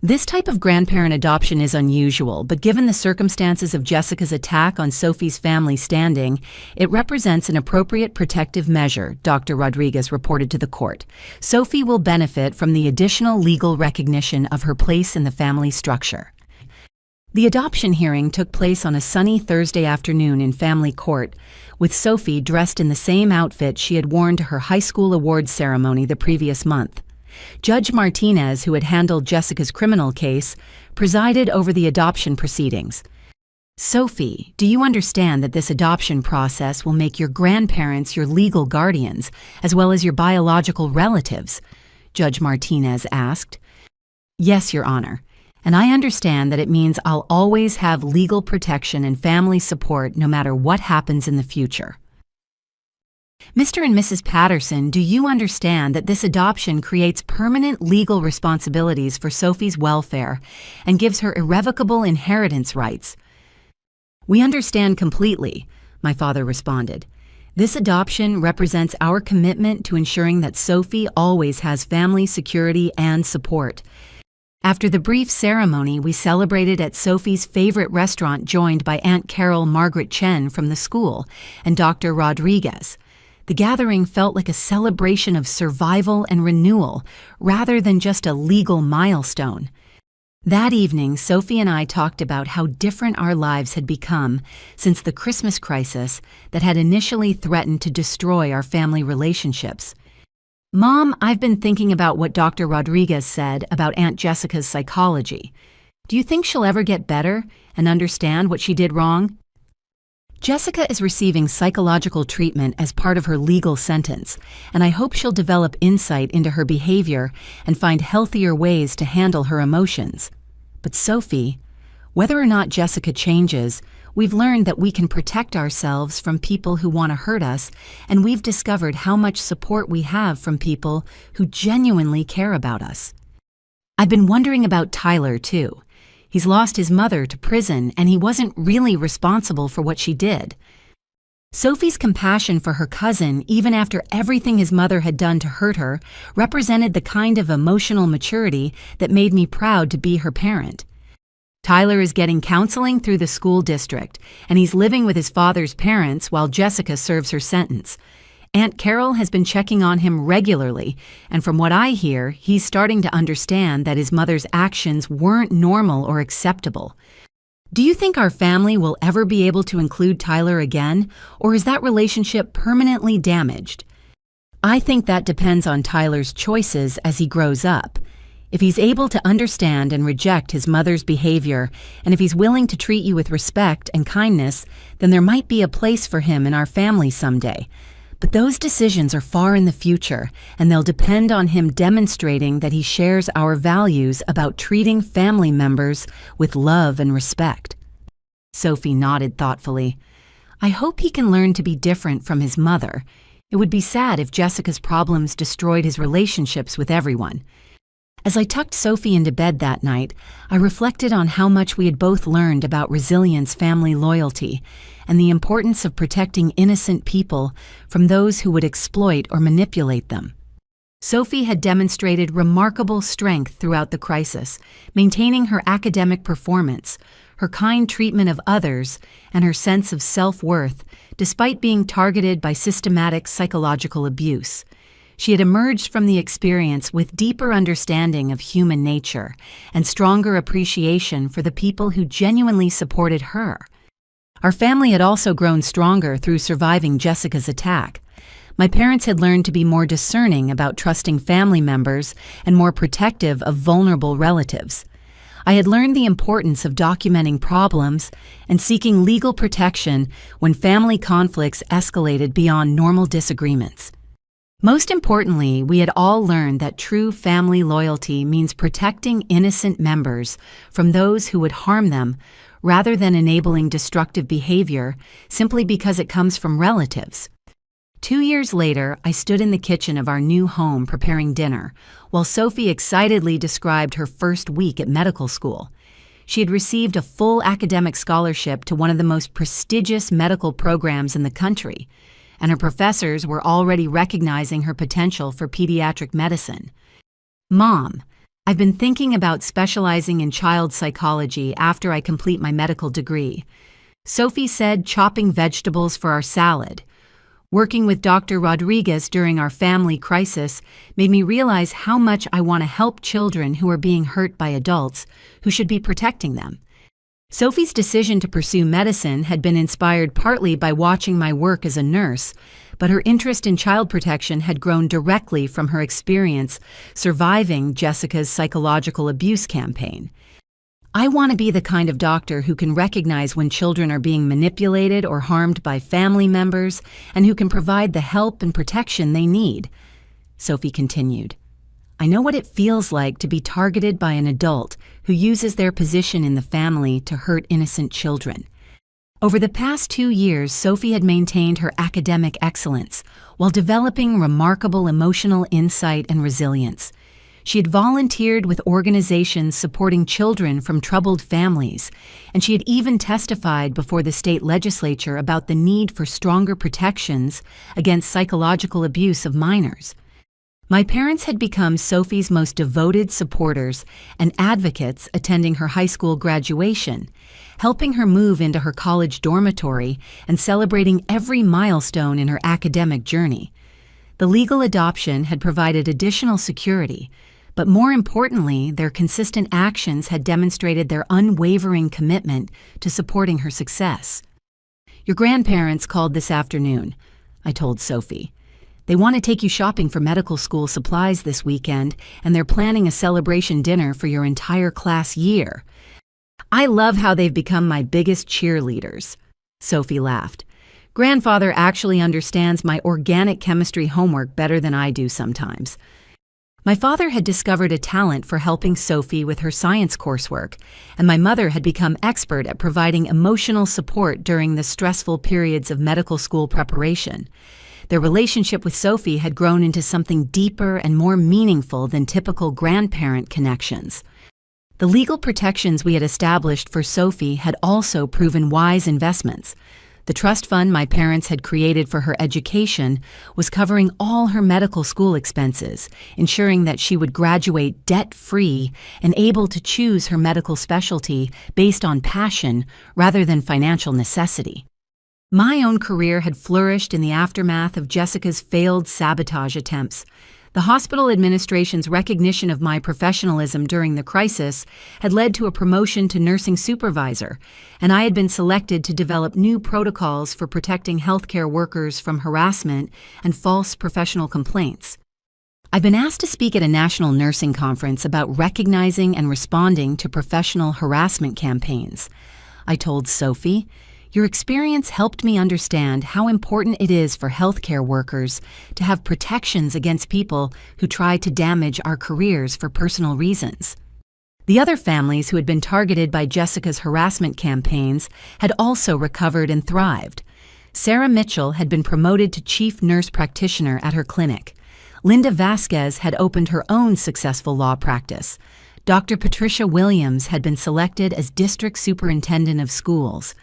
This type of grandparent adoption is unusual, but given the circumstances of Jessica's attack on Sophie's family standing, it represents an appropriate protective measure, Dr. Rodriguez reported to the court. Sophie will benefit from the additional legal recognition of her place in the family structure. The adoption hearing took place on a sunny Thursday afternoon in family court, with Sophie dressed in the same outfit she had worn to her high school awards ceremony the previous month. Judge Martinez, who had handled Jessica's criminal case, presided over the adoption proceedings. "Sophie, do you understand that this adoption process will make your grandparents your legal guardians, as well as your biological relatives?" Judge Martinez asked. "Yes, Your Honor, and I understand that it means I'll always have legal protection and family support no matter what happens in the future." "Mr. and Mrs. Patterson, do you understand that this adoption creates permanent legal responsibilities for Sophie's welfare and gives her irrevocable inheritance rights?" "We understand completely," my father responded. "This adoption represents our commitment to ensuring that Sophie always has family security and support." After the brief ceremony, we celebrated at Sophie's favorite restaurant, joined by Aunt Carol Margaret Chen from the school and Dr. Rodriguez. The gathering felt like a celebration of survival and renewal, rather than just a legal milestone. That evening, Sophie and I talked about how different our lives had become since the Christmas crisis that had initially threatened to destroy our family relationships. "Mom, I've been thinking about what Dr. Rodriguez said about Aunt Jessica's psychology. Do you think she'll ever get better and understand what she did wrong?" "Jessica is receiving psychological treatment as part of her legal sentence, and I hope she'll develop insight into her behavior and find healthier ways to handle her emotions. But Sophie, whether or not Jessica changes, we've learned that we can protect ourselves from people who want to hurt us, and we've discovered how much support we have from people who genuinely care about us. I've been wondering about Tyler, too. He's lost his mother to prison, and he wasn't really responsible for what she did." Sophie's compassion for her cousin, even after everything his mother had done to hurt her, represented the kind of emotional maturity that made me proud to be her parent. "Tyler is getting counseling through the school district, and he's living with his father's parents while Jessica serves her sentence. Aunt Carol has been checking on him regularly, and from what I hear, he's starting to understand that his mother's actions weren't normal or acceptable. Do you think our family will ever be able to include Tyler again, or is that relationship permanently damaged? I think that depends on Tyler's choices as he grows up. If he's able to understand and reject his mother's behavior, and if he's willing to treat you with respect and kindness, then there might be a place for him in our family someday. But those decisions are far in the future, and they'll depend on him demonstrating that he shares our values about treating family members with love and respect." Sophie nodded thoughtfully. "I hope he can learn to be different from his mother. It would be sad if Jessica's problems destroyed his relationships with everyone." As I tucked Sophie into bed that night, I reflected on how much we had both learned about resilience, family loyalty, and the importance of protecting innocent people from those who would exploit or manipulate them. Sophie had demonstrated remarkable strength throughout the crisis, maintaining her academic performance, her kind treatment of others, and her sense of self-worth, despite being targeted by systematic psychological abuse. She had emerged from the experience with deeper understanding of human nature and stronger appreciation for the people who genuinely supported her. Our family had also grown stronger through surviving Jessica's attack. My parents had learned to be more discerning about trusting family members and more protective of vulnerable relatives. I had learned the importance of documenting problems and seeking legal protection when family conflicts escalated beyond normal disagreements. Most importantly, we had all learned that true family loyalty means protecting innocent members from those who would harm them rather than enabling destructive behavior simply because it comes from relatives. 2 years later, I stood in the kitchen of our new home preparing dinner, while Sophie excitedly described her first week at medical school. She had received a full academic scholarship to one of the most prestigious medical programs in the country, and her professors were already recognizing her potential for pediatric medicine. "Mom, I've been thinking about specializing in child psychology after I complete my medical degree." Sophie said, chopping vegetables for our salad. "Working with Dr. Rodriguez during our family crisis made me realize how much I want to help children who are being hurt by adults who should be protecting them." Sophie's decision to pursue medicine had been inspired partly by watching my work as a nurse, but her interest in child protection had grown directly from her experience surviving Jessica's psychological abuse campaign. "I want to be the kind of doctor who can recognize when children are being manipulated or harmed by family members and who can provide the help and protection they need," Sophie continued. "I know what it feels like to be targeted by an adult who uses their position in the family to hurt innocent children." Over the past 2 years, Sophie had maintained her academic excellence while developing remarkable emotional insight and resilience. She had volunteered with organizations supporting children from troubled families, and she had even testified before the state legislature about the need for stronger protections against psychological abuse of minors. My parents had become Sophie's most devoted supporters and advocates attending her high school graduation, helping her move into her college dormitory and celebrating every milestone in her academic journey. The legal adoption had provided additional security, but more importantly, their consistent actions had demonstrated their unwavering commitment to supporting her success. "Your grandparents called this afternoon," I told Sophie. "They want to take you shopping for medical school supplies this weekend, and they're planning a celebration dinner for your entire class year." "I love how they've become my biggest cheerleaders," Sophie laughed. "Grandfather actually understands my organic chemistry homework better than I do sometimes." My father had discovered a talent for helping Sophie with her science coursework, and my mother had become expert at providing emotional support during the stressful periods of medical school preparation. Their relationship with Sophie had grown into something deeper and more meaningful than typical grandparent connections. The legal protections we had established for Sophie had also proven wise investments. The trust fund my parents had created for her education was covering all her medical school expenses, ensuring that she would graduate debt-free and able to choose her medical specialty based on passion rather than financial necessity. My own career had flourished in the aftermath of Jessica's failed sabotage attempts. The hospital administration's recognition of my professionalism during the crisis had led to a promotion to nursing supervisor, and I had been selected to develop new protocols for protecting healthcare workers from harassment and false professional complaints. I've been asked to speak at a national nursing conference about recognizing and responding to professional harassment campaigns. I told Sophie, "Your experience helped me understand how important it is for healthcare workers to have protections against people who try to damage our careers for personal reasons." The other families who had been targeted by Jessica's harassment campaigns had also recovered and thrived. Sarah Mitchell had been promoted to chief nurse practitioner at her clinic. Linda Vasquez had opened her own successful law practice. Dr. Patricia Williams had been selected as district superintendent of schools.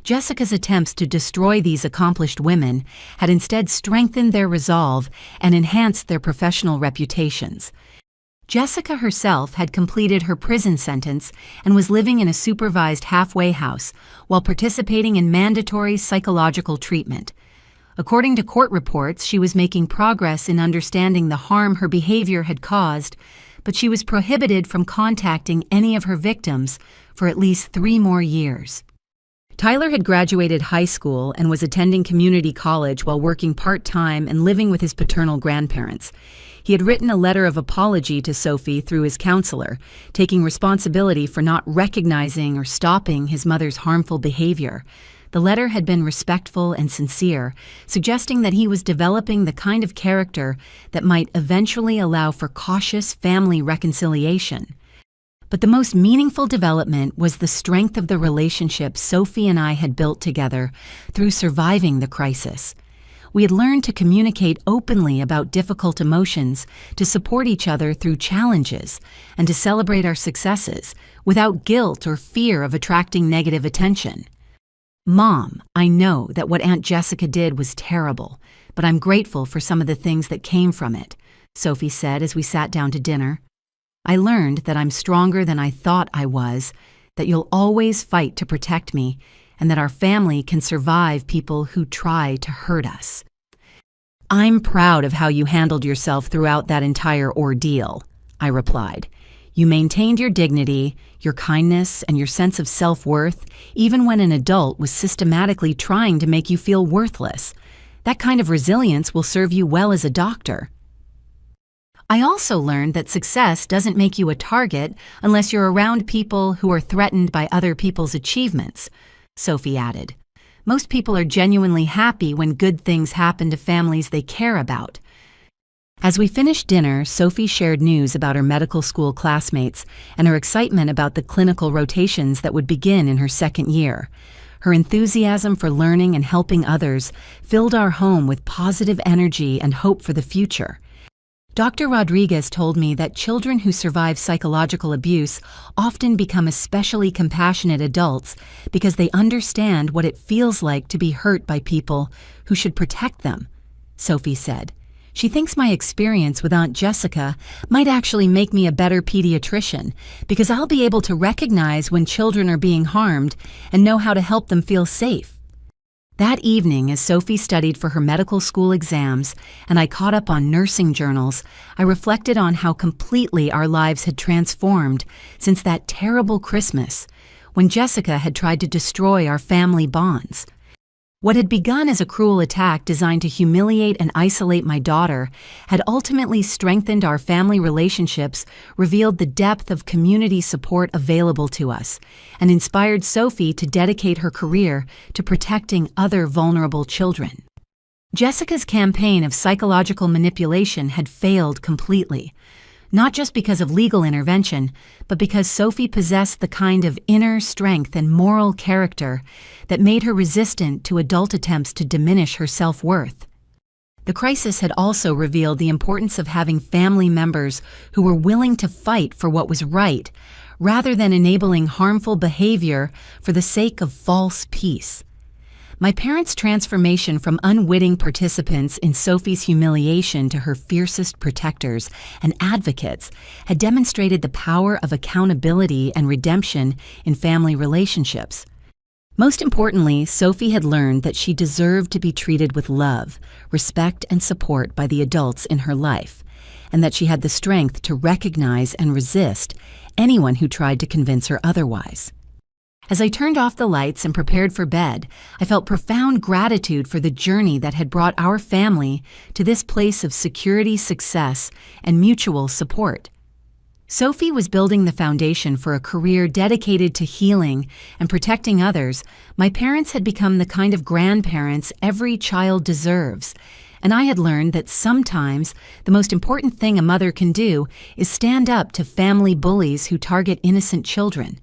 Jessica's attempts to destroy these accomplished women had instead strengthened their resolve and enhanced their professional reputations. Jessica herself had completed her prison sentence and was living in a supervised halfway house while participating in mandatory psychological treatment. According to court reports, she was making progress in understanding the harm her behavior had caused, but she was prohibited from contacting any of her victims for at least 3 more years. Tyler had graduated high school and was attending community college while working part-time and living with his paternal grandparents. He had written a letter of apology to Sophie through his counselor, taking responsibility for not recognizing or stopping his mother's harmful behavior. The letter had been respectful and sincere, suggesting that he was developing the kind of character that might eventually allow for cautious family reconciliation. But the most meaningful development was the strength of the relationship Sophie and I had built together through surviving the crisis. We had learned to communicate openly about difficult emotions, to support each other through challenges, and to celebrate our successes without guilt or fear of attracting negative attention. "Mom, I know that what Aunt Jessica did was terrible, but I'm grateful for some of the things that came from it," Sophie said as we sat down to dinner. "I learned that I'm stronger than I thought I was, that you'll always fight to protect me, and that our family can survive people who try to hurt us." "I'm proud of how you handled yourself throughout that entire ordeal," I replied. "You maintained your dignity, your kindness, and your sense of self-worth, even when an adult was systematically trying to make you feel worthless. That kind of resilience will serve you well as a doctor." "I also learned that success doesn't make you a target unless you're around people who are threatened by other people's achievements," Sophie added. "Most people are genuinely happy when good things happen to families they care about." As we finished dinner, Sophie shared news about her medical school classmates and her excitement about the clinical rotations that would begin in her second year. Her enthusiasm for learning and helping others filled our home with positive energy and hope for the future. Dr. Rodriguez told me that children who survive psychological abuse often become especially compassionate adults because they understand what it feels like to be hurt by people who should protect them, Sophie said. She thinks my experience with Aunt Jessica might actually make me a better pediatrician because I'll be able to recognize when children are being harmed and know how to help them feel safe. That evening, as Sophie studied for her medical school exams and I caught up on nursing journals, I reflected on how completely our lives had transformed since that terrible Christmas when Jessica had tried to destroy our family bonds. What had begun as a cruel attack designed to humiliate and isolate my daughter had ultimately strengthened our family relationships, revealed the depth of community support available to us, and inspired Sophie to dedicate her career to protecting other vulnerable children. Jessica's campaign of psychological manipulation had failed completely, not just because of legal intervention, but because Sophie possessed the kind of inner strength and moral character that made her resistant to adult attempts to diminish her self-worth. The crisis had also revealed the importance of having family members who were willing to fight for what was right, rather than enabling harmful behavior for the sake of false peace. My parents' transformation from unwitting participants in Sophie's humiliation to her fiercest protectors and advocates had demonstrated the power of accountability and redemption in family relationships. Most importantly, Sophie had learned that she deserved to be treated with love, respect, and support by the adults in her life, and that she had the strength to recognize and resist anyone who tried to convince her otherwise. As I turned off the lights and prepared for bed, I felt profound gratitude for the journey that had brought our family to this place of security, success, and mutual support. Sophie was building the foundation for a career dedicated to healing and protecting others. My parents had become the kind of grandparents every child deserves, and I had learned that sometimes the most important thing a mother can do is stand up to family bullies who target innocent children.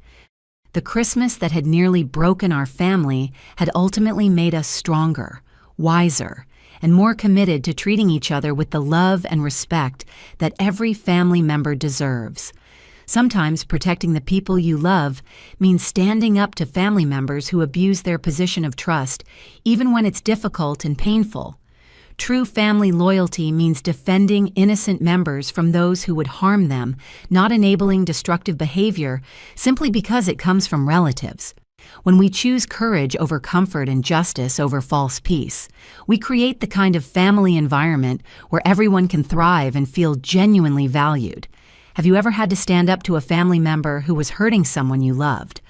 The Christmas that had nearly broken our family had ultimately made us stronger, wiser, and more committed to treating each other with the love and respect that every family member deserves. Sometimes protecting the people you love means standing up to family members who abuse their position of trust, even when it's difficult and painful. True family loyalty means defending innocent members from those who would harm them, not enabling destructive behavior simply because it comes from relatives. When we choose courage over comfort and justice over false peace, we create the kind of family environment where everyone can thrive and feel genuinely valued. Have you ever had to stand up to a family member who was hurting someone you loved?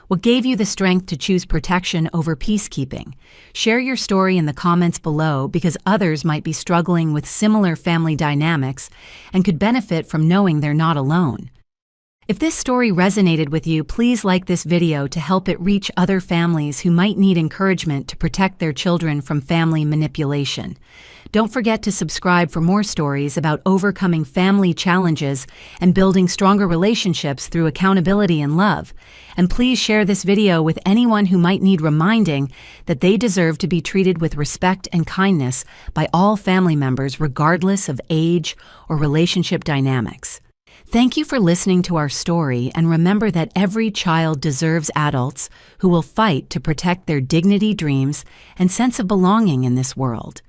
What gave you the strength to choose protection over peacekeeping? Share your story in the comments below because others might be struggling with similar family dynamics and could benefit from knowing they're not alone. If this story resonated with you, please like this video to help it reach other families who might need encouragement to protect their children from family manipulation. Don't forget to subscribe for more stories about overcoming family challenges and building stronger relationships through accountability and love. And please share this video with anyone who might need reminding that they deserve to be treated with respect and kindness by all family members regardless of age or relationship dynamics. Thank you for listening to our story, and remember that every child deserves adults who will fight to protect their dignity, dreams, and sense of belonging in this world.